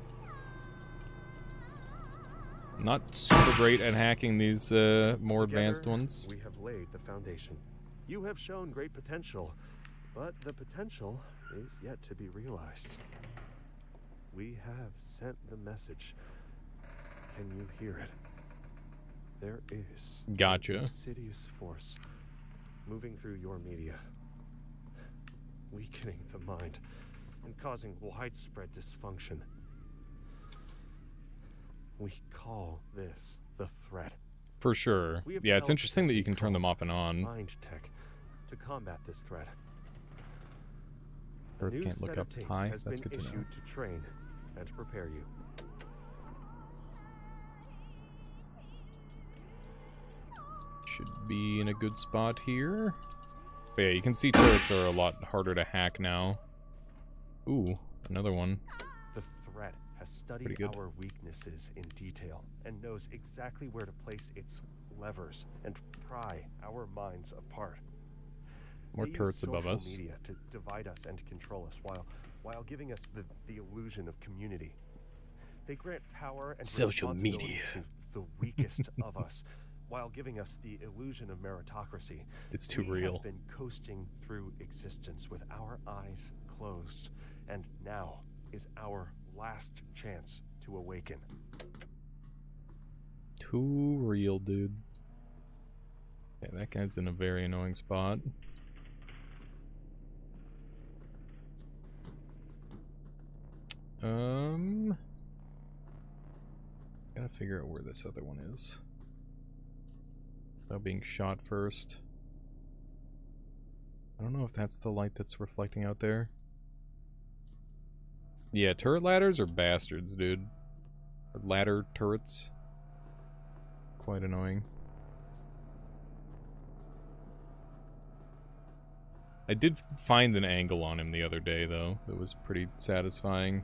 Not super great at hacking these more advanced Together, ones. We have laid the foundation. You have shown great potential, but the potential is yet to be realized. We have sent the message. Can you hear it? There is Gotcha. an insidious force moving through your media, weakening the mind and causing widespread dysfunction. We call this the threat. For sure. We have Yeah, it's developed interesting that you something can turn them called off and on. Mind tech to combat this threat. Birds New can't look set up of tapes high. has That's been good to know. issued to train and prepare you. Should be in a good spot here. But yeah, you can see turrets are a lot harder to hack now. Ooh, another one. The threat has studied our weaknesses in detail and knows exactly where to place its levers and pry our minds apart. More turrets above us. Media to divide us and control us while giving us the illusion of community. They grant power and social media to the weakest of us, while giving us the illusion of meritocracy. It's too we real. have been coasting through existence with our eyes closed, and now is our last chance to awaken. Too real, dude. Yeah, that guy's in a very annoying spot. Gotta figure out where this other one is. Without being shot first. I don't know if that's the light that's reflecting out there. Yeah, turret ladders are bastards, dude. Or ladder turrets. Quite annoying. I did find an angle on him the other day, though. That was pretty satisfying.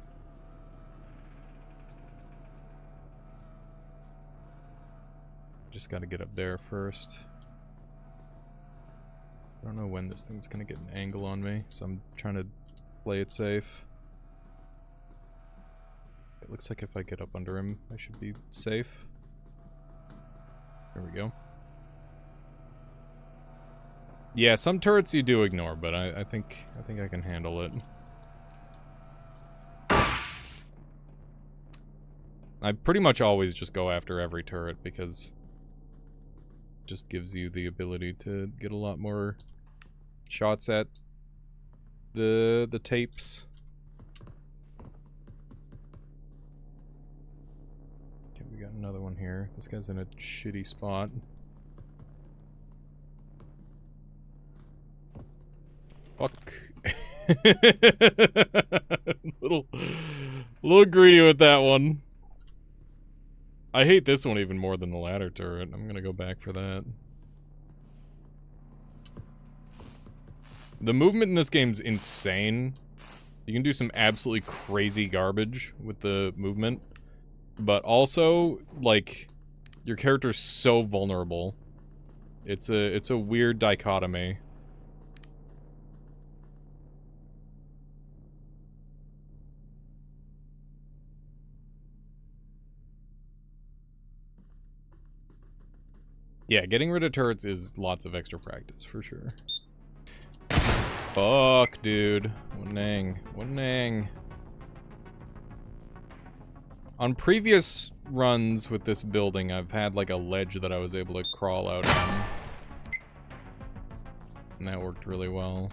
Just gotta get up there first. I don't know when this thing's gonna get an angle on me, so I'm trying to play it safe. It looks like if I get up under him, I should be safe. There we go. Yeah, some turrets you do ignore, but I think I can handle it. I pretty much always just go after every turret because it just gives you the ability to get a lot more shots at the tapes. Okay, we got another one here. This guy's in a shitty spot. Fuck. little greedy with that one. I hate this one even more than the ladder turret. I'm gonna go back for that. The movement in this game's insane. You can do some absolutely crazy garbage with the movement. But also, like, your character's so vulnerable. It's a weird dichotomy. Yeah, getting rid of turrets is lots of extra practice, for sure. Fuck, dude. Wanang. On previous runs with this building, I've had, like, a ledge that I was able to crawl out on. And that worked really well.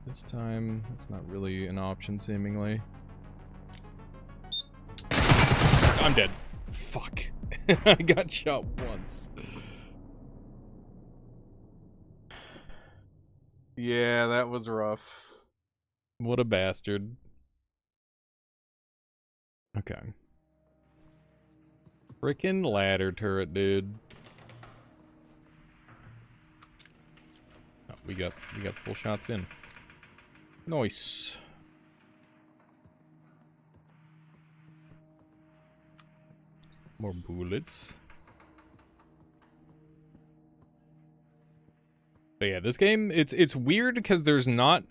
This time, that's not really an option, seemingly. I'm dead. Fuck. I got shot once. Yeah, that was rough. What a bastard. Okay. Frickin' ladder turret, dude. Oh, we got full shots in. Nice. More bullets. But yeah, this game, it's weird because there's not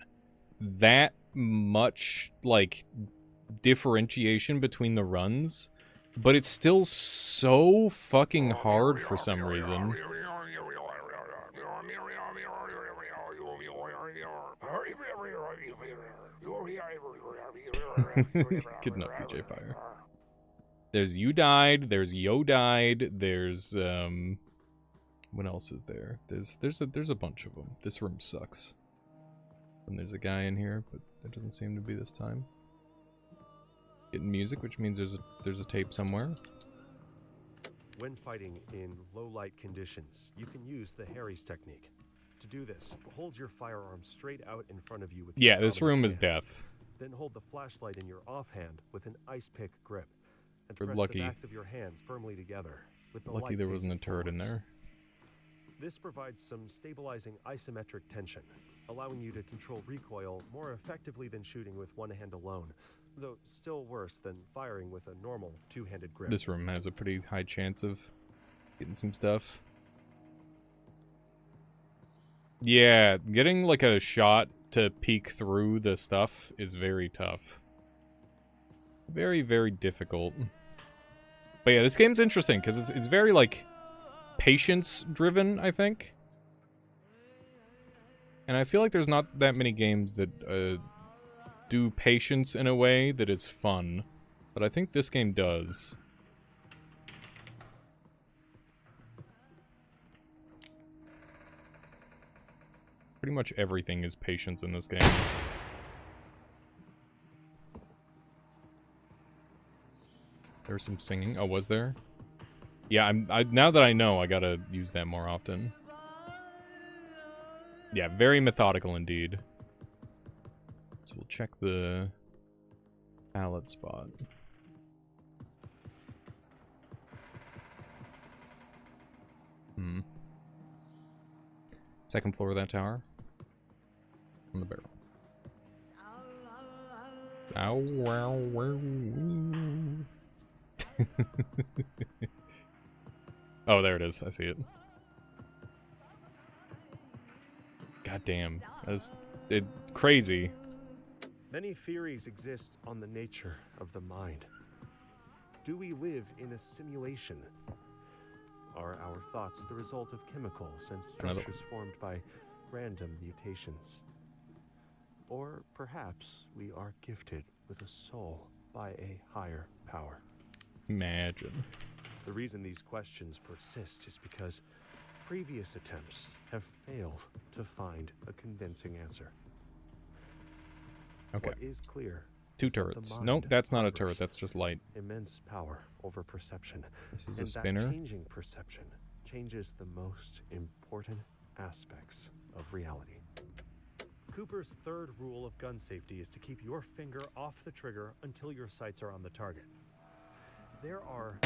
that much, like, differentiation between the runs, but it's still so fucking hard for some reason. Good enough, DJ Fire. There's You Died, there's Yo Died, there's, what else is there? There's a bunch of them. This room sucks. And there's a guy in here, but there doesn't seem to be this time. Getting music, which means there's a tape somewhere. When fighting in low light conditions, you can use the Harry's technique. To do this, hold your firearm straight out in front of you with Yeah, your this dominant room is hand. death. Then hold the flashlight in your offhand with an ice pick grip. And We're press lucky. the backs of your hands firmly together with the Lucky light there wasn't a facing turret in forwards. there. This provides some stabilizing isometric tension, allowing you to control recoil more effectively than shooting with one hand alone, though still worse than firing with a normal two-handed grip. This room has a pretty high chance of getting some stuff. Yeah, getting like a shot to peek through the stuff is very tough. Very, very difficult. But yeah, this game's interesting because it's very like patience driven, I think. And I feel like there's not that many games that do patience in a way that is fun. But I think this game does. Pretty much everything is patience in this game. There's some singing. Oh, was there? Yeah, now that I know, I gotta use that more often. Yeah, very methodical indeed. So we'll check the pallet spot. Second floor of that tower. On the barrel. Ow, wow, wow. Oh, there it is. I see it. God damn. That's crazy. Many theories exist on the nature of the mind. Do we live in a simulation? Are our thoughts the result of chemicals and structures formed by random mutations? Or perhaps we are gifted with a soul by a higher power. Imagine. The reason these questions persist is because previous attempts have failed to find a convincing answer. Okay. What is clear? Two is that the turrets. mind Nope, that's not a offers turret. That's just light. immense power over perception. This is a And spinner. that changing perception changes the most important aspects of reality. Cooper's third rule of gun safety is to keep your finger off the trigger until your sights are on the target. There are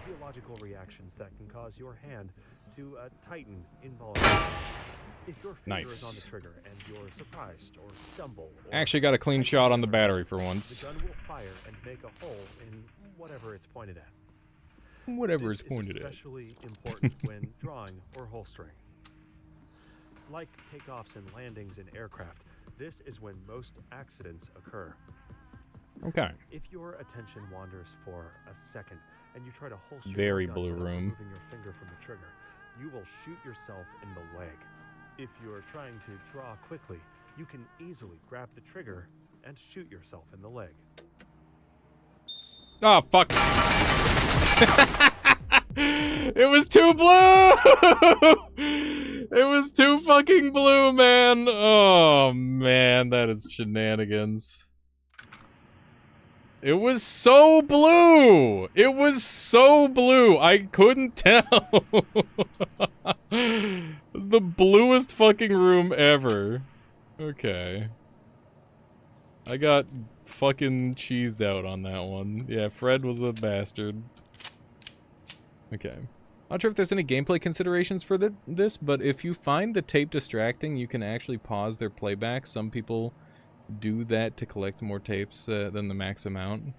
physiological reactions that can cause your hand to tighten involuntarily. If your finger is on the trigger and you're surprised or stumble, or Actually got a clean shot on the battery for once. the gun will fire and make a hole in whatever it's pointed at. Whatever This it's pointed is at. especially important when drawing or holstering. Like takeoffs and landings in aircraft, this is when most accidents occur. Okay. If your attention wanders for a second and you try to holster Very your gun blue without room. moving your finger from the trigger, you will shoot yourself in the leg. If you're trying to draw quickly, you can easily grab the trigger and shoot yourself in the leg. Oh, fuck. It was too blue! It was too fucking blue, man. Oh, man, that is shenanigans. It was so blue! It was so blue! I couldn't tell! It was the bluest fucking room ever. Okay. I got fucking cheesed out on that one. Yeah, Fred was a bastard. Okay. Not sure if there's any gameplay considerations for this, but if you find the tape distracting, you can actually pause their playback. Some people do that to collect more tapes than the max amount.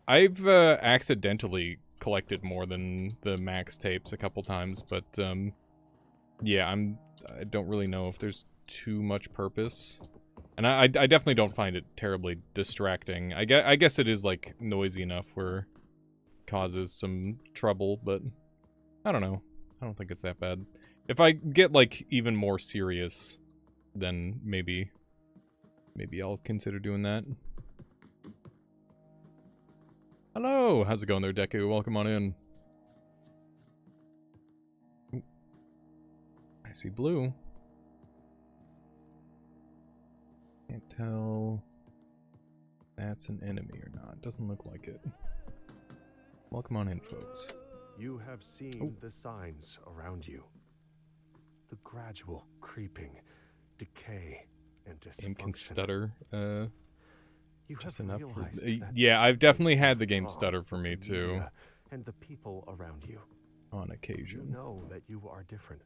I've accidentally collected more than the max tapes a couple times, but yeah, I don't really know if there's too much purpose. And I definitely don't find it terribly distracting. I guess it is like noisy enough where it causes some trouble, but I don't know. I don't think it's that bad. If I get like even more serious, then maybe I'll consider doing that. Hello, how's it going there, Deku? Welcome on in. Ooh. I see blue. Can't tell that's an enemy or not. Doesn't look like it. Welcome on in, folks. You have seen the signs around you. the gradual creeping, decay, and dysfunction. Game can stutter. You Just have enough for... realized that yeah, I've definitely had the something game is stutter wrong for with me the too. media and the people around you. On You occasion. know that you are different.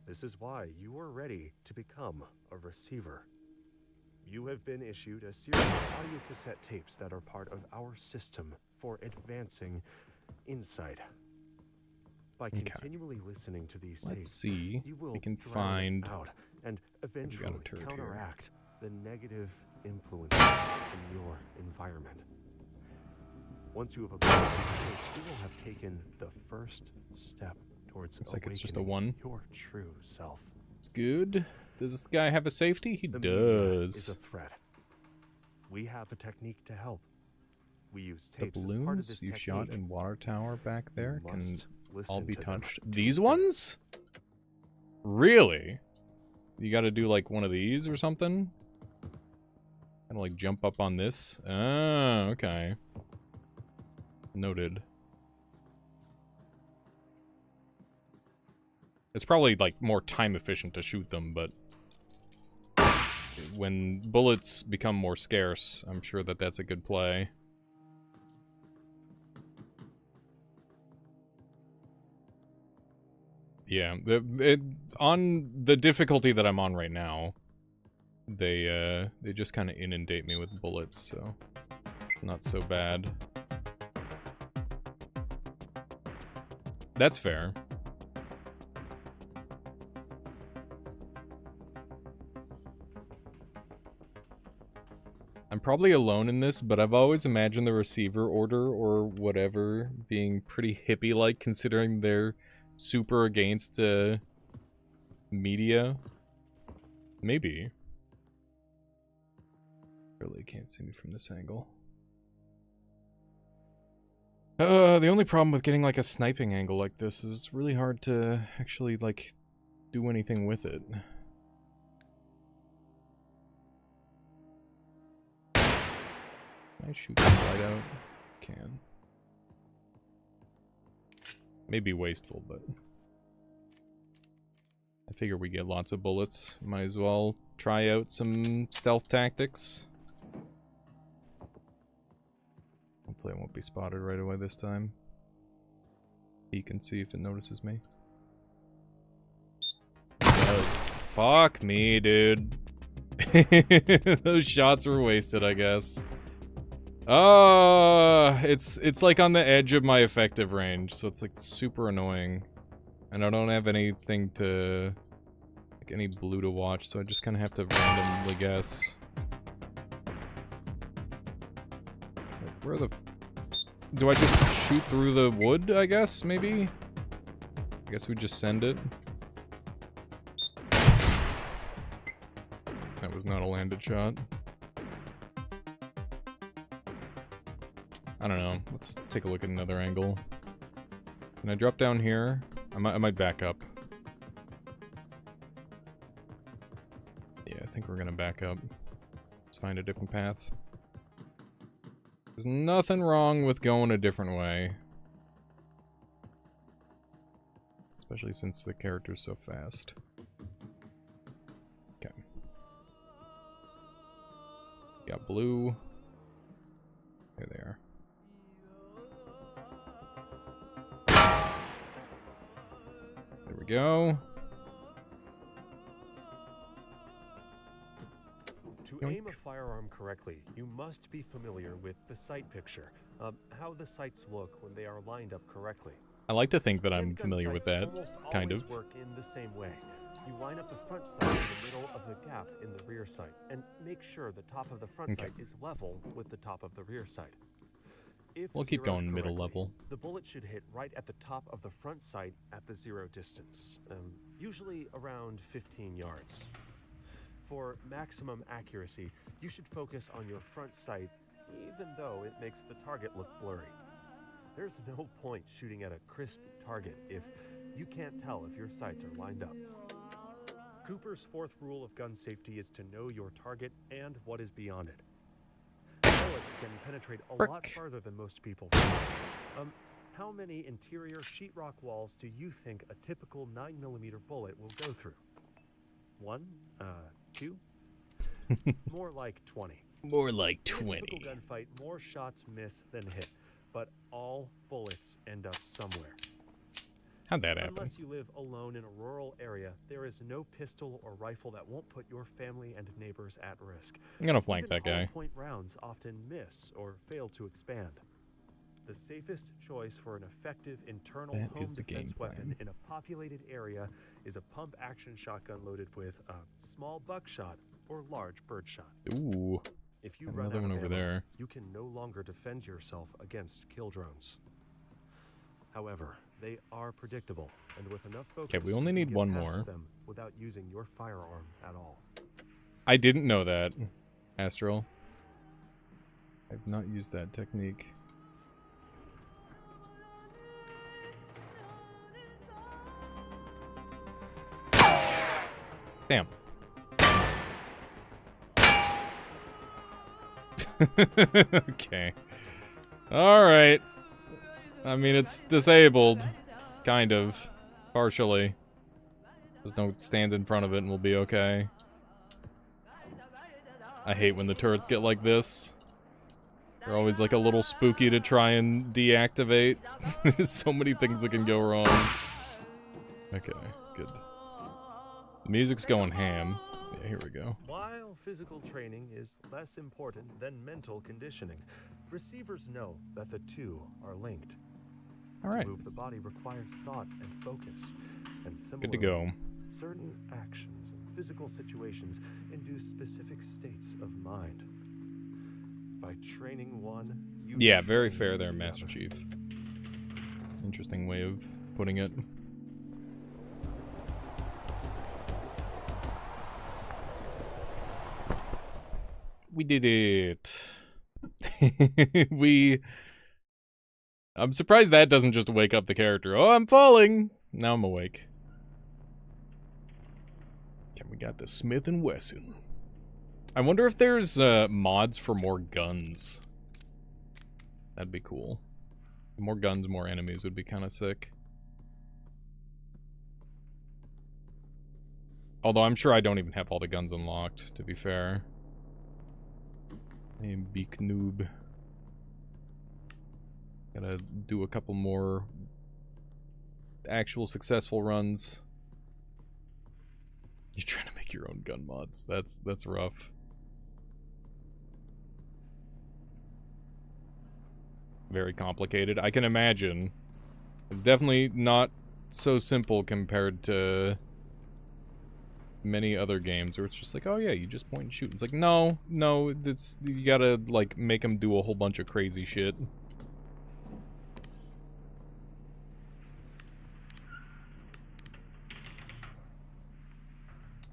This is why you are ready to become a receiver. You have been issued a series of audio cassette tapes that are part of our system for advancing insight. By Okay. continually listening to these Let's tapes, see. you will We can drown find... out and eventually got a turret here. counteract the negative influences in your environment. Once you have observed these tapes, you will have taken the first step towards Looks like it's just a awakening 1. your true self. It's good. Does this guy have a safety? He The media is does. a threat. We have a technique to help. We use The tapes as part of balloons this you shot technique. in Water Tower back You there can must all listen be to them touched. to These hear. ones? Really? You gotta do like one of these or something? Kinda like jump up on this? Ah, okay. Noted. It's probably like more time efficient to shoot them, but when bullets become more scarce, I'm sure that that's a good play. Yeah, on the difficulty that I'm on right now, they just kind of inundate me with bullets, so not so bad. That's fair. I'm probably alone in this, but I've always imagined the receiver order or whatever being pretty hippie-like, considering they're super against media. Maybe. Really can't see me from this angle. The only problem with getting like a sniping angle like this is it's really hard to actually like do anything with it. Can I shoot the slide out? Can. Maybe wasteful, but I figure we get lots of bullets. Might as well try out some stealth tactics. Hopefully I won't be spotted right away this time. He can see if it notices me. It does. Fuck me, dude. Those shots were wasted, I guess. It's like on the edge of my effective range, so it's like super annoying. And I don't have anything to, like any blue to watch, so I just kind of have to randomly guess. Like, where the... Do I just shoot through the wood, I guess, maybe? I guess we just send it. That was not a landed shot. I don't know. Let's take a look at another angle. Can I drop down here? I might back up. Yeah, I think we're gonna back up. Let's find a different path. There's nothing wrong with going a different way. Especially since the character's so fast. Okay. Got blue. There they are. There we go. To aim a firearm correctly, you must be familiar with the sight picture, how the sights look when they are lined up correctly. I like to think that I'm Handgun familiar with sights that, almost kind always of. work in the same way. You line up the front sight in the middle of the gap in the rear sight, and make sure the top of the front Okay. sight is level with the top of the rear sight. If We'll keep zeroed going middle correctly, level. the bullet should hit right at the top of the front sight at the zero distance, usually around 15 yards. For maximum accuracy, you should focus on your front sight, even though it makes the target look blurry. There's no point shooting at a crisp target if you can't tell if your sights are lined up. Cooper's fourth rule of gun safety is to know your target and what is beyond it. Bullets can penetrate a lot Frick. farther than most people. How many interior sheetrock walls do you think a typical 9mm bullet will go through? 1? 2? More like 20. More like In a 20. typical gunfight, more shots miss than hit, but all bullets end up somewhere. How'd that happen? Unless you live alone in a rural area, there is no pistol or rifle that won't put your family and neighbors at risk. I'm gonna flank Even that guy. point rounds often miss or fail to expand. The safest choice for an effective internal That home is the game defense weapon plan. in a populated area is a pump-action shotgun loaded with a small buckshot or large birdshot. Ooh, If you got run another out one of over ammo, there. you can no longer defend yourself against kill drones. However, they are predictable, and with enough focus, Okay, we only you need can get one past more. them without using your firearm at all. I didn't know that, Astral. I've not used that technique. Damn. Okay. Alright. I mean, it's disabled. Kind of. Partially. Just don't stand in front of it and we'll be okay. I hate when the turrets get like this. They're always like a little spooky to try and deactivate. There's so many things that can go wrong. Okay, good. The music's going ham. Yeah, here we go. While physical training is less important than mental conditioning, receivers know that the two are linked. Alright, To move the body requires thought and focus. And good to similarly, go. certain actions and physical situations induce specific states of mind. By training one, you Yeah, very train fair there, the Master other. Chief. Interesting way of putting it. We did it. I'm surprised that doesn't just wake up the character. Oh, I'm falling. Now I'm awake. Okay, we got the Smith & Wesson. I wonder if there's mods for more guns. That'd be cool. More guns, more enemies would be kind of sick. Although I'm sure I don't even have all the guns unlocked, to be fair. I am big noob. Gotta do a couple more actual successful runs. You're trying to make your own gun mods. That's rough. Very complicated. I can imagine. It's definitely not so simple compared to many other games where it's just like, oh yeah, you just point and shoot. It's like, no, it's, you gotta like make them do a whole bunch of crazy shit.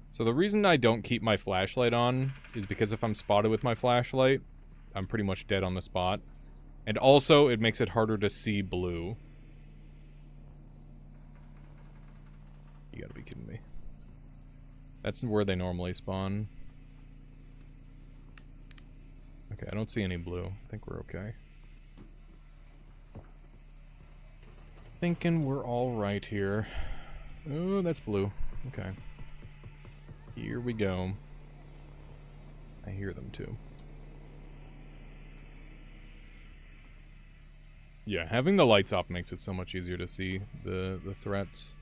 So the reason I don't keep my flashlight on is because if I'm spotted with my flashlight, I'm pretty much dead on the spot. And also, it makes it harder to see blue. You gotta be kidding me. That's where they normally spawn. Okay, I don't see any blue. I think we're okay. Thinking we're all right here. Oh, that's blue. Okay. Here we go. I hear them too. Yeah, having the lights off makes it so much easier to see the threats.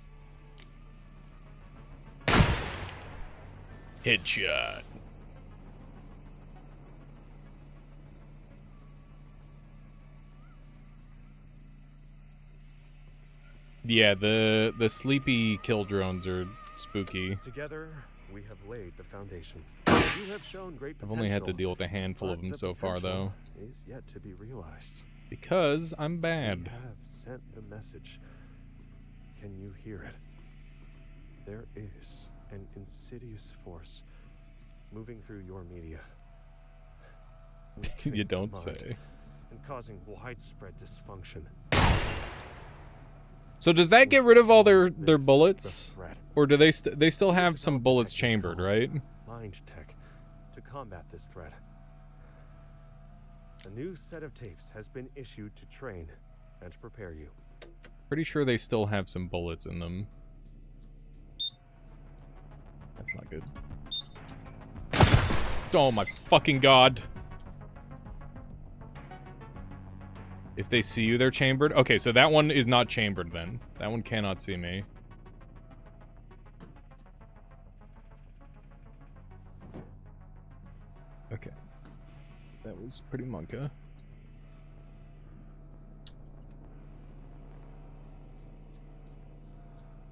Headshot. Yeah, the sleepy kill drones are spooky. Together, we have laid the foundation. You have shown great I've potential. only had to deal with a handful but of them the so far, though. potential is yet to be realized. Because I'm We bad. have sent the message. Can you hear it? There is an insidious force moving through your media. You Weakening the don't mind say. And causing widespread dysfunction. So does that get rid of all their This is the bullets? threat. Or do they they still We have some developed a bullets technique chambered, called right? Mind Tech to combat this threat. A new set of tapes has been issued to train and prepare you. Pretty sure they still have some bullets in them. That's not good. Oh my fucking god. If they see you, they're chambered. Okay, so that one is not chambered then. That one cannot see me. Okay. That was pretty monka.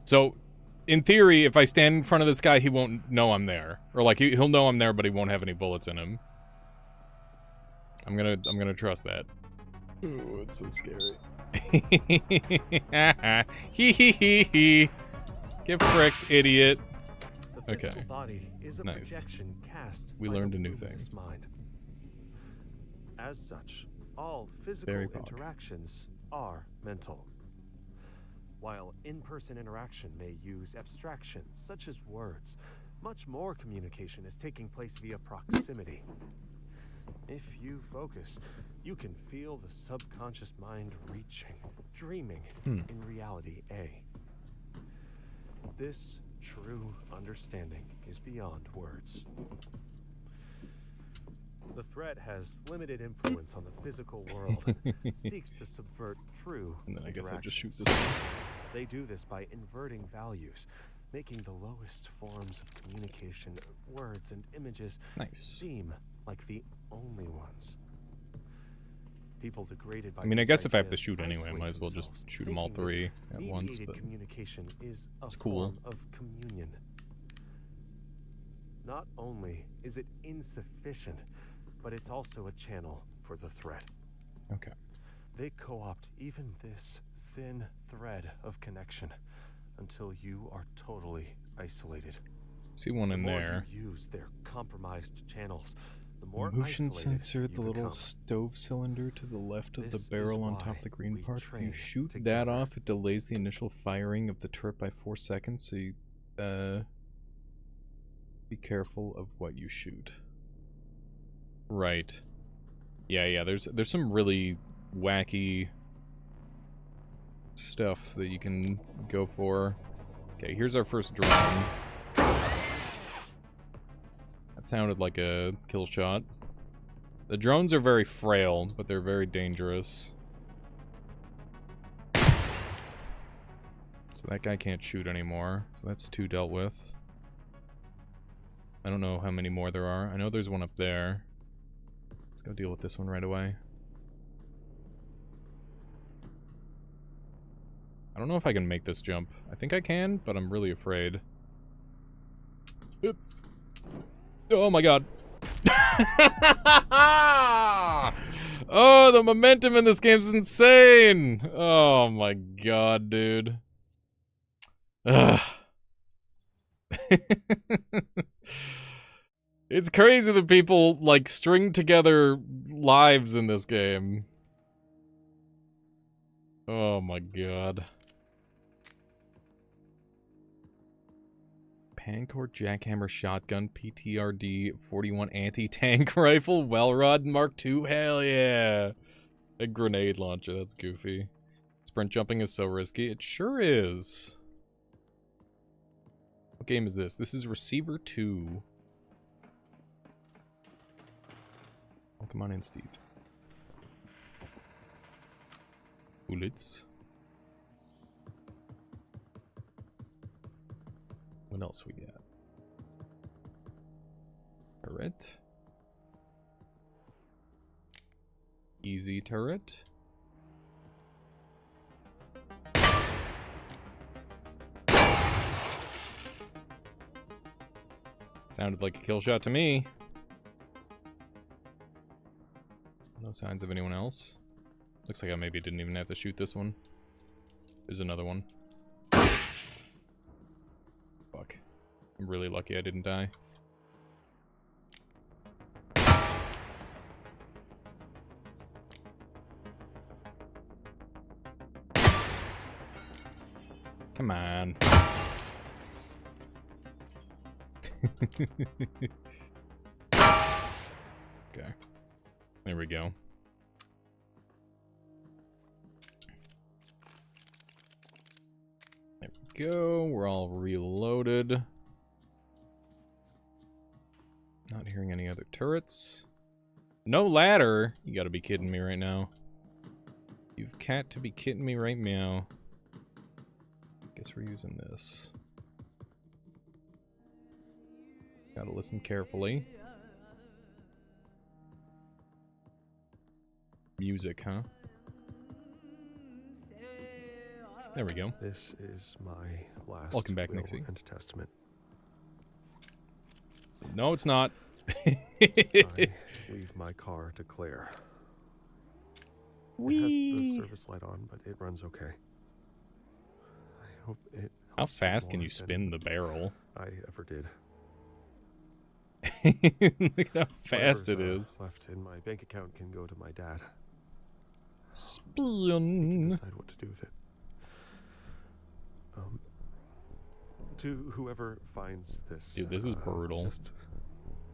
So, in theory, if I stand in front of this guy, he won't know I'm there. Or like, he'll know I'm there, but he won't have any bullets in him. I'm gonna trust that. Ooh, it's so scary. Hee hee hee hee. Get fricked, idiot. The physical Okay. body is a Nice. projection cast We by learned the a new thing. luminous mind. As such, all physical Very pog. interactions are mental. While in-person interaction may use abstractions such as words, much more communication is taking place via proximity. If you focus, you can feel the subconscious mind reaching, dreaming in reality A. This true understanding is beyond words. The threat has limited influence on the physical world and seeks to subvert true And then I guess I just shoot interactions. this one. They do this by inverting values, making the lowest forms of communication, words and images, Nice. seem like the only ones. People degraded by I mean, I these guess if I have to ideas shoot anyway, I isolate might as well just themselves, shoot them all thinking this three at once, mediated but communication is a it's cool. form of communion. Not only is it insufficient, but it's also a channel for the threat. okay. They co-opt even this thin thread of connection until you are totally isolated. See one in the more there. you use their compromised channels, the more Motion isolated sensor at the you little become. stove cylinder to the left of the This is barrel on why top of the green we part. If you train shoot that together. off, it delays the initial firing of the turret by 4 seconds, so you, be careful of what you shoot. Right. Yeah, there's some really wacky stuff that you can go for. Okay, here's our first drone. That sounded like a kill shot. The drones are very frail, but they're very dangerous. So that guy can't shoot anymore, so that's 2 dealt with. I don't know how many more there are. I know there's one up there. Let's go deal with this one right away. I don't know if I can make this jump. I think I can, but I'm really afraid. Oop. Oh my god. Oh, the momentum in this game's insane! Oh my god, dude. Ugh. It's crazy that people, like, string together lives in this game. Oh my god. Pancor Jackhammer Shotgun PTRD 41 Anti-Tank Rifle Wellrod Mark II. Hell yeah! A grenade launcher, that's goofy. Sprint jumping is so risky. It sure is. What game is this? This is Receiver 2. Oh, come on in, Steve. Bullets. What else we got? Turret. Easy turret. Sounded like a kill shot to me. No signs of anyone else. Looks like I maybe didn't even have to shoot this one. There's another one. Fuck. I'm really lucky I didn't die. Come on. Okay. There we go. go. We're all reloaded. Not hearing any other turrets. No ladder? You gotta be kidding me right now. You've got to be kidding me right now. Guess we're using this. Gotta listen carefully. Music, huh? There we go. This is my last Welcome back, will Nixie. and testament. No, it's not. I leave my car to Claire. It has the service light on, but it runs okay. I hope it. How helps fast can more you spin the barrel? than I ever did. Look at how fast it Whatever's, is. Left in my bank account can go to my dad. Spin. Decide what to do with it. To whoever finds this. Dude, this is brutal. Just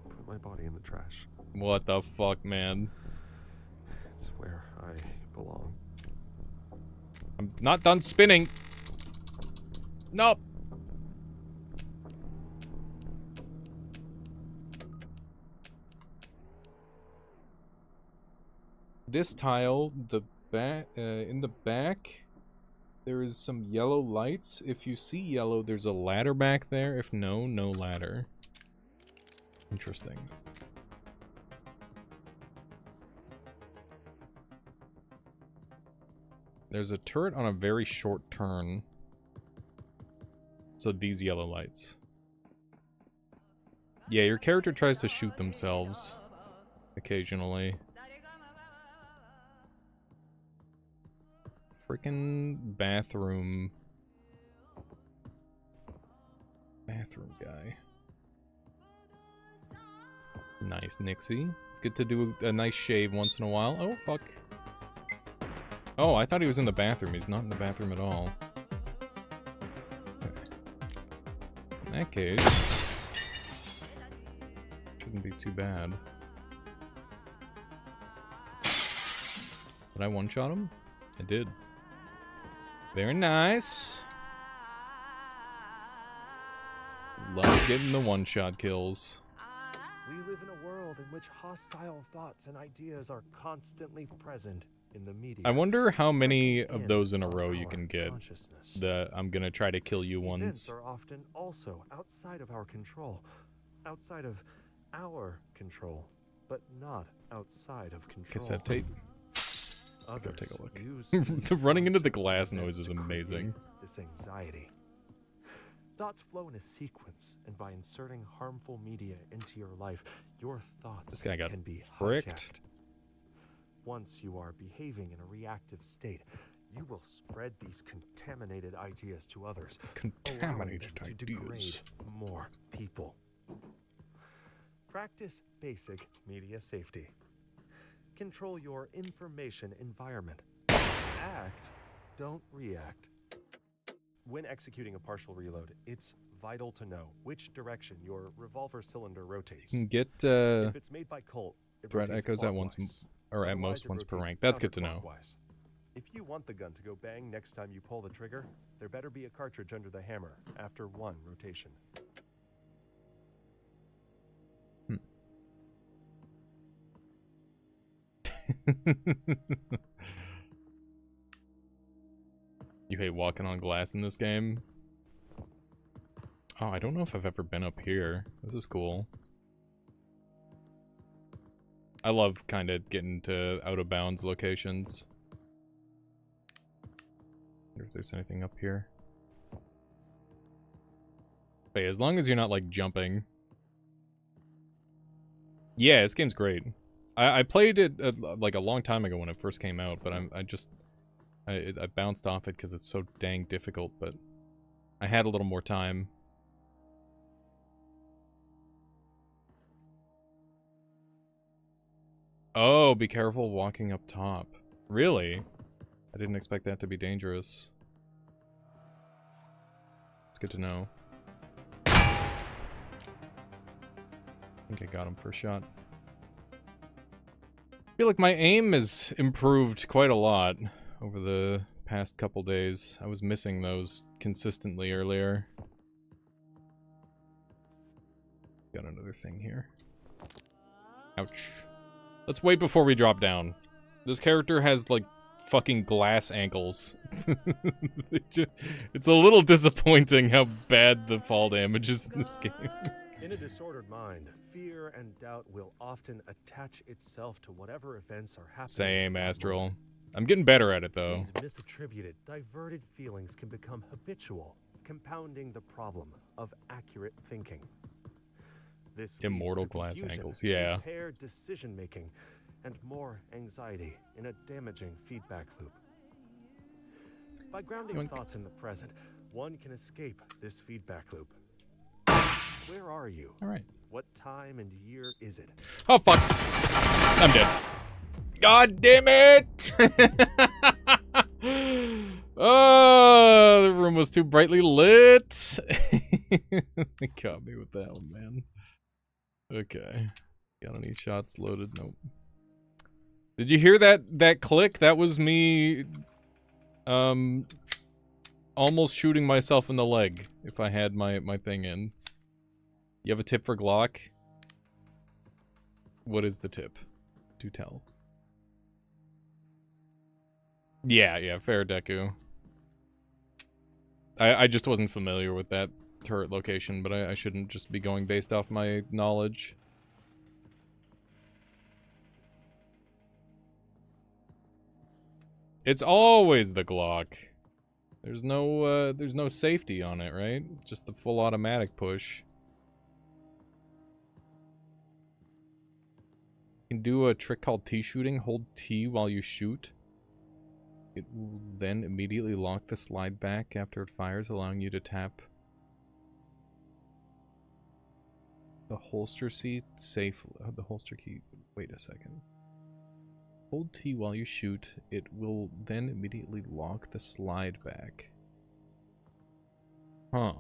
put my body in the trash. What the fuck, man? It's where I belong. I'm not done spinning. Nope. This tile, the back, in the back, there is some yellow lights. If you see yellow, there's a ladder back there. If no, no ladder. Interesting. There's a turret on a very short turn. So these yellow lights. Yeah, your character tries to shoot themselves occasionally. Frickin' bathroom. Bathroom guy. Nice, Nixie. It's good to do a nice shave once in a while. Oh, fuck. Oh, I thought he was in the bathroom. He's not in the bathroom at all. Okay. In that case, shouldn't be too bad. Did I one-shot him? I did. Very nice. Love getting the one-shot kills. We live in a world in which hostile thoughts and ideas are constantly present in the media. I wonder how many of In those in a our row you can get. consciousness. The I'm gonna try to kill you Events ones. are often also outside of our control, outside of our control, but not outside of control. Cassette tape. Others Go take a look. use The running into the these glass events noise is to amazing. create this anxiety. Thoughts flow in a sequence, and by inserting harmful media into your life, your thoughts This guy got can be fricked. hijacked. Once you are behaving in a reactive state, you will spread these contaminated ideas to others, allowing Contaminated them to degrade ideas. more people. Practice basic media safety. Control your information environment. Act, don't react. When executing a partial reload, it's vital to know which direction your revolver cylinder rotates. You can get If it's made by Colt, it threat rotates echoes at once, clockwise. or at Otherwise, most it once per rotates rank. That's good to know. counterclockwise. If you want the gun to go bang next time you pull the trigger, there better be a cartridge under the hammer after one rotation. You hate walking on glass in this game? Oh, I don't know if I've ever been up here. This is cool. I love kind of getting to out-of-bounds locations. Wonder if there's anything up here. But yeah, as long as you're not, like, jumping. Yeah, this game's great. I played it, like, a long time ago when it first came out, but I bounced off it because it's so dang difficult, but I had a little more time. Oh, be careful walking up top. Really? I didn't expect that to be dangerous. It's good to know. I think I got him for a shot. I feel like my aim has improved quite a lot over the past couple days. I was missing those consistently earlier. Got another thing here. Ouch. Let's wait before we drop down. This character has, like, fucking glass ankles. It's a little disappointing how bad the fall damage is in this game. In a disordered mind, fear and doubt will often attach itself to whatever events are happening. Same, Astral. I'm getting better at it, though. These misattributed, diverted feelings can become habitual, compounding the problem of accurate thinking. This Immortal leads to glass confusion, ankles, yeah. impaired decision-making, and more anxiety in a damaging feedback loop. By grounding Yoink. thoughts in the present, one can escape this feedback loop. Where are you? Alright. What time and year is it? Oh, fuck. I'm dead. God damn it! Oh, the room was too brightly lit. They caught me with that one, man. Okay. Got any shots loaded? Nope. Did you hear that click? That was me almost shooting myself in the leg if I had my thing in. You have a tip for Glock? What is the tip? Do tell. Yeah, fair Deku. I just wasn't familiar with that turret location, but I shouldn't just be going based off my knowledge. It's always the Glock. There's no safety on it, right? Just the full automatic push. You can do a trick called T-shooting. Hold T while you shoot. It will then immediately lock the slide back after it fires, allowing you to tap the holster seat safely. The holster key. Wait a second. Hold T while you shoot. It will then immediately lock the slide back. Huh.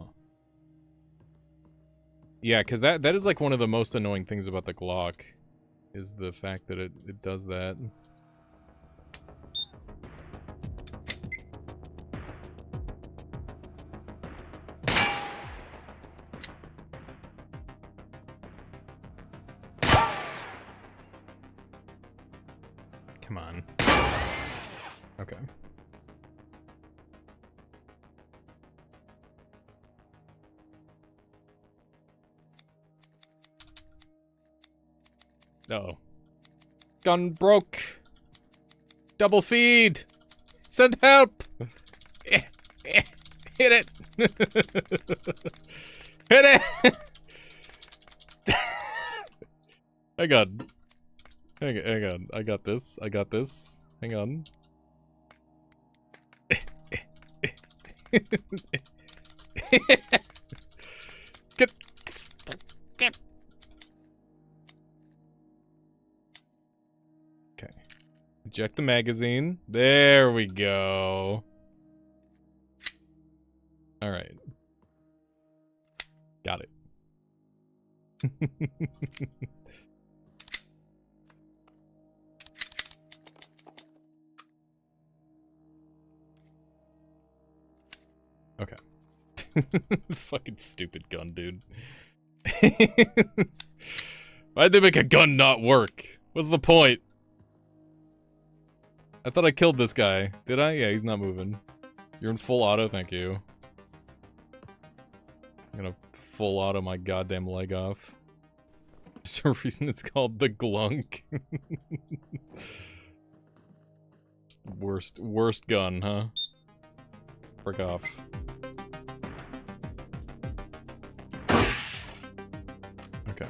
Yeah, because that is like one of the most annoying things about the Glock, is the fact that it does that. Come on. Okay. Uh-oh. Gun broke. Double feed. Send help. Hit it. Hit it. Hang on. Hang on. I got this. Hang on. Get. Okay. Eject the magazine. There we go. Alright. Got it. Okay. Fucking stupid gun, dude. Why'd they make a gun not work? What's the point? I thought I killed this guy. Did I? Yeah, he's not moving. You're in full auto, thank you. I'm gonna full auto my goddamn leg off. There's a reason it's called the Glunk. Worst gun, huh? Frick off. Okay.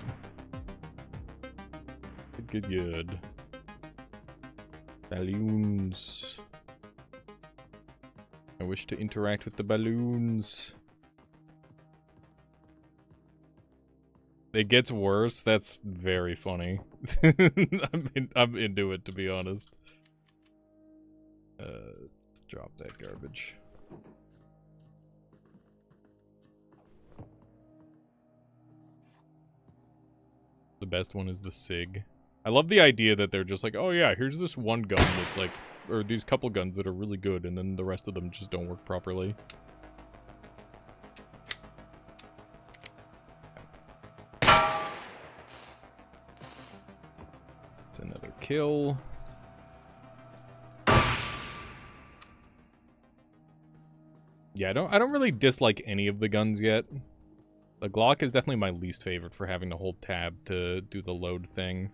Good. Balloons. I wish to interact with the balloons. It gets worse? That's very funny. I'm into it, to be honest. Let's drop that garbage. The best one is the SIG. I love the idea that they're just like, oh yeah, here's this one gun that's like or these couple guns that are really good, and then the rest of them just don't work properly. It's another kill. Yeah, I don't really dislike any of the guns yet. The Glock is definitely my least favorite for having to hold tab to do the load thing.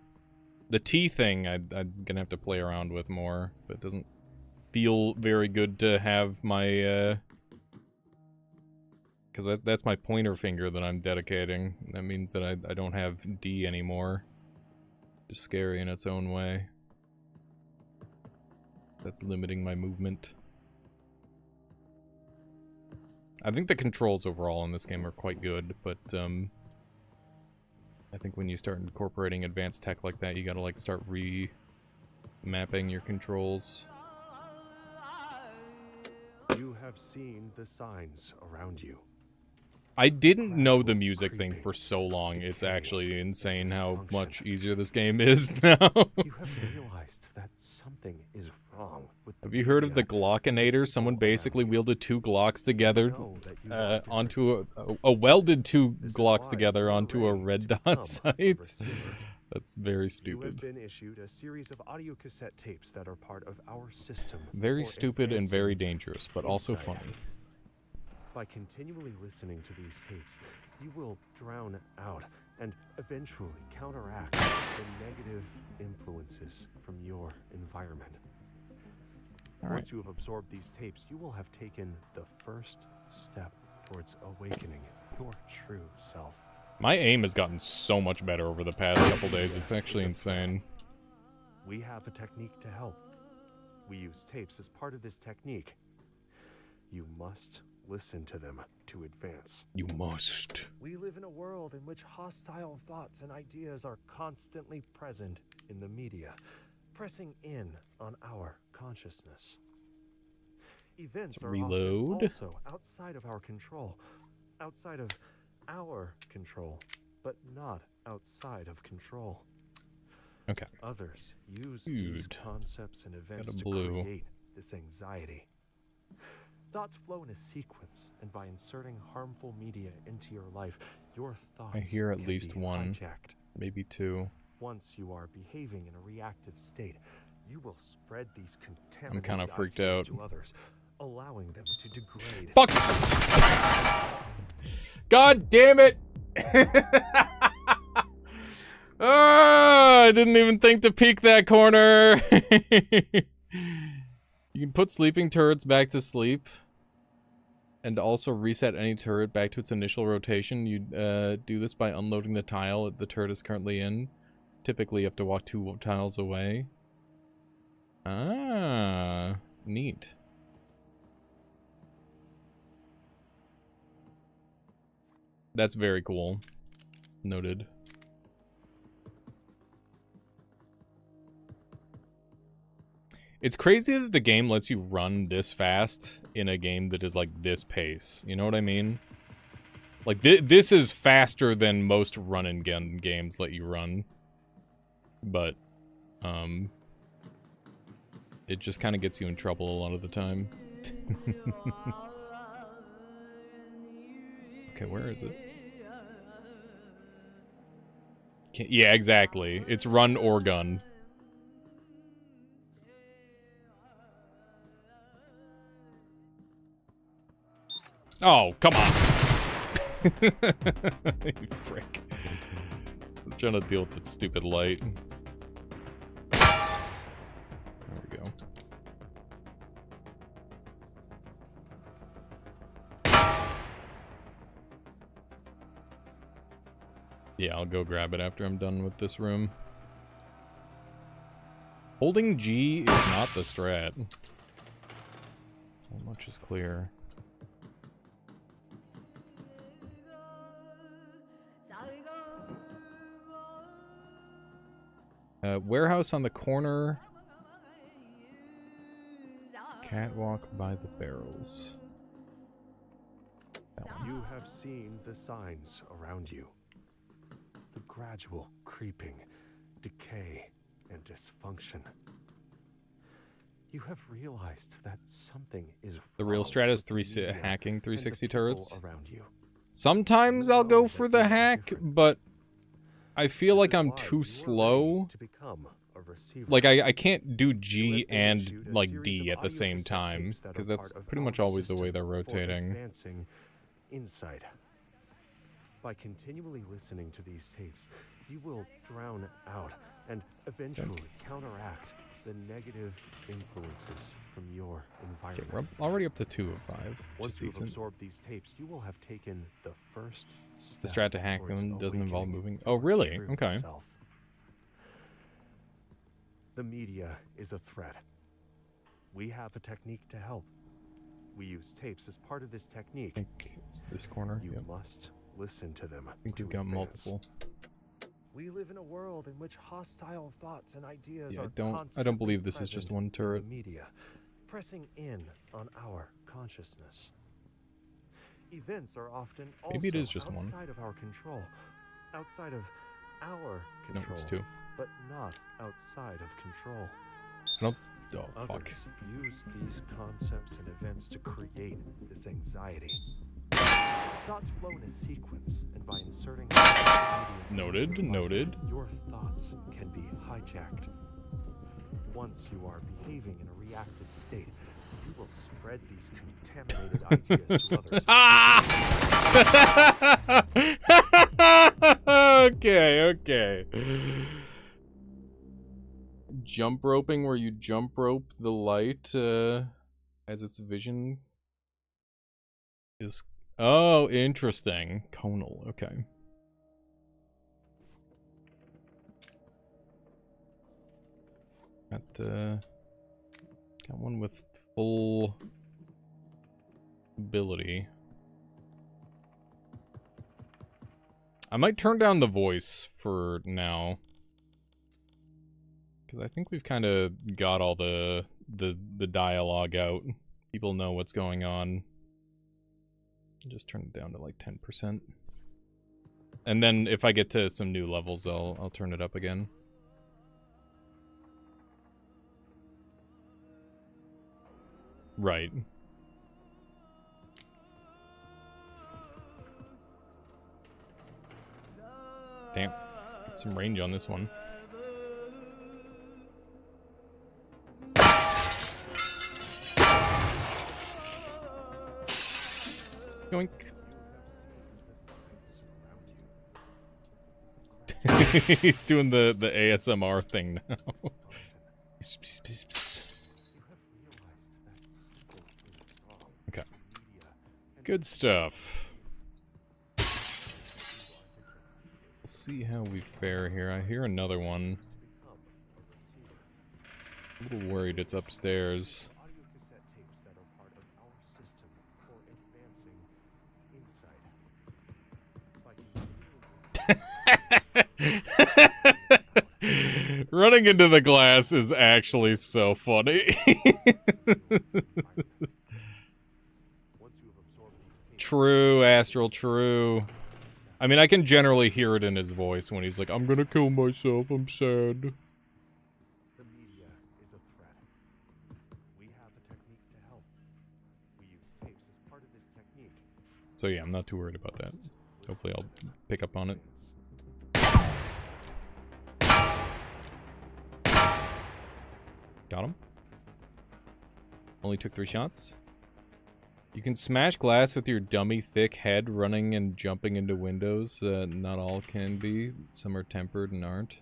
The T thing I'm gonna have to play around with more, but it doesn't feel very good to have my, because that's my pointer finger that I'm dedicating. That means that I don't have D anymore. Just scary in its own way. That's limiting my movement. I think the controls overall in this game are quite good, but I think when you start incorporating advanced tech like that, you gotta like start remapping your controls. You have seen the signs around you. I didn't know the music thing for so long. It's actually insane how much easier this game is now. You have realized that something is wrong with the Have you heard of the media. Glockinator? Someone basically wielded two Glocks together Know that you are different. onto a welded two This is Glocks why together you are onto a ready red to dot become a sight. receiver. That's very You have stupid. been issued a series of audio cassette tapes that are part of our system. Very for stupid and very advancing dangerous, but also insight. funny. By continually listening to these tapes, you will drown out and eventually counteract the negative influences from your environment. All right. Once you have absorbed these tapes, you will have taken the first step towards awakening your true self. My aim has gotten so much better over the past couple days. It's actually insane. We have a technique to help. We use tapes as part of this technique. You must listen to them to advance. You must. We live in a world in which hostile thoughts and ideas are constantly present in the media, pressing in on our consciousness. Events Let's are reload. often also outside of our control, but not outside of control. Okay. Others use these Dude. concepts and events Got a to blue. create this anxiety. Thoughts flow in a sequence, and by inserting harmful media into your life, your thoughts I hear at can least be one. hijacked. Maybe two. Once you are behaving in a reactive state, you will spread these contaminated kinda freaked ideas out. to others, allowing them to degrade. Fuck! God damn it! I didn't even think to peek that corner. You can put sleeping turrets back to sleep, and also reset any turret back to its initial rotation. You do this by unloading the tile the turret is currently in. Typically, you have to walk 2 tiles away. Ah, neat. That's very cool. Noted. It's crazy that the game lets you run this fast in a game that is like this pace. You know what I mean? Like, this is faster than most run-and-gun games let you run. But, it just kind of gets you in trouble a lot of the time. Okay, where is it? Yeah, exactly. It's run or gun. Oh, come on. You frick. I was trying to deal with that stupid light. There we go. Yeah, I'll go grab it after I'm done with this room. Holding G is not the strat. So much is clear. Warehouse on the corner. Catwalk by the barrels. That one. You have seen the signs around you. The gradual creeping, decay, and dysfunction. You have realized that something is The real wrong strat is with the media hacking and the 360 people turrets. around you. Sometimes You I'll go know for that the you are hack, different. but I feel This like is I'm why you too are slow. ready to become a receiver. Like, I can't do You G have been and, issued a like, series D of at the audio same cassette time, tapes that because are that's part of pretty much our always the way system they're for rotating. advancing insight. By continually listening to these tapes, you will drown out and eventually counteract the negative influences from your Okay, environment. we're already up to 2 of 5, which Once is you have decent. absorbed these tapes, you will have taken the first The step strat to hack towards them doesn't involve awakening moving. Oh, your really? true Okay. self. The media is a threat. We have a technique to help. We use tapes as part of this I technique. think it's this corner. You Yep. must listen to them. I think to we've got advance. multiple. We live in a world in which hostile thoughts and ideas Yeah, are I don't constantly believe this is just present one in turret. the media, pressing in on our consciousness. Events are often also Maybe it is just one. outside of our control, outside of our No, control, it's 2. but not outside of control. I don't. Oh, fuck. Others use these concepts and events to create this anxiety. Thoughts flow in a sequence, and by inserting Noted, into your life, noted. your thoughts can be hijacked. Once you are behaving in a reactive state, you will spread these contaminated ideas to others. Ah! Okay. Jump roping, where you jump rope the light as its vision is. Oh, interesting. Conal. Okay. Got one with full ability. I might turn down the voice for now, because I think we've kind of got all the dialogue out. People know what's going on. Just turn it down to like 10%. And then if I get to some new levels, I'll turn it up again. Right. Damn. Get some range on this one. Yoink. He's doing the ASMR thing now. Okay. Good stuff. We'll see how we fare here. I hear another one. A little worried it's upstairs. Running into the glass is actually so funny. True, Astral, true. I mean, I can generally hear it in his voice when he's like, I'm gonna kill myself, I'm sad. The media is a threat. We have a technique to help. We use tapes as part of this technique. So yeah, I'm not too worried about that. Hopefully I'll pick up on it. Got him. Only took 3 shots. You can smash glass with your dummy thick head running and jumping into windows. Not all can be. Some are tempered and aren't.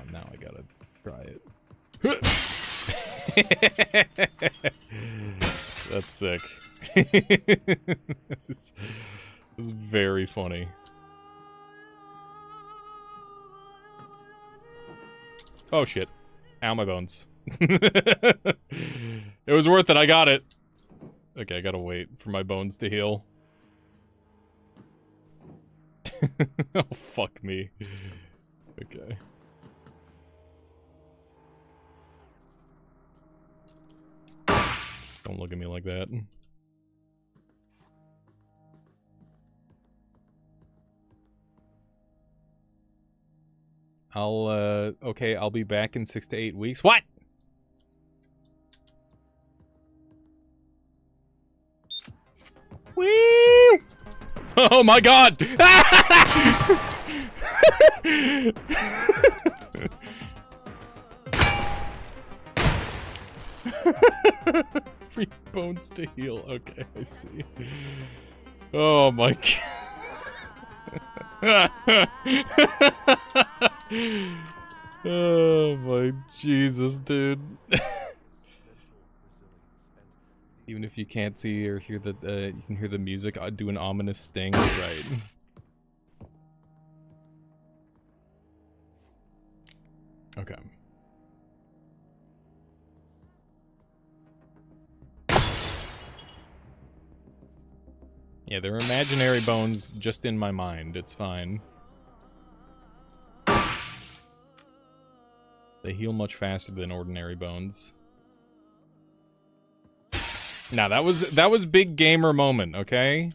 Oh, now I gotta try it. That's sick. It's very funny. Oh shit. Ow, my bones. It was worth it, I got it. Okay, I gotta wait for my bones to heal. Oh, fuck me. Okay. Don't look at me like that. Okay, I'll be back in 6 to 8 weeks. What? Oh my god! Free bones to heal. Okay, I see. Oh my god. Oh my Jesus, dude. Even if you can't see or hear the, you can hear the music, I'd do an ominous sting, right? Okay. Yeah, they're imaginary bones just in my mind. It's fine. They heal much faster than ordinary bones. Now that was big gamer moment, okay?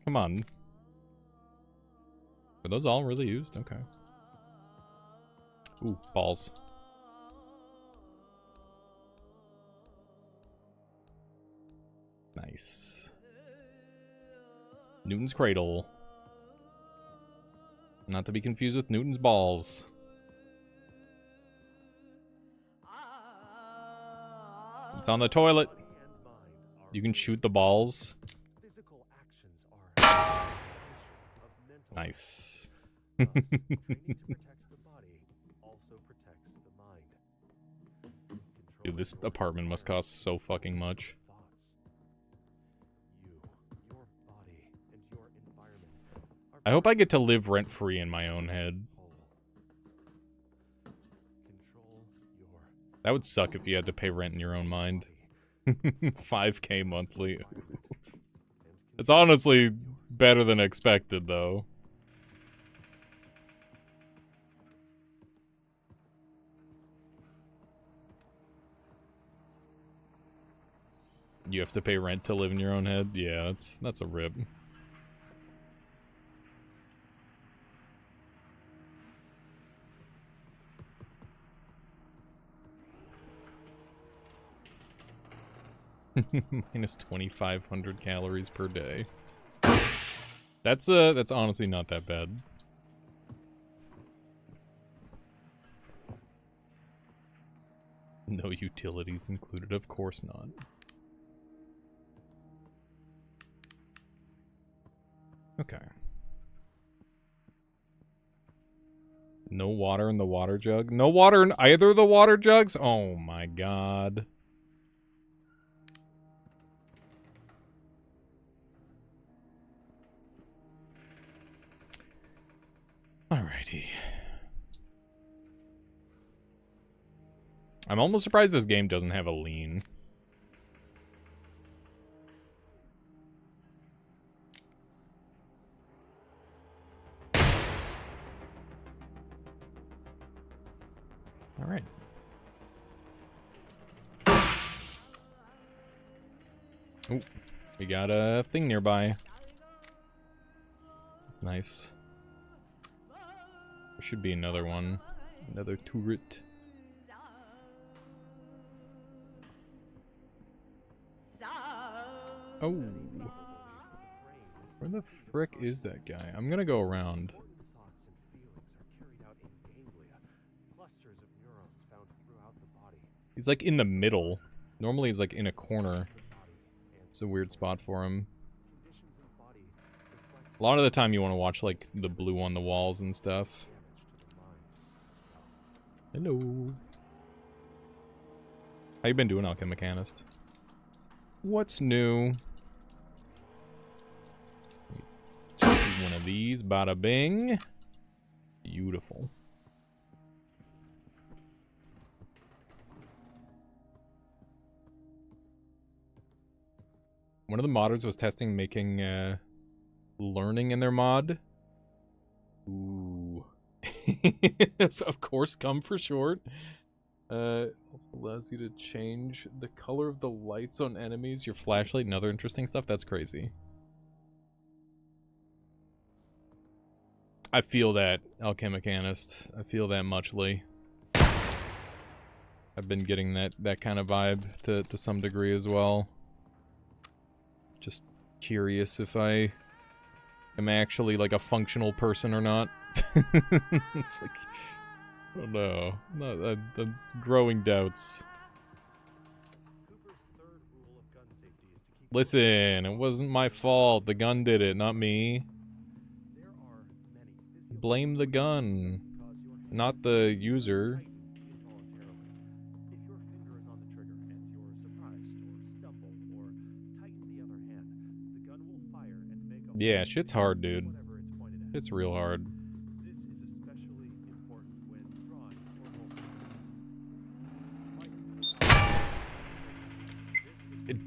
Come on. Were those all really used? Okay. Ooh, balls. Nice. Newton's Cradle. Not to be confused with Newton's Balls. It's on the toilet. You can shoot the balls. Nice. Dude, this apartment must cost so fucking much. I hope I get to live rent-free in my own head. That would suck if you had to pay rent in your own mind. 5K monthly. It's honestly better than expected, though. You have to pay rent to live in your own head? Yeah, that's a rip. Minus 2,500 calories per day. That's honestly not that bad. No utilities included, of course not. Okay. No water in the water jug? No water in either of the water jugs? Oh my god. Alrighty. I'm almost surprised this game doesn't have a lean. Alright. Oh, we got a thing nearby. That's nice. There should be another one. Another turret. Oh. Where the frick is that guy? I'm gonna go around. He's like in the middle. Normally he's like in a corner. It's a weird spot for him. A lot of the time you want to watch like the blue on the walls and stuff. Hello. How you been doing, Alchemichanist? What's new? One of these, bada bing. Beautiful. One of the modders was testing making learning in their mod. Ooh. Of course, come for short. Also allows you to change the color of the lights on enemies, your flashlight, and other interesting stuff. That's crazy. I feel that, Alchemichanist. I feel that muchly. I've been getting that kind of vibe to some degree as well. Just curious if I am I actually like a functional person or not? It's like, oh no, the growing doubts. Listen, it wasn't my fault. The gun did it, not me. Blame the gun, not the user. Yeah, shit's hard, dude. It's real hard.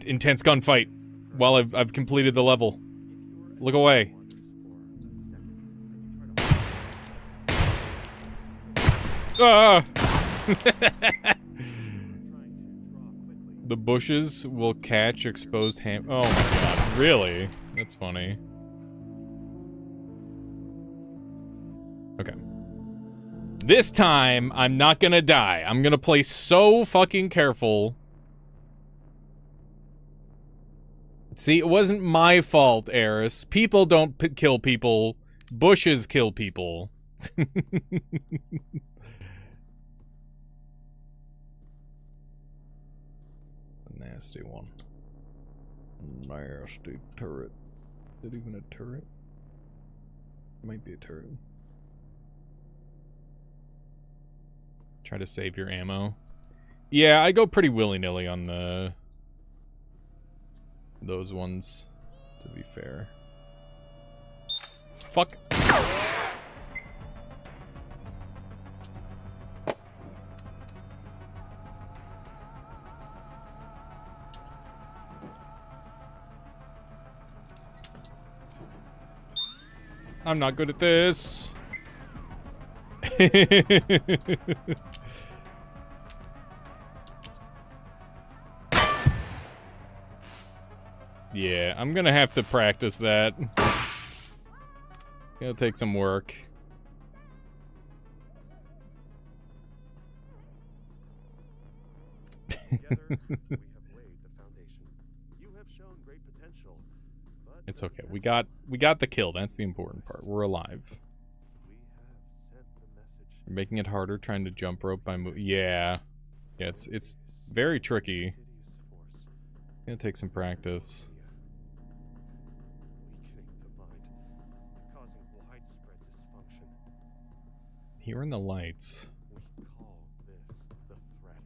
Intense gunfight while I've completed the level. Look away. Ah! The bushes will catch exposed ham. Oh my god, really? That's funny. Okay. This time, I'm not gonna die. I'm gonna play so fucking careful. See, it wasn't my fault, Eris. People don't kill people. Bushes kill people. Nasty one. Nasty turret. Is it even a turret? Might be a turret. Try to save your ammo. Yeah, I go pretty willy-nilly on those ones, to be fair. Fuck. I'm not good at this. Yeah, I'm gonna have to practice that. It'll take some work. It's okay. We got the kill. That's the important part. We're alive. You're making it harder trying to jump rope by yeah. Yeah, it's very tricky. Gonna take some practice. Hearing the lights. We call this the threat.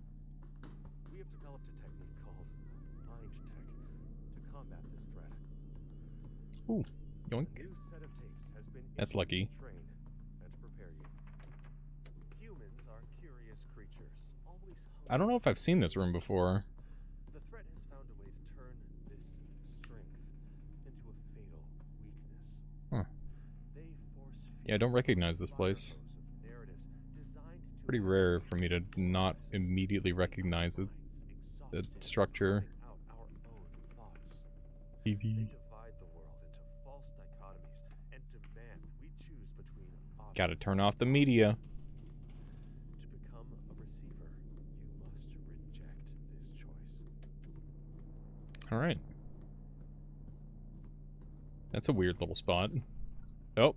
We have developed a technique called mind tech to combat this threat. Ooh, yoink. New set of tapes has been That's lucky. train and prepare you. Humans are curious creatures, always I don't know if I've seen this room before. The threat has found a way to turn this strength into a fatal weakness. Huh. They force Yeah, I don't recognize this place. Pretty rare for me to not immediately recognize the structure. TV. Gotta turn off the media. To become a receiver, you must reject this choice. Alright. That's a weird little spot. Oh.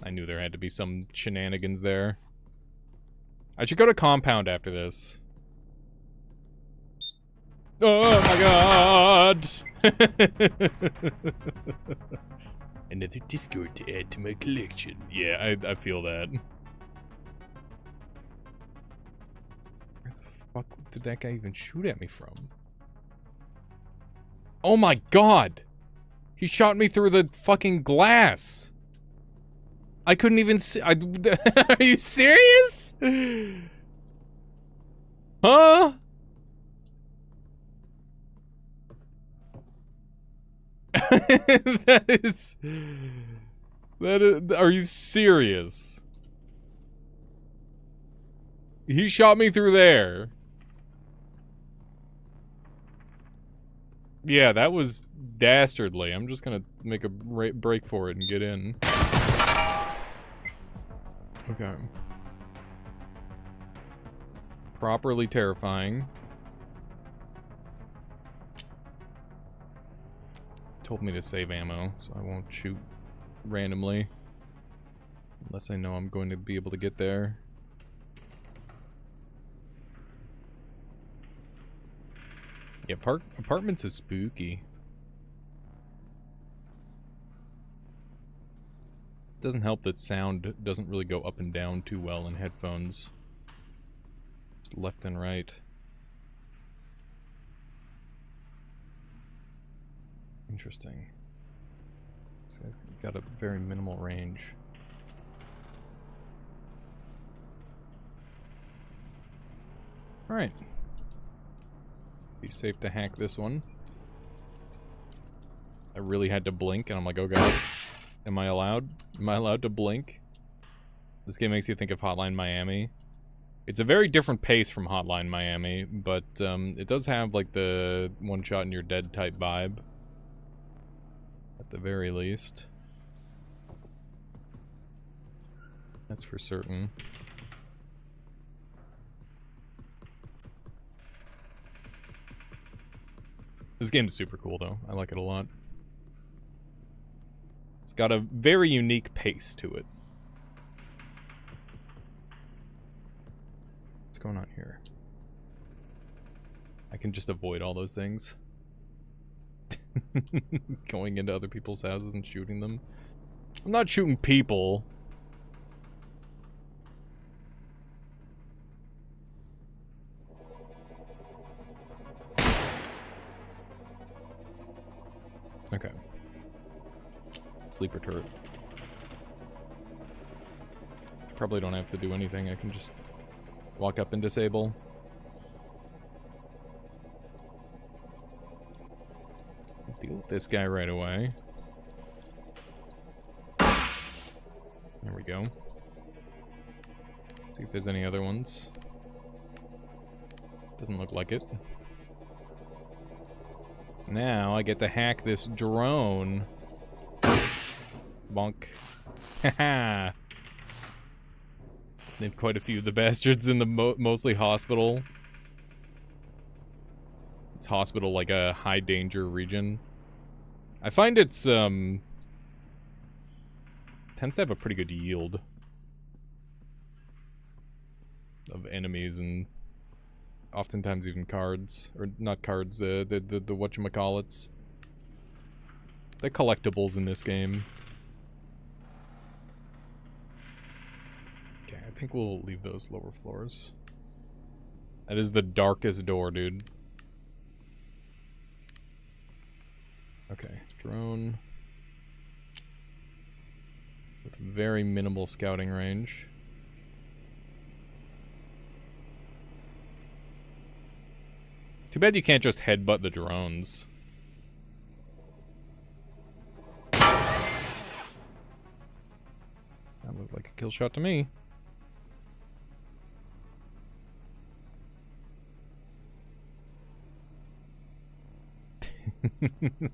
I knew there had to be some shenanigans there. I should go to compound after this. Oh my god! Another Discord to add to my collection. Yeah, I feel that. Where the fuck did that guy even shoot at me from? Oh my god! He shot me through the fucking glass! I couldn't even see. Are you serious? Huh? That is. Are you serious? He shot me through there. Yeah, that was dastardly. I'm just gonna make a break for it and get in. Okay. Properly terrifying. Told me to save ammo, so I won't shoot randomly. Unless I know I'm going to be able to get there. Yeah, apartments is spooky. Doesn't help that sound doesn't really go up and down too well in headphones. Just left and right. Interesting. This guy's got a very minimal range. Alright. Be safe to hack this one. I really had to blink, and I'm like, oh god. Am I allowed? Am I allowed to blink? This game makes you think of Hotline Miami. It's a very different pace from Hotline Miami, but it does have like the one shot and you're dead type vibe. At the very least. That's for certain. This game's super cool though. I like it a lot. It's got a very unique pace to it. What's going on here? I can just avoid all those things. Going into other people's houses and shooting them. I'm not shooting people. Okay. Sleeper turret. I probably don't have to do anything. I can just walk up and disable. Deal with this guy right away. There we go. See if there's any other ones. Doesn't look like it. Now I get to hack this drone. Bonk. Haha. Named quite a few of the bastards in the mostly hospital. It's hospital like a high danger region. I find it's tends to have a pretty good yield of enemies and oftentimes even cards, or not cards, the whatchamacallits. The collectibles in this game. Okay, I think we'll leave those lower floors. That is the darkest door, dude. Okay, drone. With very minimal scouting range. Too bad you can't just headbutt the drones. That looked like a kill shot to me.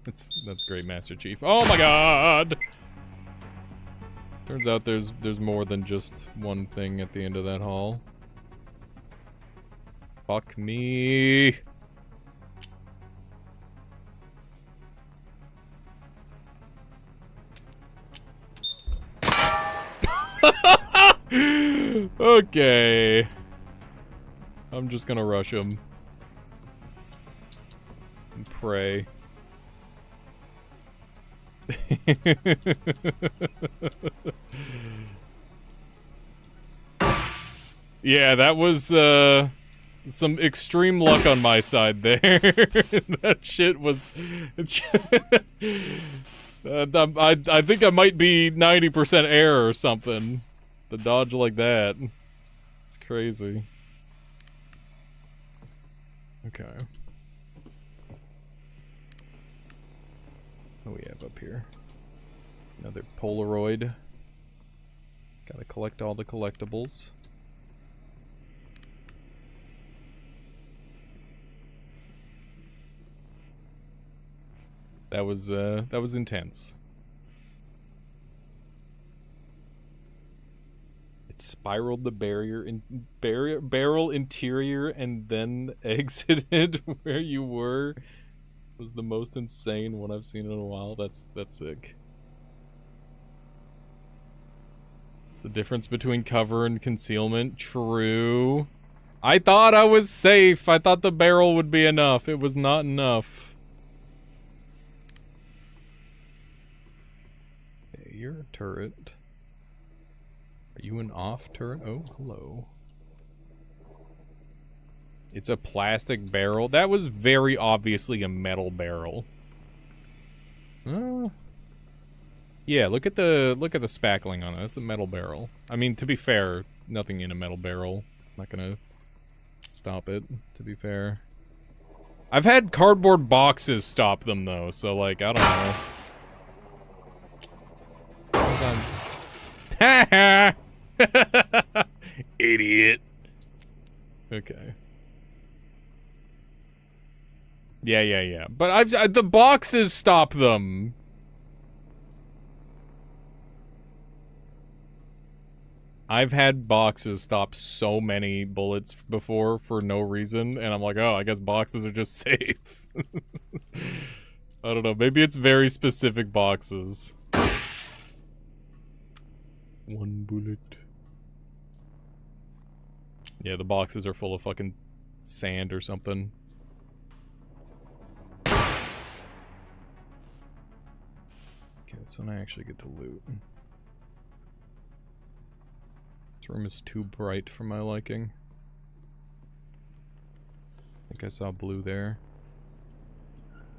That's great, Master Chief. Oh my god! Turns out there's more than just one thing at the end of that hall. Fuck me. Okay. I'm just gonna rush him. And pray. Yeah, that was some extreme luck on my side there. That shit was I think I might be 90% air or something. To dodge like that. It's crazy. Okay. What do we have up here? Another Polaroid. Gotta collect all the collectibles. That was intense. It spiraled the barrel interior and then exited where you were. It was the most insane one I've seen in a while. That's sick. the difference between cover and concealment. True. I thought I was safe. I thought the barrel would be enough. It was not enough. Hey, you're a turret. Are you an off turret? Oh, hello. It's a plastic barrel. That was very obviously a metal barrel. Yeah, look at the spackling on it. It's a metal barrel. I mean, to be fair, nothing in a metal barrel. It's not gonna stop it, to be fair. I've had cardboard boxes stop them though, so like, I don't know. Hold on. Idiot. Okay. Yeah. But the boxes stop them. I've had boxes stop so many bullets before for no reason, and I'm like, oh, I guess boxes are just safe. I don't know, maybe it's very specific boxes. One bullet. Yeah, the boxes are full of fucking sand or something. Okay, so now I actually get to loot. This room is too bright for my liking. I think I saw blue there.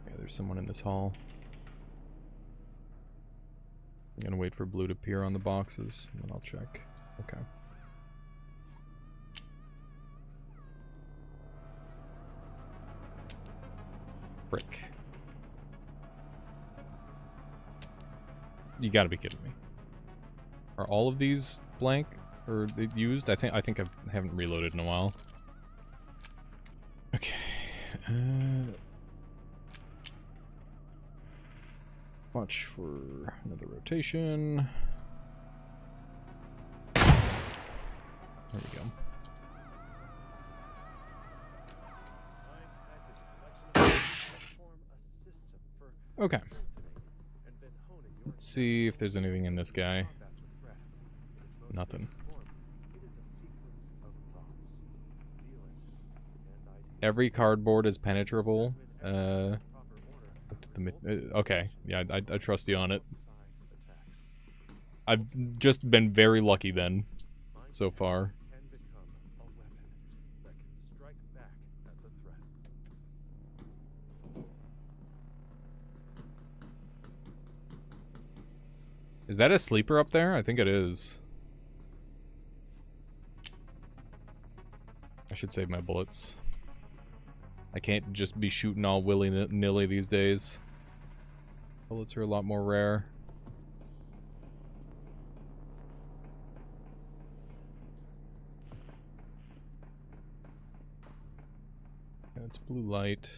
Yeah, there's someone in this hall. I'm gonna wait for blue to appear on the boxes, and then I'll check. Okay. Frick. You gotta be kidding me. Are all of these blank? Or used? I think I haven't reloaded in a while. Okay. Watch for another rotation. There we go. Okay. Let's see if there's anything in this guy. Nothing. Every cardboard is penetrable. Okay, yeah, I trust you on it. I've just been very lucky then, so far. Is that a sleeper up there? I think it is. I should save my bullets. I can't just be shooting all willy-nilly these days. Bullets are a lot more rare. That's blue light.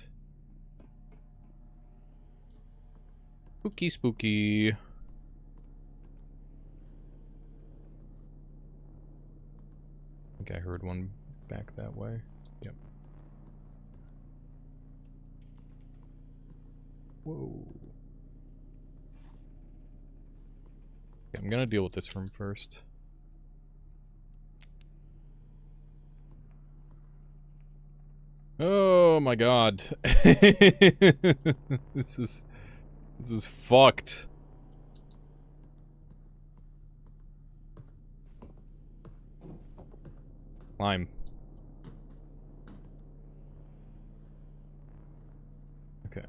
Spooky, spooky. I think I heard one back that way. Yep. Whoa. Okay, I'm gonna deal with this room first. Oh my god. This is fucked. Climb. Okay.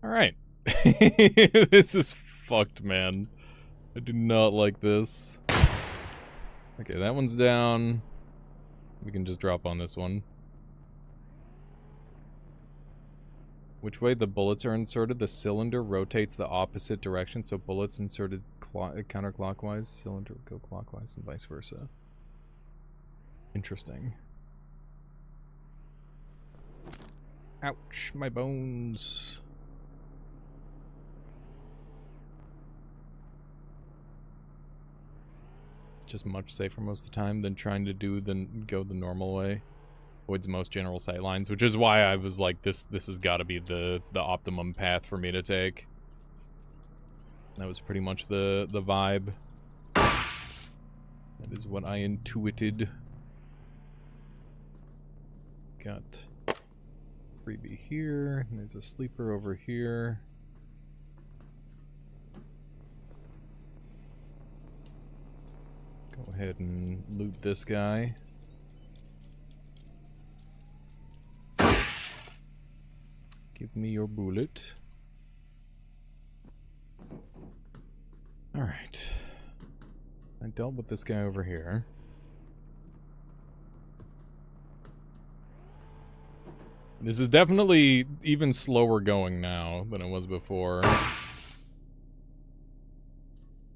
Alright. This is fucked, man. I do not like this. Okay, that one's down. We can just drop on this one. Which way the bullets are inserted, the cylinder rotates the opposite direction, so bullets inserted counterclockwise, cylinder go clockwise, and vice versa. Interesting. Ouch, my bones. just much safer most of the time than trying to go the normal way. Avoids most general sight lines, which is why I was like, this has got to be the optimum path for me to take. That was pretty much the vibe. That is what I intuited. Got freebie here. And there's a sleeper over here. Go ahead and loot this guy. Give me your bullet. Alright. I dealt with this guy over here. This is definitely even slower going now than it was before.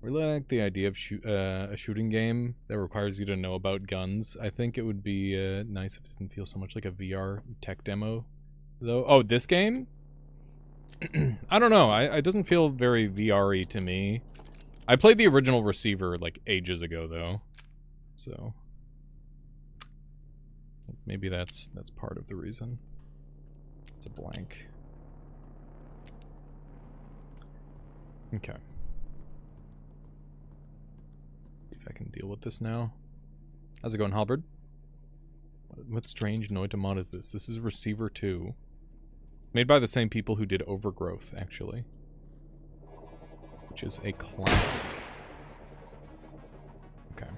Really like the idea of a shooting game that requires you to know about guns. I think it would be nice if it didn't feel so much like a VR tech demo, though. Oh, this game? I don't know. It doesn't feel very VR-y to me. I played the original Receiver like ages ago, though, so maybe that's part of the reason. It's a blank. Okay. See if I can deal with this now. How's it going, Halberd? What strange Noitamon is this? This is Receiver 2. Made by the same people who did Overgrowth, actually. Which is a classic. Okay.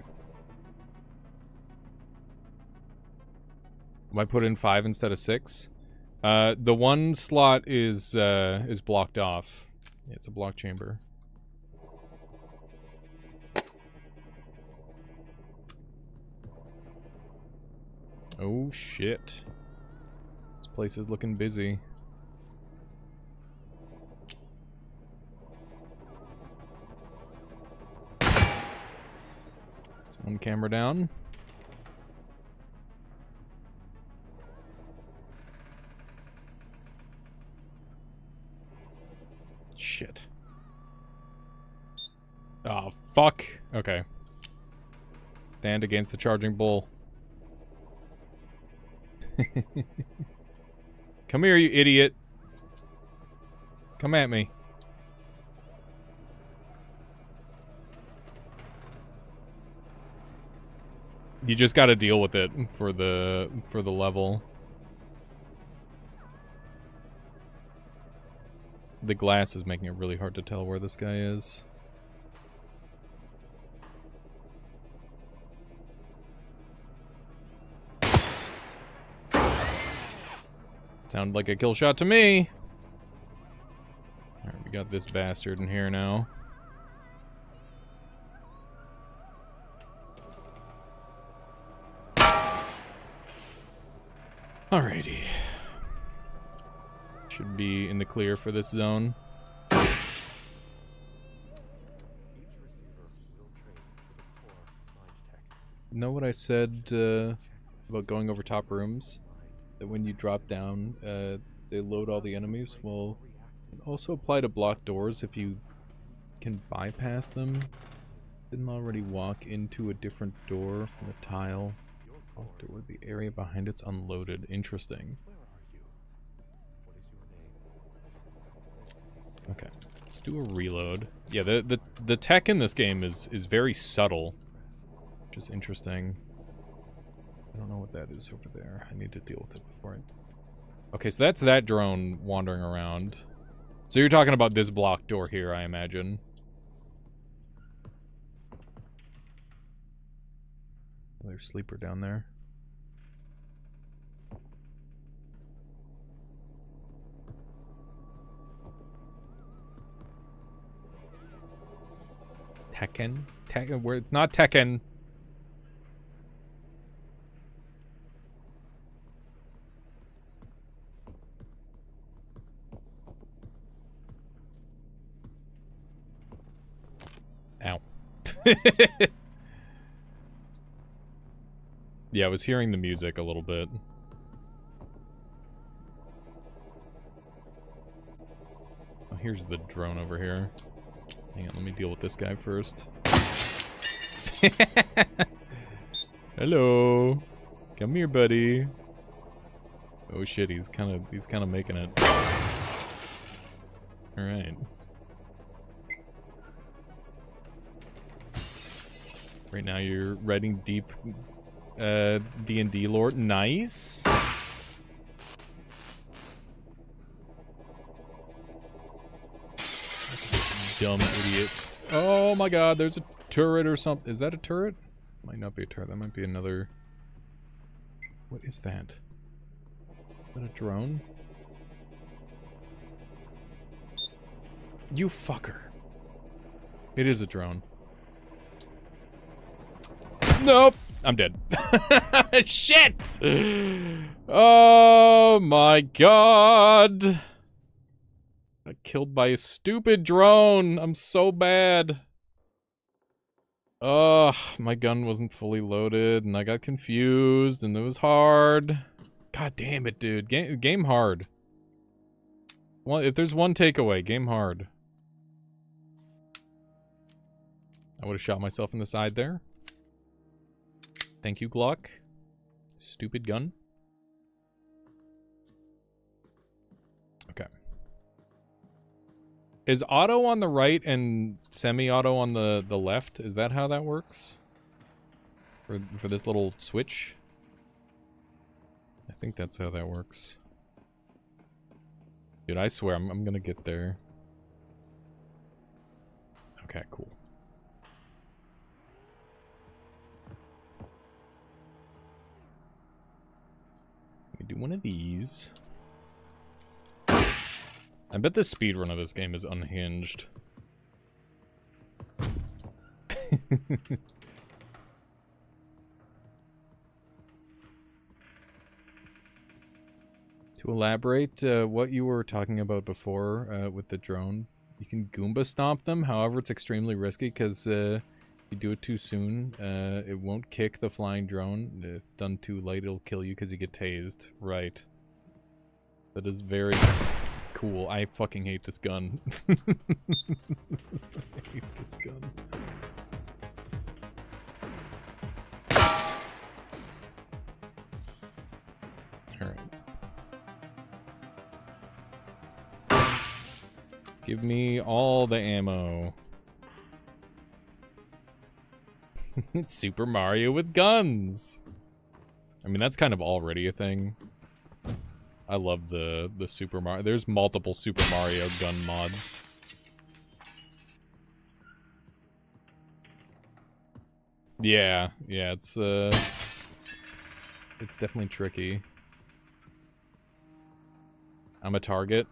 Why put in 5 instead of 6? The one slot is blocked off. Yeah, it's a block chamber. Oh shit. This place is looking busy. One camera down. Shit. Oh, fuck. Okay. Stand against the charging bull. Come here, you idiot. Come at me. You just gotta deal with it for the level. The glass is making it really hard to tell where this guy is. Sounded like a kill shot to me. Alright, we got this bastard in here now. Alrighty. Should be in the clear for this zone. Know what I said about going over top rooms? That when you drop down, they load all the enemies? Well, it also apply to block doors if you can bypass them. Didn't already walk into a different door from the tile. Door, the area behind it's unloaded. Interesting. Okay, let's do a reload. Yeah, the tech in this game is very subtle, which is interesting. I don't know what that is over there. I need to deal with it before I... Okay, so that's that drone wandering around. So you're talking about this block door here, I imagine. There's sleeper down there. Tekken? Tekken? Where it's not Tekken. Ow. Yeah, I was hearing the music a little bit. Oh, here's the drone over here. Hang on, let me deal with this guy first. Hello. Come here, buddy. Oh shit, he's kind of making it. All right. Right now you're writing deep D&D lore. Nice. Dumb idiot. Oh my god, there's a turret or something. Is that a turret? Might not be a turret. That might be another... What is that? Is that a drone? You fucker. It is a drone. Nope. I'm dead. Shit! Oh my god. Got killed by a stupid drone. I'm so bad. Ugh, my gun wasn't fully loaded, and I got confused, and it was hard. God damn it, dude. Game hard. Well, if there's one takeaway, game hard. I would have shot myself in the side there. Thank you, Glock. Stupid gun. Okay. Is auto on the right and semi-auto on the left? Is that how that works? For this little switch? I think that's how that works. Dude, I swear I'm gonna get there. Okay, cool. Let me do one of these. I bet the speedrun of this game is unhinged. To elaborate, what you were talking about before with the drone, you can Goomba stomp them. However, it's extremely risky because if you do it too soon, it won't kick the flying drone. If done too late, it'll kill you because you get tased. Right. That is very cool. I fucking hate this gun. I hate this gun. Alright. Give me all the ammo. It's Super Mario with guns! I mean, that's kind of already a thing. I love the Super Mario. There's multiple Super Mario gun mods. Yeah, it's definitely tricky. I'm a target.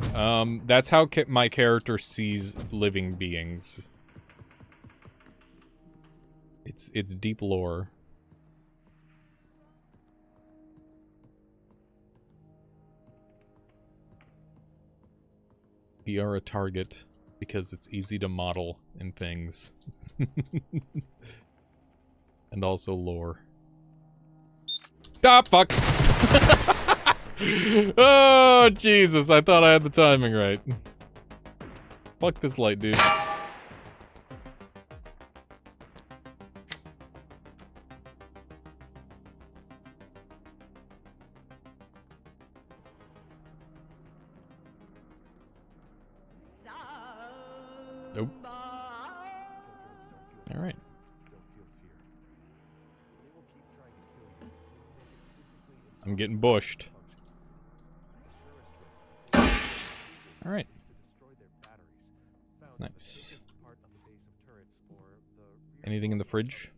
That's how my character sees living beings. It's deep lore. We are a target because it's easy to model in things. And also lore. Ah, fuck! Oh, Jesus, I thought I had the timing right. Fuck this light, dude. Nope. Alright. I'm getting bushed. Alright. Nice. Anything in the fridge?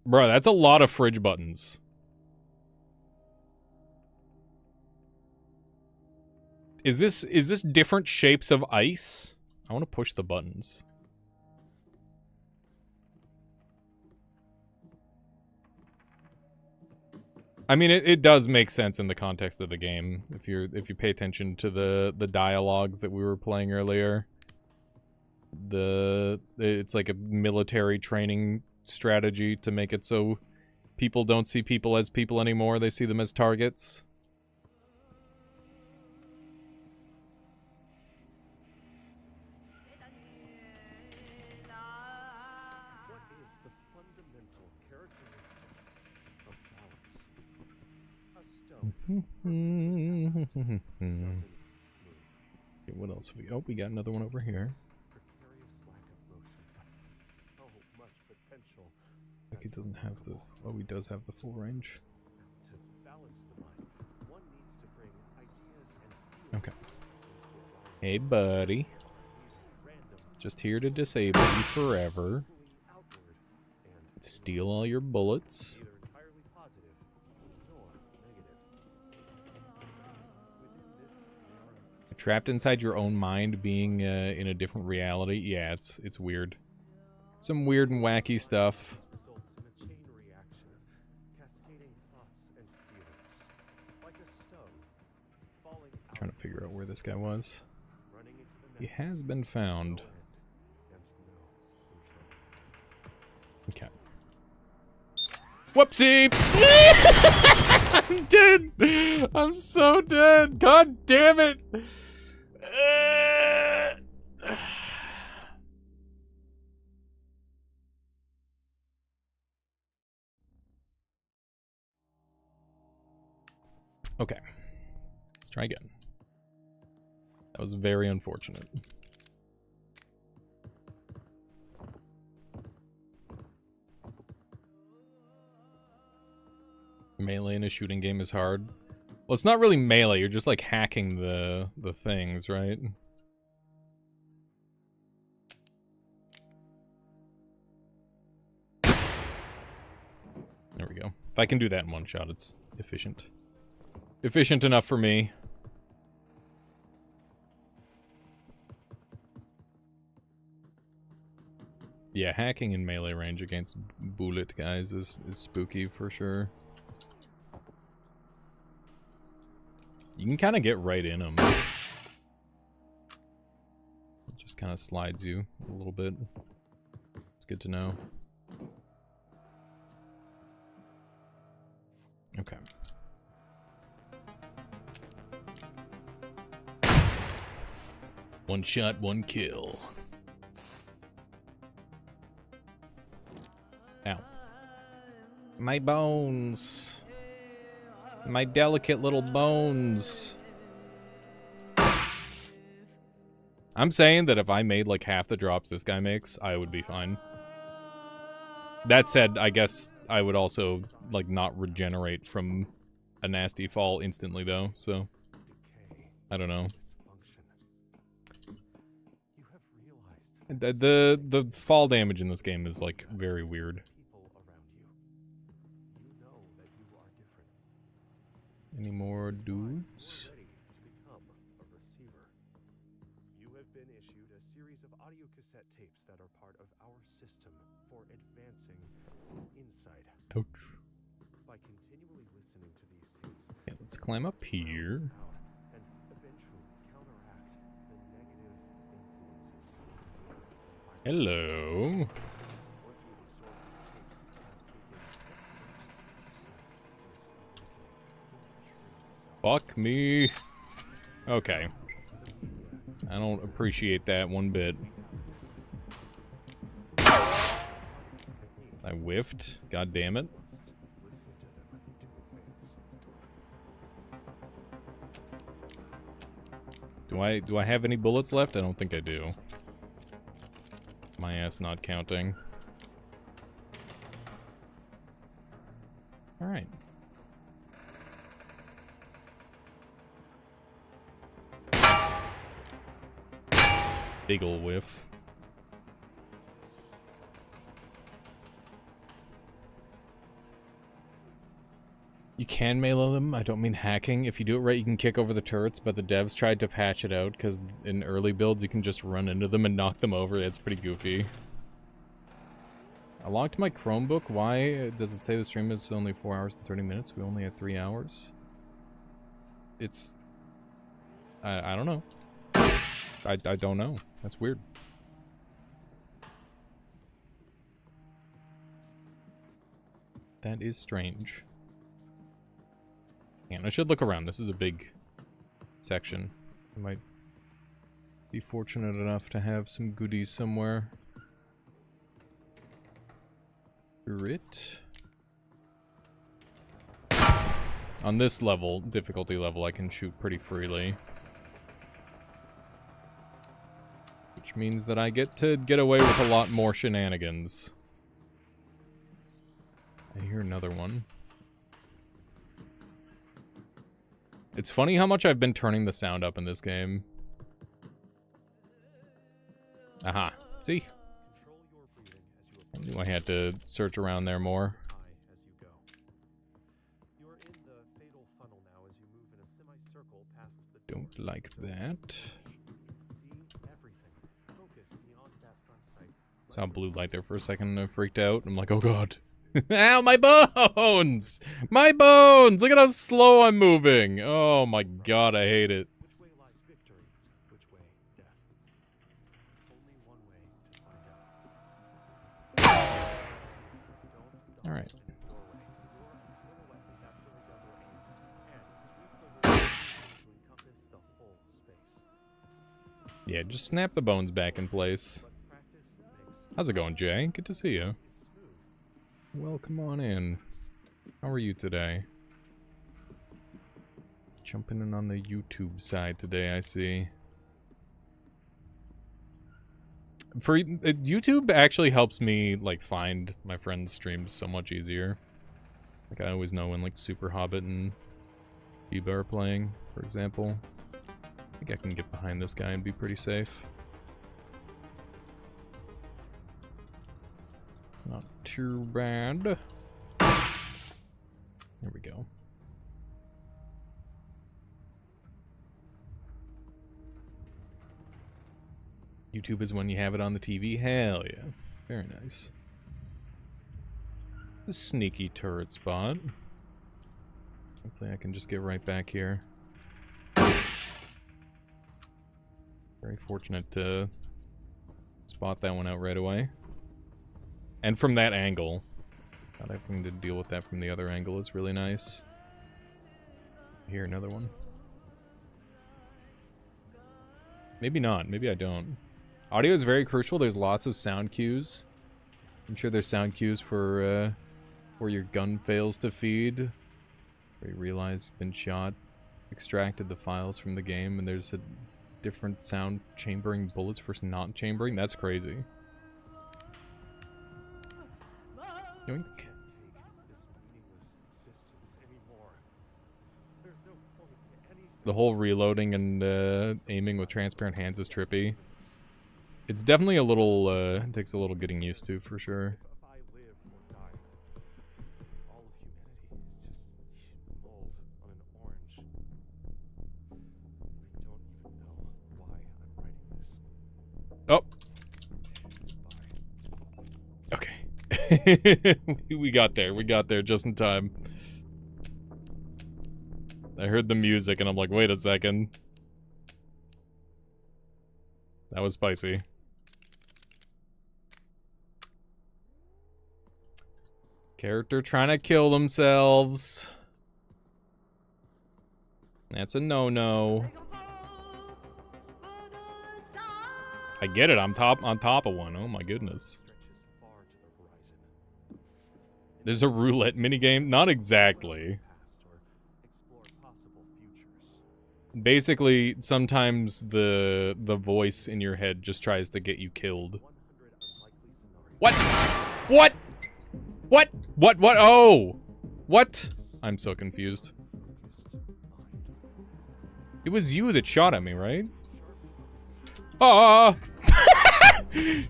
Bro, that's a lot of fridge buttons. Is this different shapes of ice? I want to push the buttons. I mean, it does make sense in the context of the game if you pay attention to the dialogues that we were playing earlier. It's like a military training strategy to make it so people don't see people as people anymore; they see them as targets. Okay, what else have we? Oh, we got another one over here. Like he doesn't have the. Oh, he does have the full range. Okay. Hey, buddy. Just here to disable you forever. Steal all your bullets. Trapped inside your own mind, being in a different reality. Yeah, it's weird. Some weird and wacky stuff. Trying to figure out where this guy was. He has been found. Okay. Whoopsie! I'm dead! I'm so dead! God damn it! Okay. Let's try again. That was very unfortunate. Melee in a shooting game is hard. Well, it's not really melee, you're just like hacking the things, right? There we go. If I can do that in one shot, it's efficient. Efficient enough for me. Yeah, hacking in melee range against bullet guys is spooky for sure. You can kind of get right in them. It just kind of slides you a little bit. It's good to know. Okay. One shot, one kill. Ow. My bones. My delicate little bones. I'm saying that if I made like half the drops this guy makes, I would be fine. That said, I guess I would also like not regenerate from a nasty fall instantly though, so I don't know. The fall damage in this game is like very weird. Any more dudes? You have been issued a series of audio cassette tapes that are part of our system for advancing insight. Ouch. By continually listening to these tapes, Okay, let's climb up here. and eventually counteract the negative influences. Hello. Fuck me. Okay. I don't appreciate that one bit. I whiffed. God damn it. Do I have any bullets left? I don't think I do. My ass not counting. All right. Big ol' whiff. You can melee them. I don't mean hacking. If you do it right, you can kick over the turrets, but the devs tried to patch it out because in early builds, you can just run into them and knock them over. It's pretty goofy. I logged my Chromebook. Why does it say the stream is only 4 hours and 30 minutes? We only had 3 hours. It's... I don't know. I don't know. That's weird. That is strange. And I should look around. This is a big section. I might be fortunate enough to have some goodies somewhere. Grit. On this level, difficulty level, I can shoot pretty freely. Which means that I get to get away with a lot more shenanigans. I hear another one. It's funny how much I've been turning the sound up in this game. Aha. See? I knew I had to search around there more. Don't like that. Saw blue light there for a second and I freaked out. I'm like, oh god. Ow, my bones! My bones! Look at how slow I'm moving! Oh my god, I hate it. Alright. Yeah, just snap the bones back in place. How's it going, Jay? Good to see you. Well, come on in. How are you today? Jumping in on the YouTube side today, I see. YouTube actually helps me, like, find my friends' streams so much easier. Like, I always know when, like, Super Hobbit and Biba are playing, for example. I think I can get behind this guy and be pretty safe. Not too bad. There we go. YouTube is when you have it on the TV? Hell yeah. Very nice. A sneaky turret spot. Hopefully I can just get right back here. Very fortunate to spot that one out right away. And from that angle. Not having to deal with that from the other angle is really nice. Here, another one. Maybe not. Maybe I don't. Audio is very crucial. There's lots of sound cues. I'm sure there's sound cues for where your gun fails to feed. Where you realize you've been shot. Extracted the files from the game and there's a different sound chambering bullets for not chambering. That's crazy. Yoink. The whole reloading and aiming with transparent hands is trippy. It's definitely a little, it takes a little getting used to, for sure. Oh. Okay. We got there. We got there just in time. I heard the music and I'm like, wait a second. That was spicy. Character trying to kill themselves. That's a no-no. I get it. I'm on top of one. Oh my goodness. There's a roulette minigame? Not exactly. Basically, sometimes the voice in your head just tries to get you killed. What? What? What? What? Oh! What? I'm so confused. It was you that shot at me, right? Oh!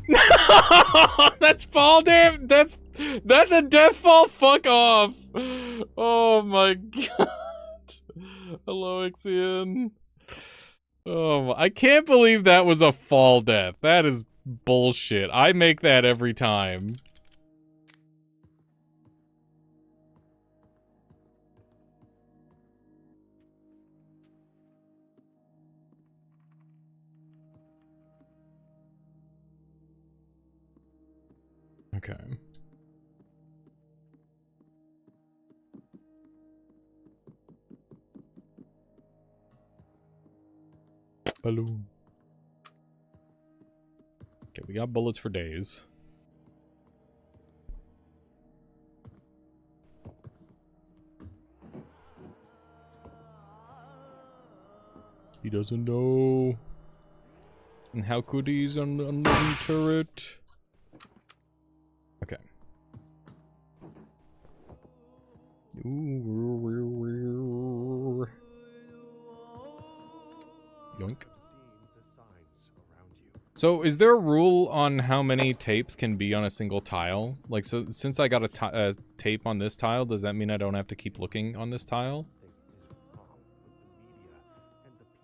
No! That's fall damn. That's a death fall. Fuck off! Oh my god! Hello, Ixion. Oh, I can't believe that was a fall death. That is bullshit. I make that every time. Okay. Balloon. Okay, we got bullets for days. He doesn't know. And how could he's on the unliving turret? Okay. Ooh. Yoink. So, is there a rule on how many tapes can be on a single tile? Like, so since I got a tape on this tile, does that mean I don't have to keep looking on this tile?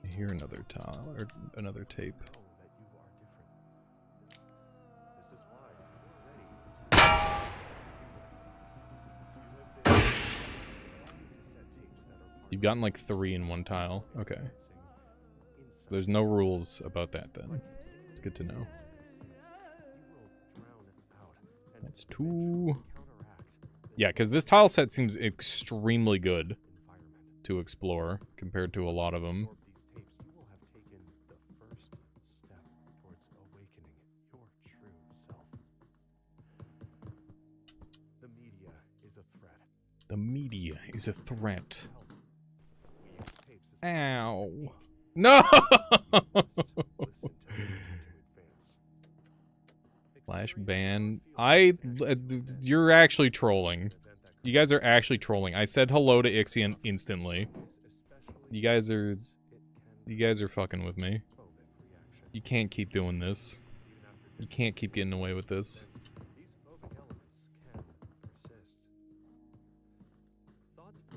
I hear another tile, or another tape. You've gotten like 3 in one tile. Okay. So there's no rules about that then. It's good to know. That's 2. Yeah, because this tile set seems extremely good to explore compared to a lot of them. The media is a threat. Ow. No! Flash ban. You're actually trolling. You guys are actually trolling. I said hello to Ixion instantly. You guys are fucking with me. You can't keep doing this. You can't keep getting away with this.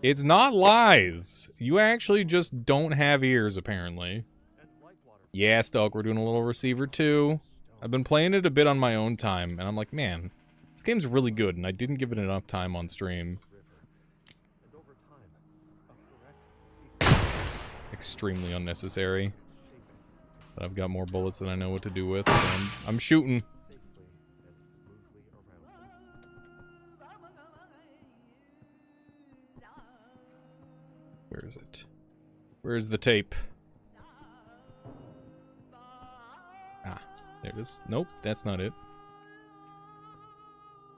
It's not lies. You actually just don't have ears, apparently. Yeah, Stalk, we're doing a little receiver too. I've been playing it a bit on my own time, and I'm like, man, this game's really good, and I didn't give it enough time on stream. Extremely unnecessary. But I've got more bullets than I know what to do with, so I'm shooting. Where is it? Where is the tape? Ah, there it is. Nope, that's not it.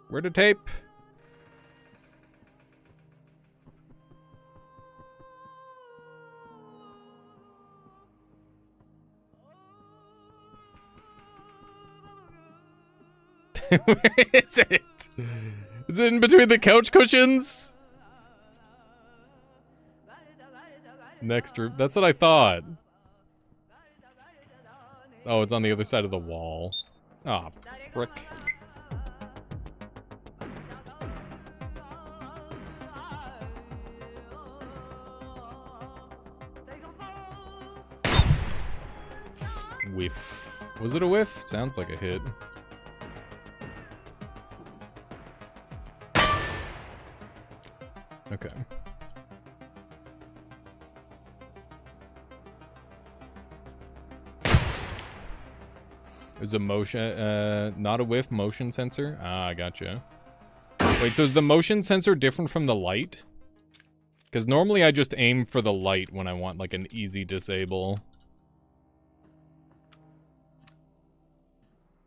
Where the tape? Where is it? Is it in between the couch cushions? Next room. That's what I thought. Oh, it's on the other side of the wall. Ah, oh, frick. Whiff. Was it a whiff? Sounds like a hit. Okay. There's a motion, not a whiff, motion sensor. Ah, gotcha. Wait, so is the motion sensor different from the light? Because normally I just aim for the light when I want like an easy disable.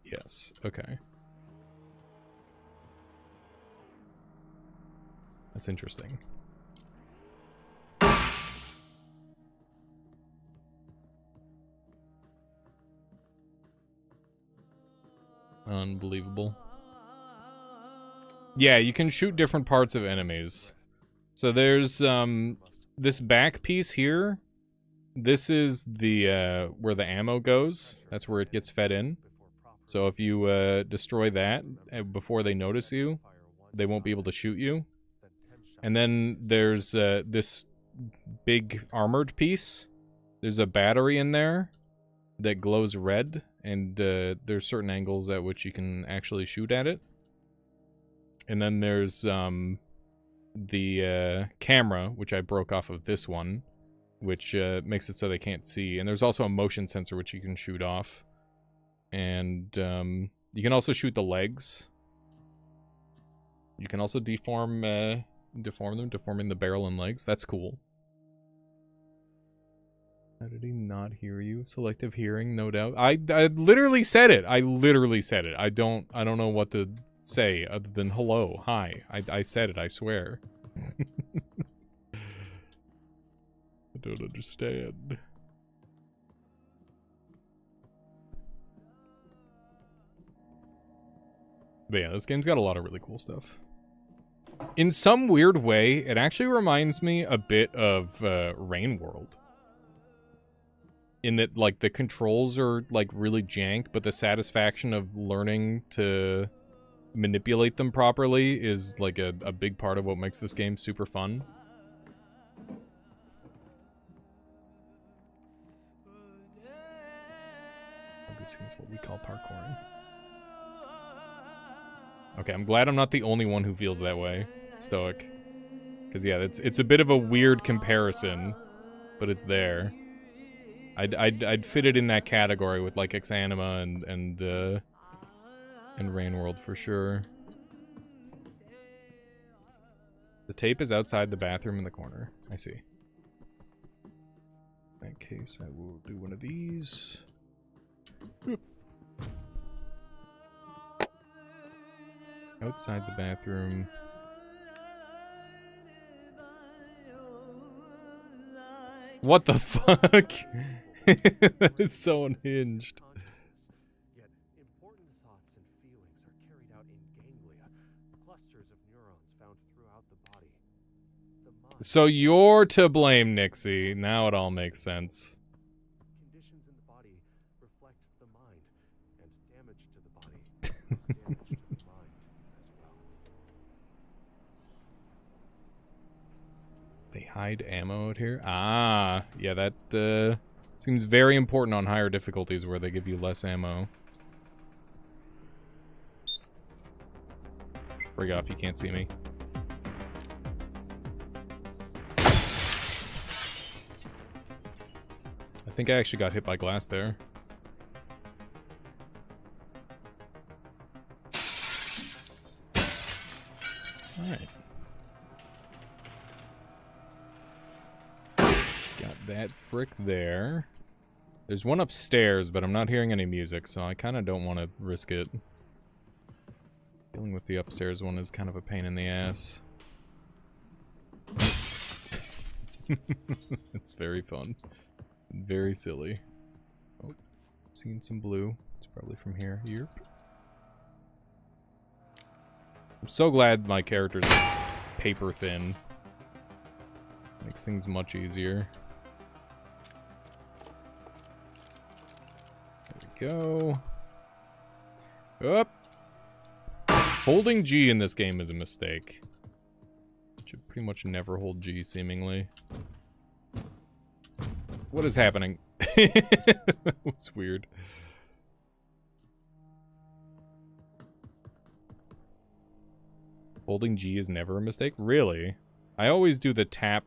Yes, okay. That's interesting. Unbelievable. Yeah, you can shoot different parts of enemies. So there's this back piece here. This is the where the ammo goes. That's where it gets fed in. So if you destroy that before they notice you, they won't be able to shoot you. And then there's this big armored piece. There's a battery in there that glows red, and there's certain angles at which you can actually shoot at it. And then there's the camera, which I broke off of this one, which makes it so they can't see. And there's also a motion sensor, which you can shoot off. And you can also shoot the legs. You can also deform them, deforming the barrel and legs. That's cool. How did he not hear you? Selective hearing, no doubt. I literally said it. I literally said it. I don't know what to say other than hello, hi. I said it, I swear. I don't understand. But yeah, this game's got a lot of really cool stuff. In some weird way, it actually reminds me a bit of Rain World. In that, like, the controls are, like, really jank, but the satisfaction of learning to manipulate them properly is, like, a big part of what makes this game super fun. This is what we call parkouring. Okay, I'm glad I'm not the only one who feels that way, Stoic. Because, yeah, it's a bit of a weird comparison, but it's there. I'd fit it in that category with, like, Exanima and Rain World for sure. The tape is outside the bathroom in the corner. I see. In that case, I will do one of these. Outside the bathroom. What the fuck? That is so unhinged. Yet important thoughts and feelings are carried out in ganglia, clusters of neurons found throughout the body. The mind, So you're to blame, Nixie. Now it all makes sense. conditions in the body reflect the mind, and damage to the body damage to the mind as well. They hide ammo out here? Ah, yeah, that seems very important on higher difficulties where they give you less ammo. Break off, you can't see me. I think I actually got hit by glass there. Alright. Got that frick there. There's one upstairs, but I'm not hearing any music, so I kind of don't want to risk it. Dealing with the upstairs one is kind of a pain in the ass. It's very fun. Very silly. Oh, seen some blue. It's probably from here. Yep. I'm so glad my character's paper thin. Makes things much easier. There we go. Up. Holding G in this game is a mistake. Should pretty much never hold G, seemingly. What is happening? That was weird. Holding G is never a mistake? Really? I always do the tap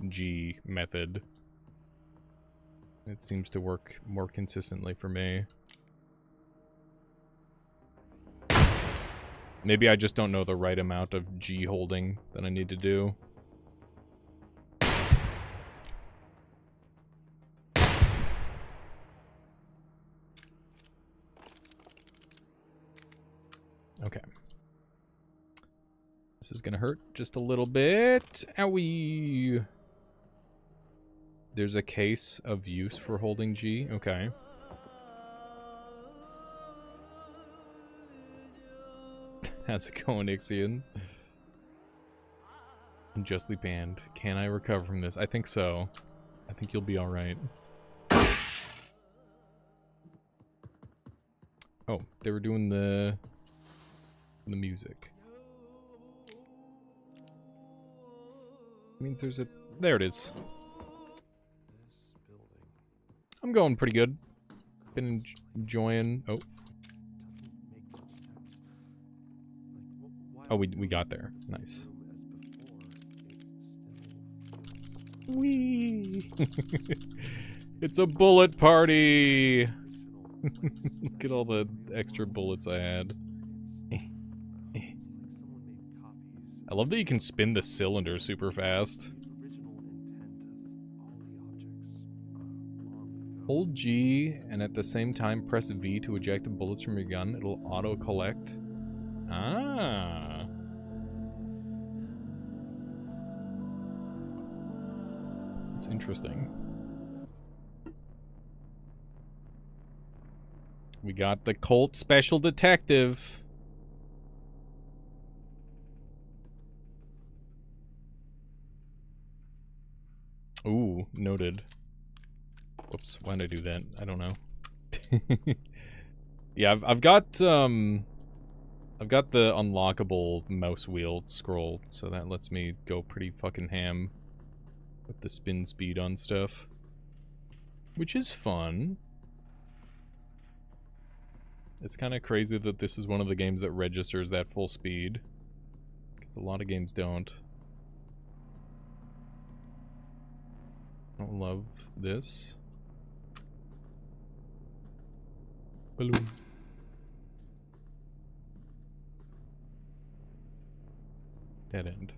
G method. It seems to work more consistently for me. Maybe I just don't know the right amount of G holding that I need to do. Okay. This is gonna hurt just a little bit. Owie! There's a case of use for holding G. Okay. How's it going, Ixion? Unjustly banned. Can I recover from this? I think so. I think you'll be alright. Oh, they were doing the music. Means there's a... There it is. I'm going pretty good. Been enjoying... Oh. Oh, we got there. Nice. Whee! It's a bullet party! Look at all the extra bullets I had. I love that you can spin the cylinder super fast. Hold G and at the same time press V to eject the bullets from your gun. It'll auto-collect. Ah. That's interesting. We got the Colt Special Detective. Ooh, noted. Whoops, why did I do that? I don't know. Yeah, I've got the unlockable mouse wheel scroll, so that lets me go pretty fucking ham with the spin speed on stuff. Which is fun. It's kind of crazy that this is one of the games that registers that full speed. Because a lot of games don't. Don't love this. Balloon. Dead end.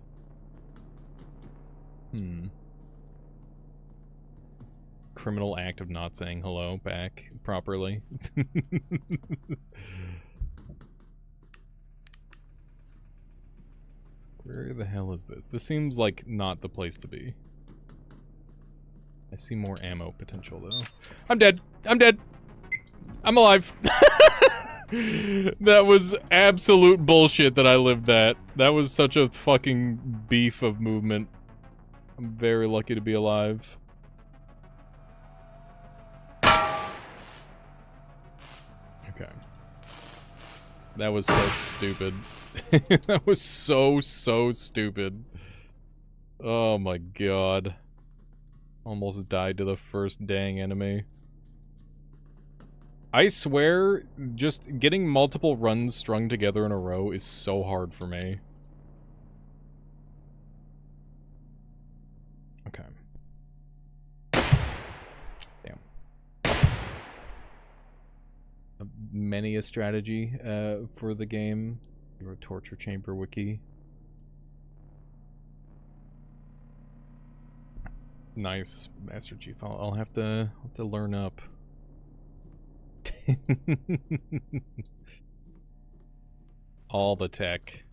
Criminal act of not saying hello back properly. Where the hell is this? This seems like not the place to be. I see more ammo potential though. I'm dead! I'm dead! I'm alive! That was absolute bullshit that I lived that. That was such a fucking beef of movement. I'm very lucky to be alive. Okay. That was so stupid. That was so stupid. Oh my god. Almost died to the first dang enemy. I swear, just getting multiple runs strung together in a row is so hard for me. Okay. Damn. Many a strategy for the game. Your torture chamber wiki. Nice, Master Chief. I'll have to learn up. All the tech.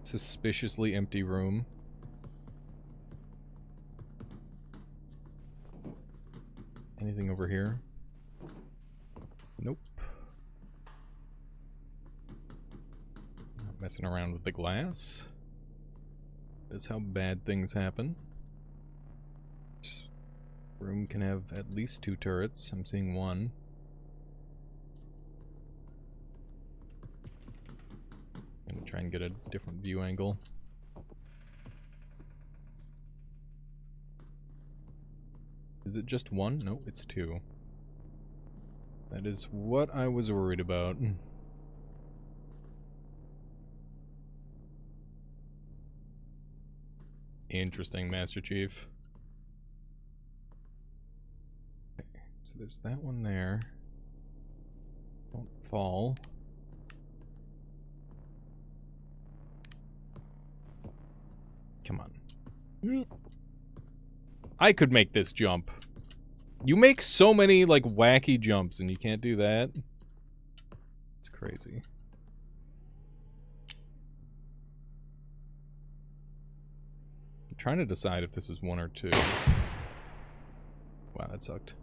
Suspiciously empty room. Anything over here? Nope. Not messing around with the glass. That's how bad things happen. This room can have at least 2 turrets. I'm seeing 1. I'm gonna try and get a different view angle. Is it just 1? No, it's 2. That is what I was worried about. Interesting, Master Chief. Okay, so there's that one there. Don't fall. Come on. I could make this jump. You make so many, like, wacky jumps and you can't do that. It's crazy. I'm trying to decide if this is 1 or 2. Wow, that sucked.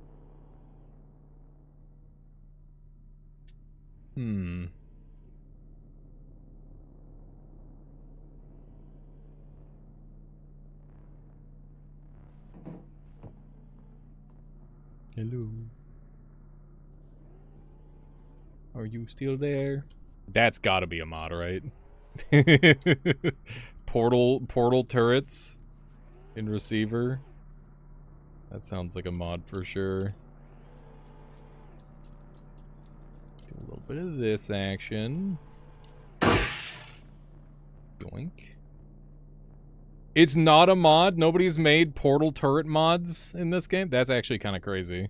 Hello. Are you still there? That's gotta be a mod, right? Portal turrets in receiver. That sounds like a mod for sure. Do a little bit of this action. Yoink. It's not a mod? Nobody's made portal turret mods in this game? That's actually kind of crazy.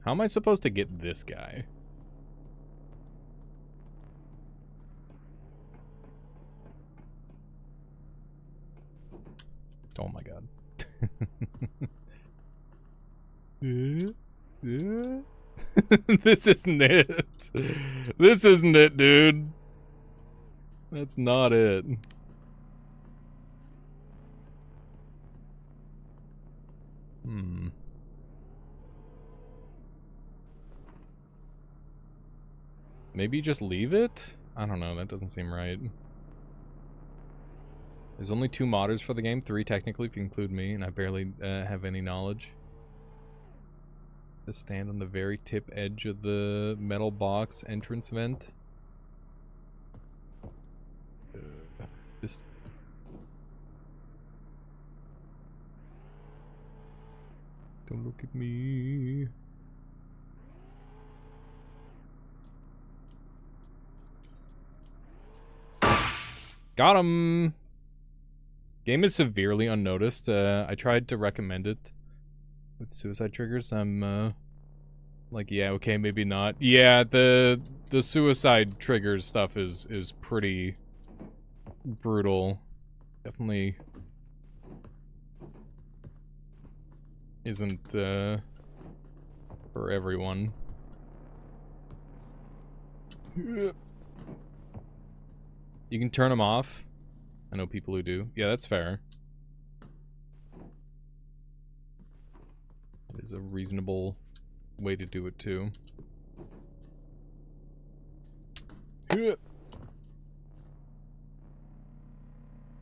How am I supposed to get this guy? Oh my god. This isn't it. This isn't it, dude. That's not it. Maybe just leave it? I don't know, that doesn't seem right. There's only 2 modders for the game, 3 technically if you include me, and I barely have any knowledge. To stand on the very tip edge of the metal box entrance vent. This... Don't look at me. Got him! Game is severely unnoticed. I tried to recommend it with suicide triggers. I'm like, yeah, okay, maybe not. Yeah, the suicide triggers stuff is pretty brutal. Definitely isn't for everyone. You can turn them off. I know people who do. Yeah, that's fair. That is a reasonable way to do it, too.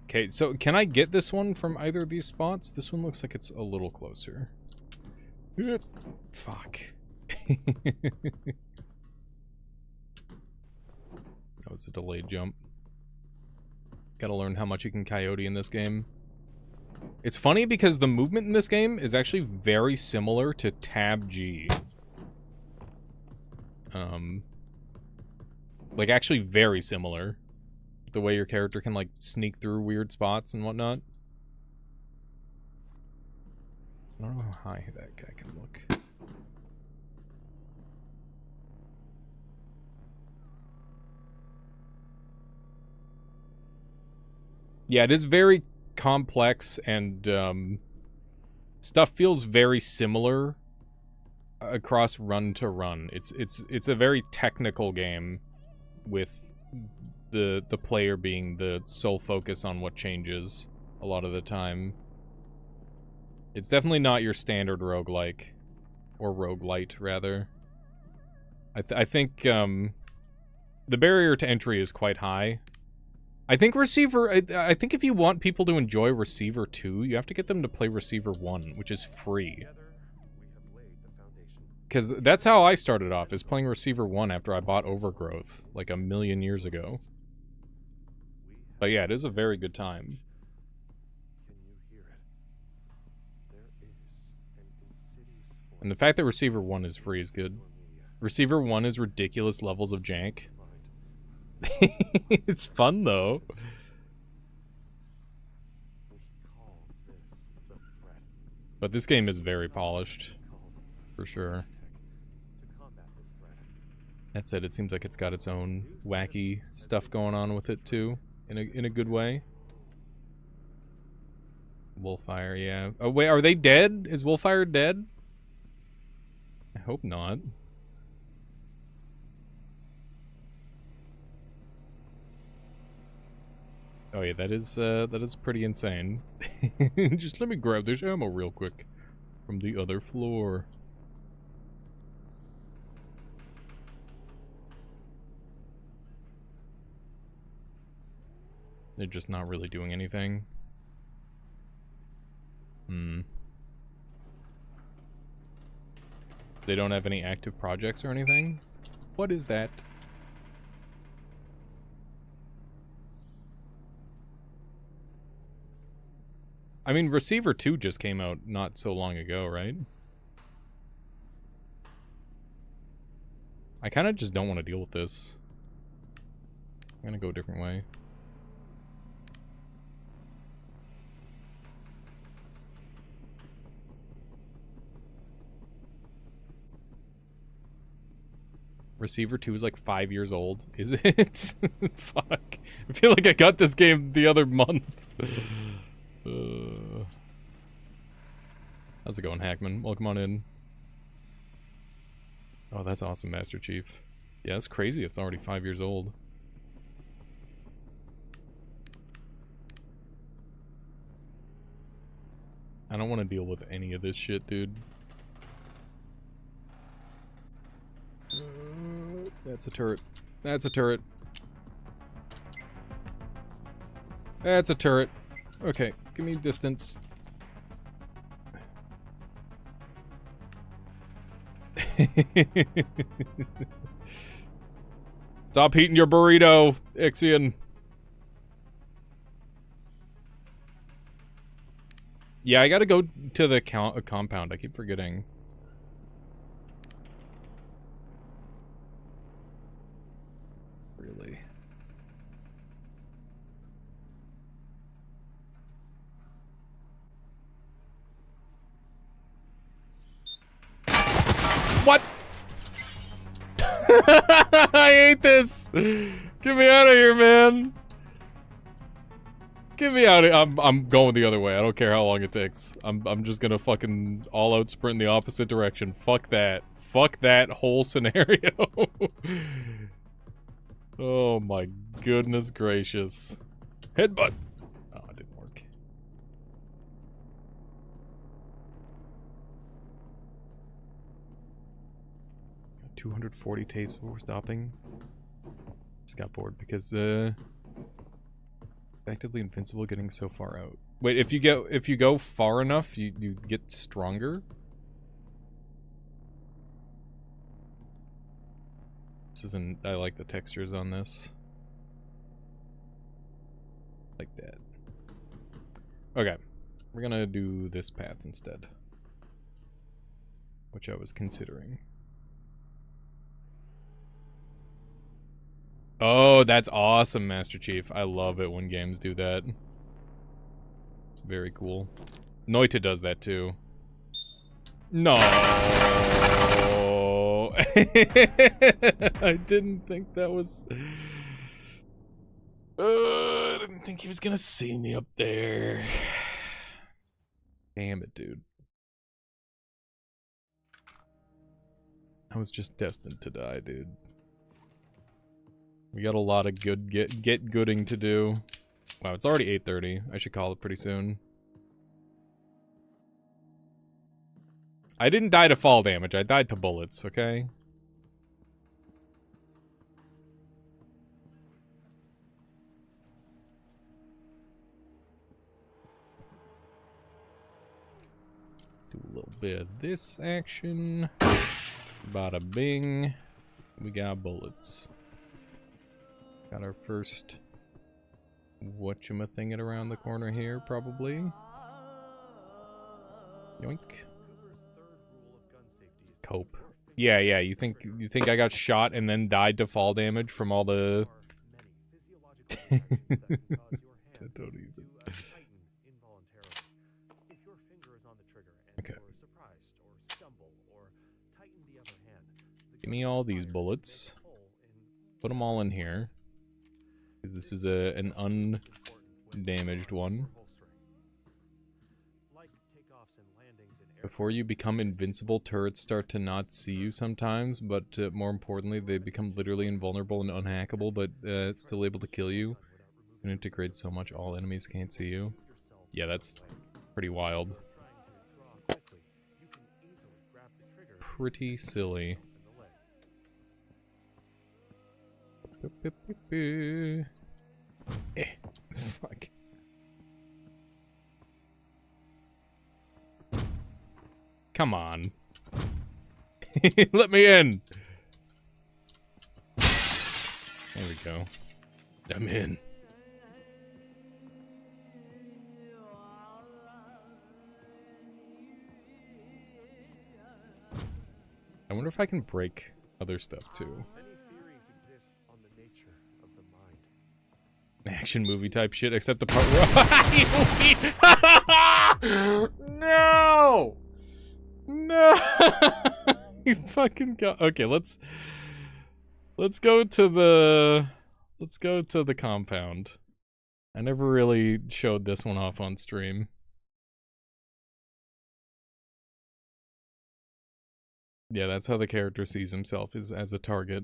Okay, so can I get this one from either of these spots? This one looks like it's a little closer. Fuck. That was a delayed jump. Gotta learn how much you can coyote in this game. It's funny because the movement in this game is actually very similar to Tab G. Like, actually very similar. The way your character can, like, sneak through weird spots and whatnot. I don't know how high that guy can look. Yeah, it is very complex, and stuff feels very similar across run to run. It's a very technical game with the player being the sole focus on what changes a lot of the time. It's definitely not your standard roguelike, or roguelite rather. I think the barrier to entry is quite high. I think Receiver, I think if you want people to enjoy Receiver 2, you have to get them to play Receiver 1, which is free. Because that's how I started off, is playing Receiver 1 after I bought Overgrowth, like a million years ago. But yeah, it is a very good time. And the fact that Receiver 1 is free is good. Receiver 1 is ridiculous levels of jank. It's fun though. But this game is very polished, for sure. That said, it seems like it's got its own wacky stuff going on with it too, in a good way. Wolfire, yeah. Oh wait, are they dead? Is Wolfire dead? I hope not. Oh yeah, that is pretty insane. Just let me grab this ammo real quick from the other floor. They're just not really doing anything. They don't have any active projects or anything? What is that? I mean, Receiver 2 just came out not so long ago, right? I kind of just don't want to deal with this. I'm gonna go a different way. Receiver 2 is like 5 years old. Is it? Fuck. I feel like I got this game the other month. How's it going, Hackman? Welcome on in. Oh, that's awesome, Master Chief. Yeah, it's crazy. It's already 5 years old. I don't want to deal with any of this shit, dude. That's a turret. That's a turret. That's a turret. Okay, give me distance. Stop eating your burrito, Ixion. Yeah, I gotta go to the compound. I keep forgetting. Really? What? I hate this. Get me out of here, man. Get me out of here. I'm going the other way. I don't care how long it takes. I'm just gonna fucking all out sprint in the opposite direction. Fuck that. Fuck that whole scenario. Oh my goodness gracious. Headbutt. Oh, it didn't work. Got 240 tapes before stopping. Just got bored because effectively invincible getting so far out. Wait, if you go far enough, you get stronger? This isn't, I like the textures on this. Like that. Okay. We're gonna do this path instead. Which I was considering. Oh, that's awesome, Master Chief. I love it when games do that. It's very cool. Noita does that too. No. I didn't think that was... I didn't think he was gonna see me up there. Damn it, dude. I was just destined to die, dude. We got a lot of good get gooding to do. Wow, it's already 8:30. I should call it pretty soon. I didn't die to fall damage. I died to bullets, okay? Do a little bit of this action. Bada bing. We got bullets. Got our first whatchamacallit around the corner here, probably. Yoink. Cope. Yeah, you think I got shot and then died to fall damage from all the... Don't even. Okay. Give me all these bullets. Put them all in here. Because this is an undamaged one. Before you become invincible, turrets start to not see you sometimes, but more importantly, they become literally invulnerable and unhackable, but still able to kill you. And integrate so much all enemies can't see you. Yeah, that's pretty wild. Pretty silly. Fuck. Come on. Let me in. There we go. I'm in. I wonder if I can break other stuff too. Action movie type shit, except the part where no! No! You fucking go. Okay, let's go to the compound. I never really showed this one off on stream. Yeah, that's how the character sees himself, is as a target.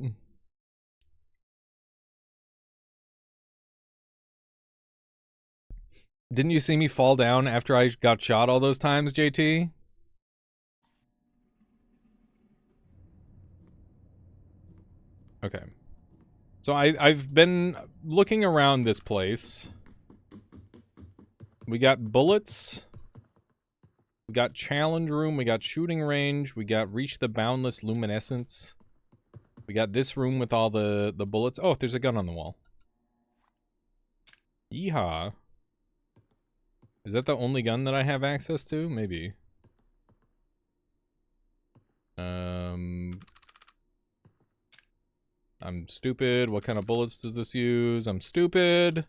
Didn't you see me fall down after I got shot all those times, JT? Okay. So I've been looking around this place. We got bullets. We got challenge room. We got shooting range. We got reach the boundless luminescence. We got this room with all the bullets. Oh, there's a gun on the wall. Yeehaw. Is that the only gun that I have access to? Maybe. I'm stupid. What kind of bullets does this use? I'm stupid.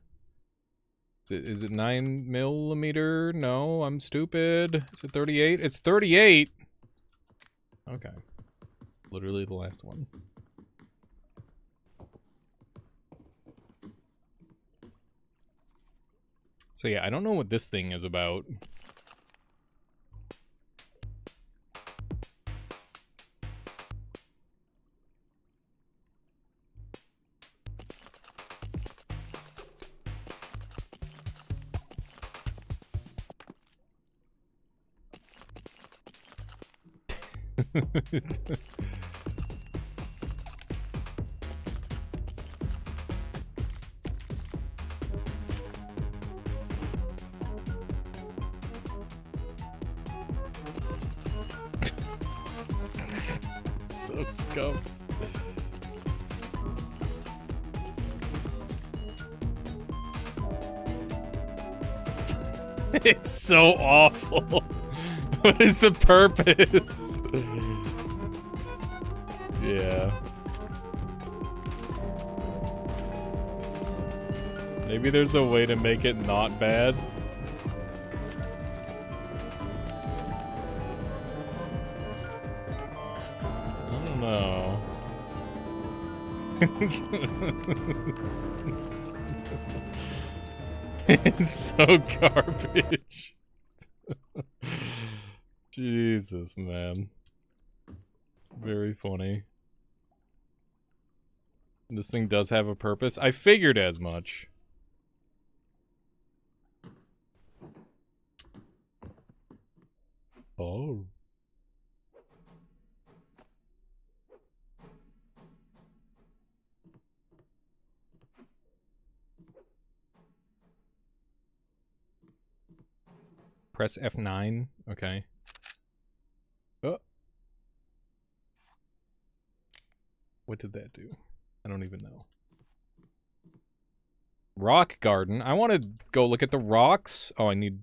Is it 9mm? No, I'm stupid. Is it 38? It's 38! Okay. Literally the last one. So yeah, I don't know what this thing is about. So scuffed. It's so awful. What is the purpose? Yeah. Maybe there's a way to make it not bad. I don't know. It's so garbage. Jesus, man. It's very funny. This thing does have a purpose. I figured as much. Oh. Press F9. Okay. Oh. What did that do? I don't even know. Rock garden. I want to go look at the rocks. Oh, I need...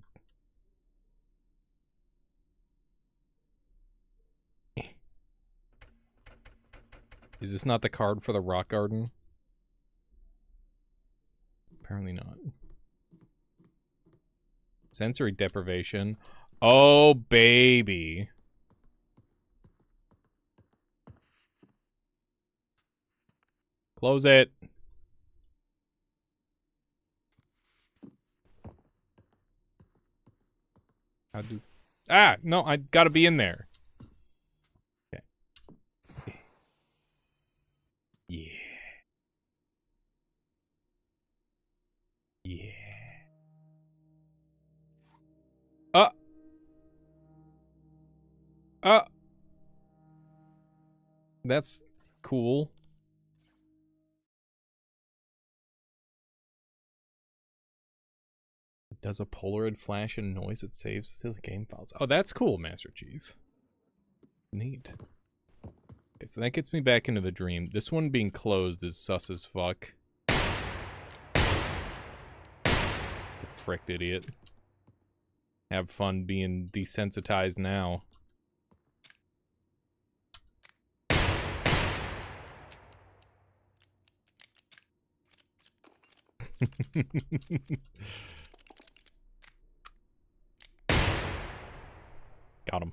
Is this not the card for the rock garden? Apparently not. Sensory deprivation. Oh, baby. Close it. How do... Ah! No, I gotta be in there. Okay. Yeah. Yeah. That's cool. Does a Polaroid flash and noise it saves to the game files? Oh, that's cool, Master Chief. Neat. Okay, so that gets me back into the dream. This one being closed is sus as fuck. The fricked idiot. Have fun being desensitized now. Got him.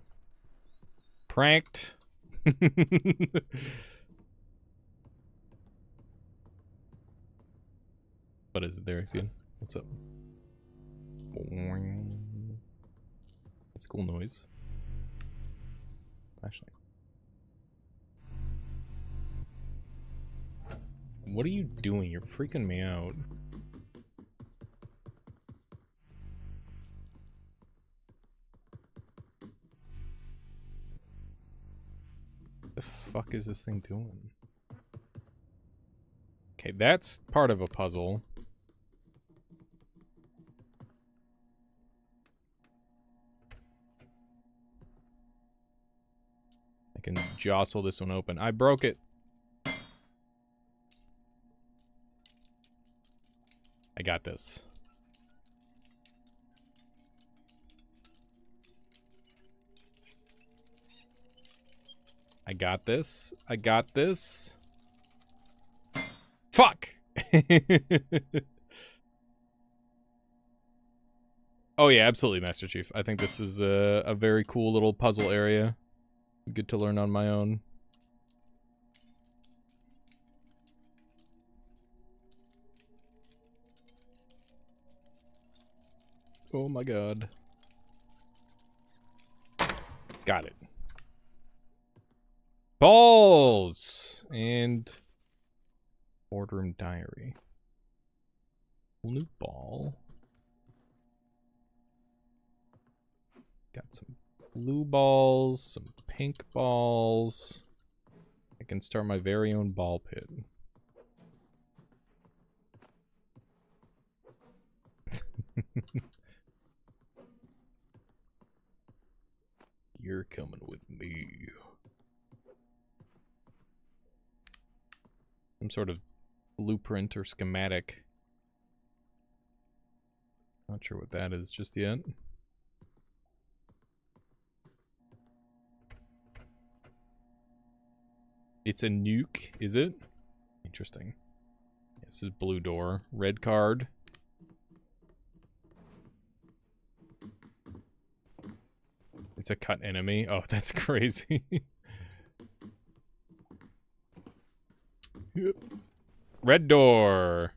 Pranked. What is it there, Ixion? What's up? That's cool noise. Flashlight. What are you doing? You're freaking me out. The fuck is this thing doing? Okay, that's part of a puzzle. I can jostle this one open. I broke it. I got this. I got this. I got this. Fuck! Oh yeah, absolutely, Master Chief. I think this is a very cool little puzzle area. Good to learn on my own. Oh my god. Got it. Balls! And boardroom diary. New ball. Got some blue balls, some pink balls. I can start my very own ball pit. You're coming with me. Some sort of blueprint or schematic. Not sure what that is just yet. It's a nuke, is it? Interesting. This is blue door. Red card. It's a cut enemy. Oh, that's crazy. Yep. Red door.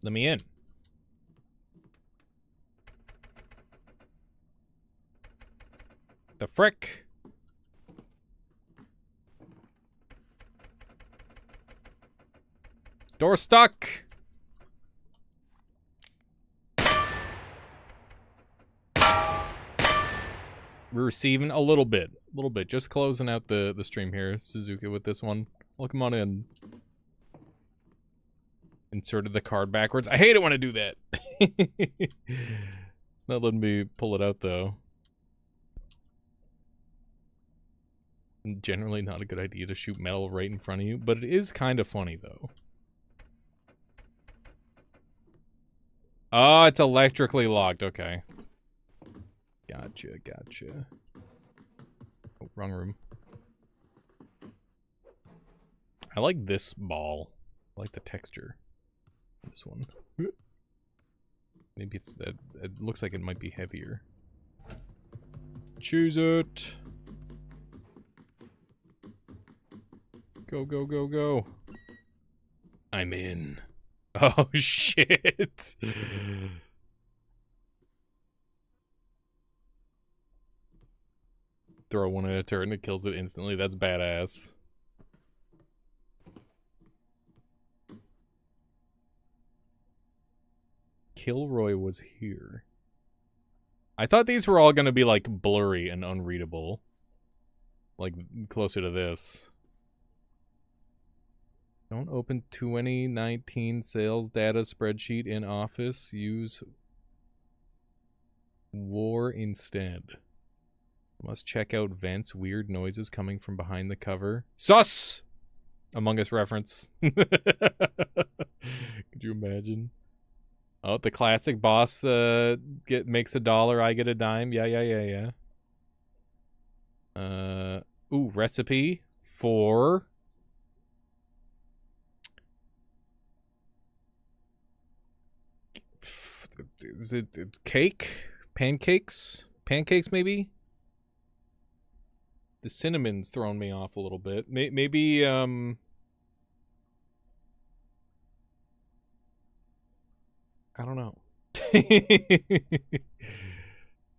Let me in. The frick? Door stuck. We're receiving a little bit, just closing out the stream here, Suzuki, with this one. Welcome on in. Inserted the card backwards. I hate it when I do that. It's not letting me pull it out though. Generally not a good idea to shoot metal right in front of you, but it is kind of funny though. Oh, it's electrically locked. Okay. Gotcha, gotcha. Oh, wrong room. I like this ball. I like the texture. This one. Maybe it's that. It looks like it might be heavier. Choose it. Go, go, go, go. I'm in. Oh, shit. Throw one at a turret and it kills it instantly. That's badass. Kilroy was here. I thought these were all gonna be, like, blurry and unreadable. Like, closer to this. Don't open 2019 sales data spreadsheet in Office. Use War instead. Must check out vents. Weird noises coming from behind the cover. Sus! Among Us reference. Could you imagine? Oh, the classic boss makes $1, I get a dime. Yeah. Ooh, recipe for is it cake? Pancakes? Pancakes, maybe? The cinnamon's thrown me off a little bit. Maybe, I don't know.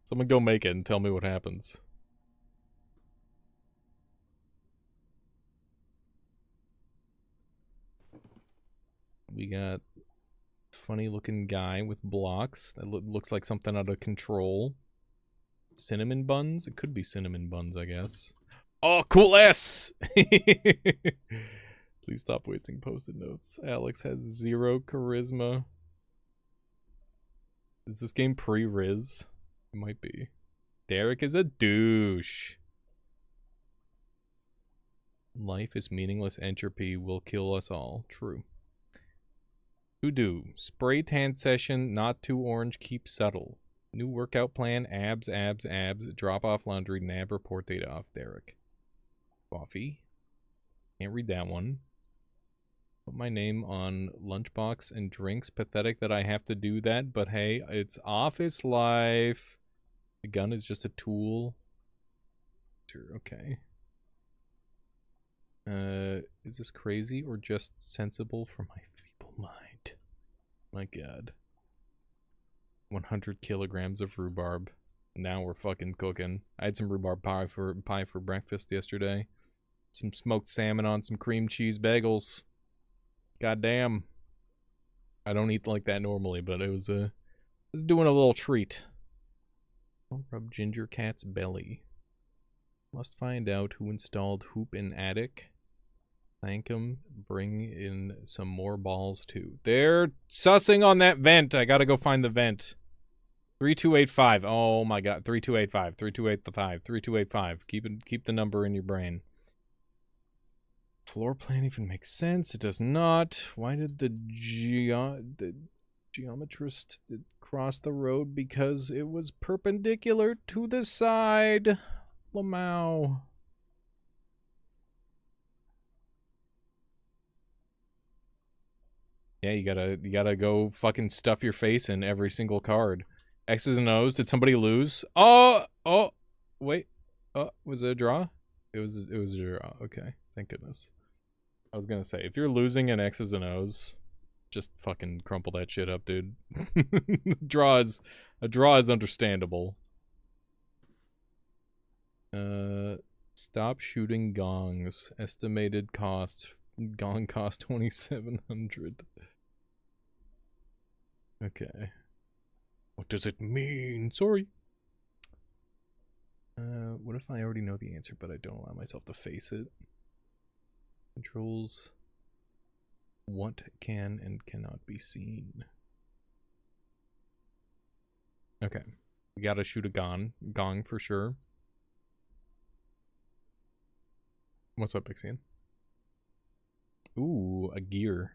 Someone go make it and tell me what happens. We got funny looking guy with blocks. That looks like something out of Control. Cinnamon buns? It could be cinnamon buns, I guess. Oh, cool S! Please stop wasting post-it notes. Alex has 0 charisma. Is this game pre-Riz? It might be. Derek is a douche. Life is meaningless. Entropy will kill us all. True. To do. Spray tan session. Not too orange. Keep subtle. New workout plan. Abs, abs, abs. Drop off laundry. Nav report data off Derek. Coffee. Can't read that one. Put my name on lunchbox and drinks. Pathetic that I have to do that, but hey, it's office life. The gun is just a tool. Okay. Is this crazy or just sensible for my feeble mind? My god. 100 kilograms of rhubarb. Now we're fucking cooking. I had some rhubarb pie for breakfast yesterday. Some smoked salmon on some cream cheese bagels. God damn. I don't eat like that normally, but it was doing a little treat. Don't rub Ginger Cat's belly. Must find out who installed Hoop in Attic. Thank him. Bring in some more balls too. They're sussing on that vent. I gotta go find the vent. 3285. Oh my god. 3285. 3285. 3285. Keep the number in your brain. Floor plan even makes sense. It does not. Why did the geometrist cross the road? Because it was perpendicular to the side. Lamau. Yeah, you gotta go fucking stuff your face in every single card. X's and O's. Did somebody lose? Oh, wait. Oh, was it a draw? It was a draw. Okay, thank goodness. I was gonna say, if you're losing in X's and O's, just fucking crumple that shit up, dude. A draw is understandable. Stop shooting gongs. Estimated cost. Gong cost 2,700. Okay. What does it mean? Sorry. What if I already know the answer, but I don't allow myself to face it? Controls. What can and cannot be seen. Okay. We gotta shoot a gong for sure. What's up, Ixian? Ooh, a gear.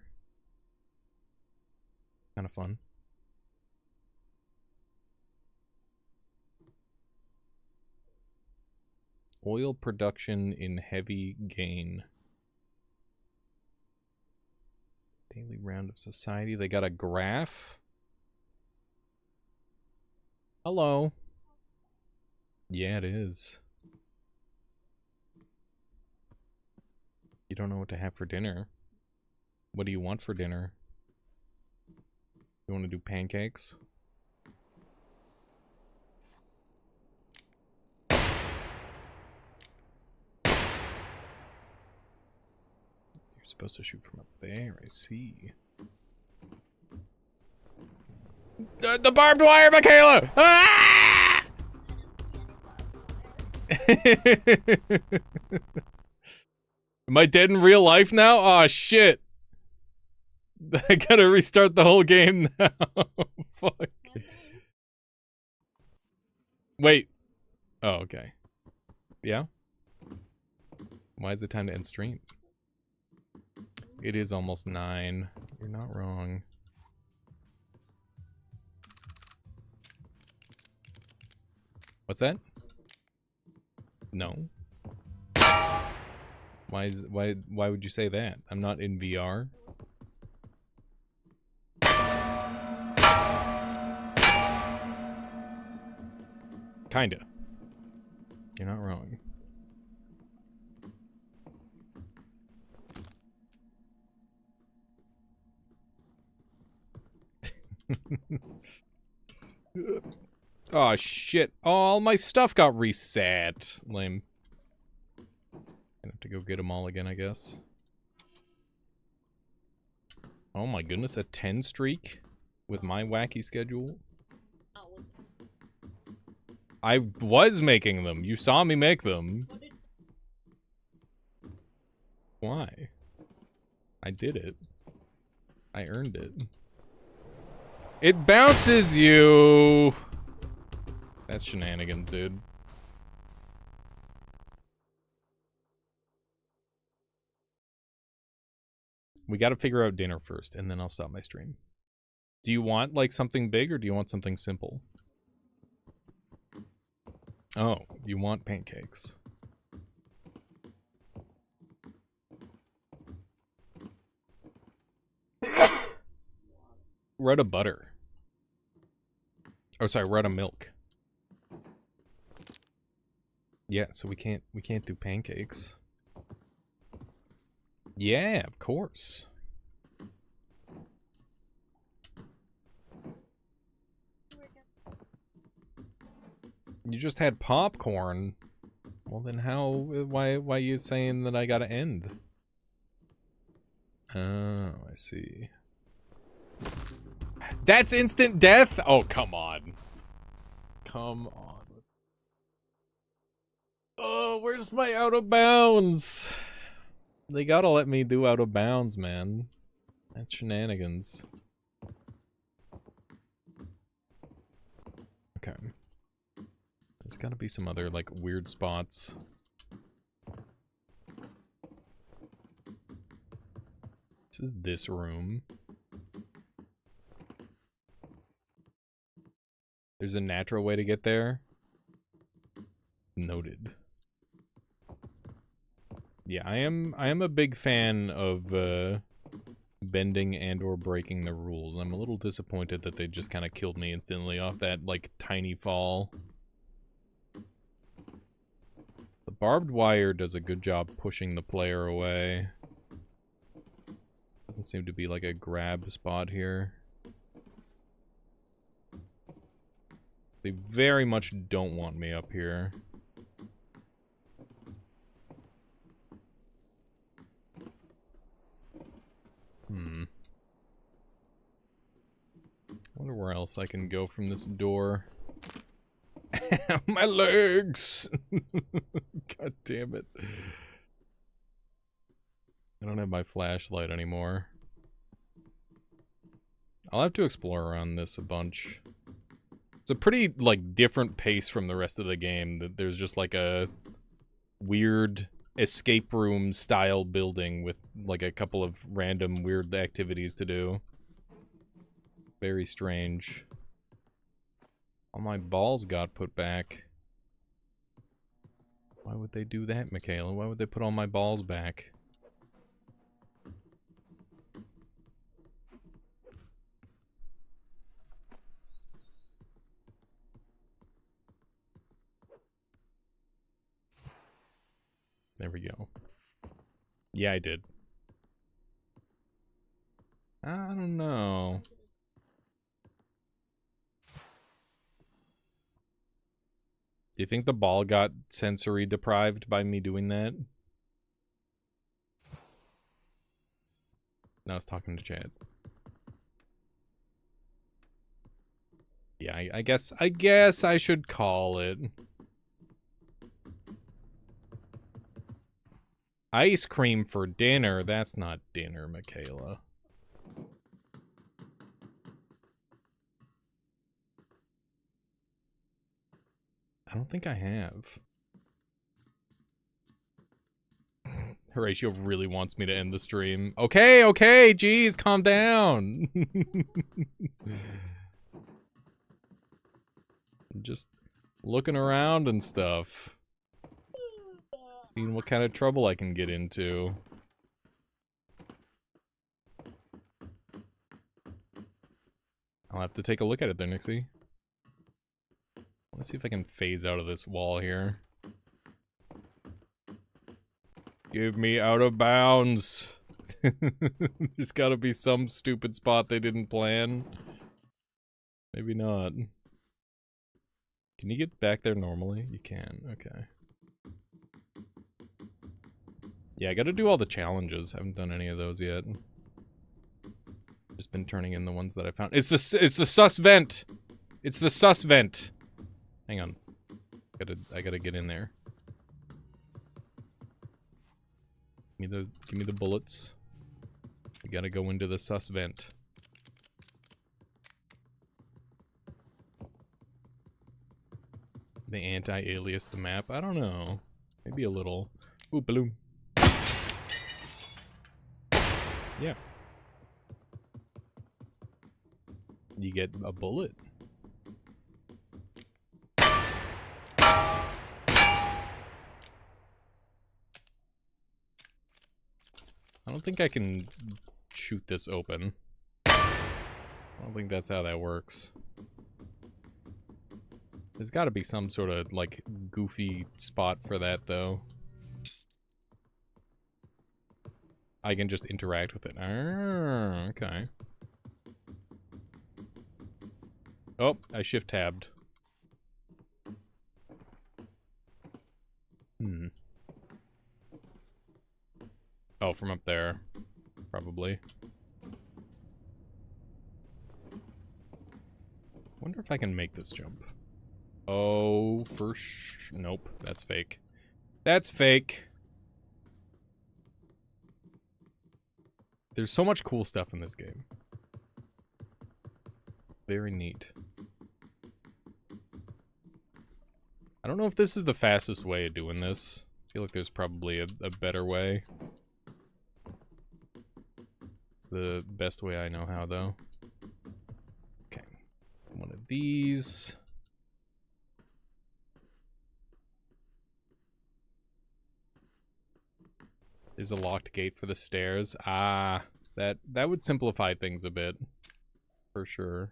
Kind of fun. Oil production in heavy gain. Daily round of society. They got a graph. Hello. Yeah, it is. You don't know what to have for dinner. What do you want for dinner? You want to do pancakes? You're supposed to shoot from up there, I see. The barbed wire, Michaela! Ah! Am I dead in real life now? Aw, shit. I gotta restart the whole game now. Fuck. Wait. Oh, okay. Yeah? Why is it time to end stream? It is almost 9. You're not wrong. What's that? No. Why would you say that? I'm not in VR. Kinda. You're not wrong. Oh shit. All my stuff got reset. Lame. I have to go get them all again, I guess. Oh my goodness, a 10 streak? with my wacky schedule. Oh, I was making them. You saw me make them. what did Why? I did it. I earned it. It bounces you! That's shenanigans, dude. We gotta figure out dinner first, and then I'll stop my stream. Do you want, like, something big, or do you want something simple? Oh, you want pancakes. We're out of butter. Oh, sorry, we're out of milk. Yeah, so we can't do pancakes. Yeah, of course. You just had popcorn. Well, then why are you saying that I gotta end? Oh, I see. That's instant death? Oh, come on. Come on. Oh, where's my out of bounds? They gotta let me do out of bounds, man. That's shenanigans. Okay. There's gotta be some other, like, weird spots. This is this room. There's a natural way to get there. Noted. Yeah, I am a big fan of bending and or breaking the rules. I'm a little disappointed that they just kind of killed me instantly off that, like, tiny fall. The barbed wire does a good job pushing the player away. Doesn't seem to be like a grab spot here. They very much don't want me up here. Wonder where else I can go from this door. My legs! God damn it. I don't have my flashlight anymore. I'll have to explore around this a bunch. It's a pretty, like, different pace from the rest of the game. That there's just, like, a weird escape room style building with, like, a couple of random weird activities to do. Very strange. All my balls got put back. Why would they do that, Michaela? Why would they put all my balls back? There we go. Yeah, I did. I don't know. Do you think the ball got sensory deprived by me doing that? No, I was talking to Chad. Yeah, I guess I should call it. Ice cream for dinner? That's not dinner, Michaela. I don't think I have. Horatio really wants me to end the stream. Okay, okay, geez, calm down. I'm just looking around and stuff. Seeing what kind of trouble I can get into. I'll have to take a look at it there, Nixie. Let's see if I can phase out of this wall here. Give me out of bounds. There's gotta be some stupid spot they didn't plan. Maybe not. Can you get back there normally? You can, okay. Yeah, I gotta do all the challenges. Haven't done any of those yet. just been turning in the ones that I found. It's the sus vent. It's the sus vent. Hang on. I gotta get in there. Give me the bullets. We gotta go into the sus vent. They anti-alias the map? I don't know. Maybe a little. Ooh, balloon. Yeah. You get a bullet. I don't think I can shoot this open. I don't think that's how that works. There's got to be some sort of, like, goofy spot for that, though. I can just interact with it. Ah, okay. Oh, I shift-tabbed. Oh, from up there. Probably. Wonder if I can make this jump. Oh, nope, that's fake. That's fake. There's so much cool stuff in this game. Very neat. I don't know if this is the fastest way of doing this. I feel like there's probably a better way. It's the best way I know how, though. Okay. One of these. There's a locked gate for the stairs. Ah, that would simplify things a bit. For sure.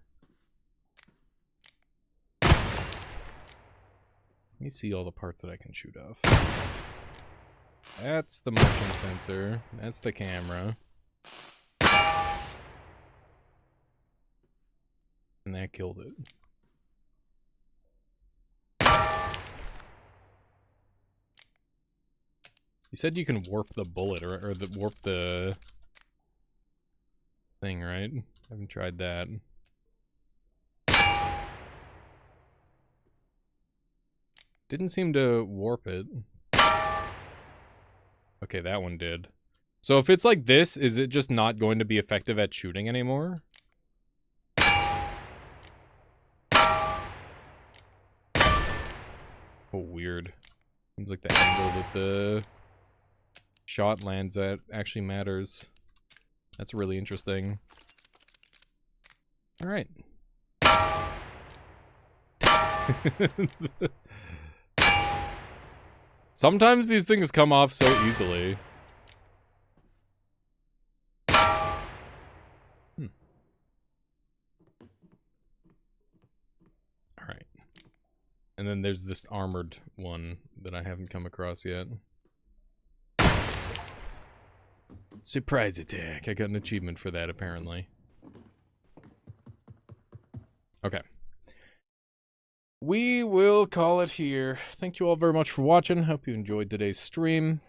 Let me see all the parts that I can shoot off. That's the motion sensor. That's the camera. And that killed it. You said you can warp the bullet, or warp the thing, right? I haven't tried that. Didn't seem to warp it. Okay, that one did. So if it's like this, is it just not going to be effective at shooting anymore? Oh, weird. Seems like the angle that the shot lands at actually matters. That's really interesting. Alright. Sometimes these things come off so easily. Alright. And then there's this armored one that I haven't come across yet. Surprise attack. I got an achievement for that, apparently. Okay. We will call it here. Thank you all very much for watching. Hope you enjoyed today's stream.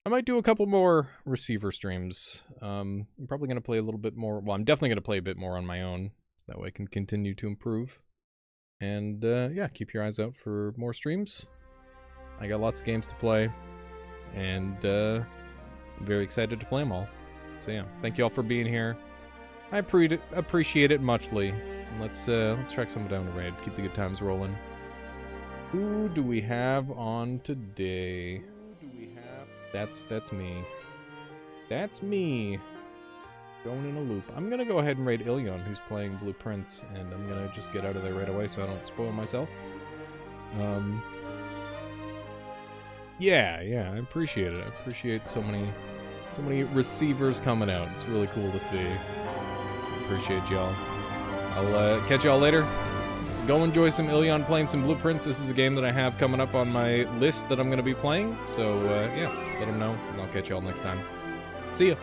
I might do a couple more receiver streams. I'm probably going to play a little bit more. Well, I'm definitely going to play a bit more on my own. That way I can continue to improve. And, yeah, keep your eyes out for more streams. I got lots of games to play. And, I'm very excited to play them all. So, yeah, thank you all for being here. I appreciate it muchly. Let's track someone down to raid. Keep the good times rolling. Who do we have on today? That's me. That's me. Going in a loop. I'm gonna go ahead and raid Ilion, who's playing Blue Prince, and I'm gonna just get out of there right away so I don't spoil myself. Yeah, I appreciate it. I appreciate so many receivers coming out. It's really cool to see. Appreciate y'all. I'll catch y'all later. Go enjoy some Ilion playing some Blue Prince. This is a game that I have coming up on my list that I'm going to be playing. So, yeah, let them know, and I'll catch y'all next time. See ya.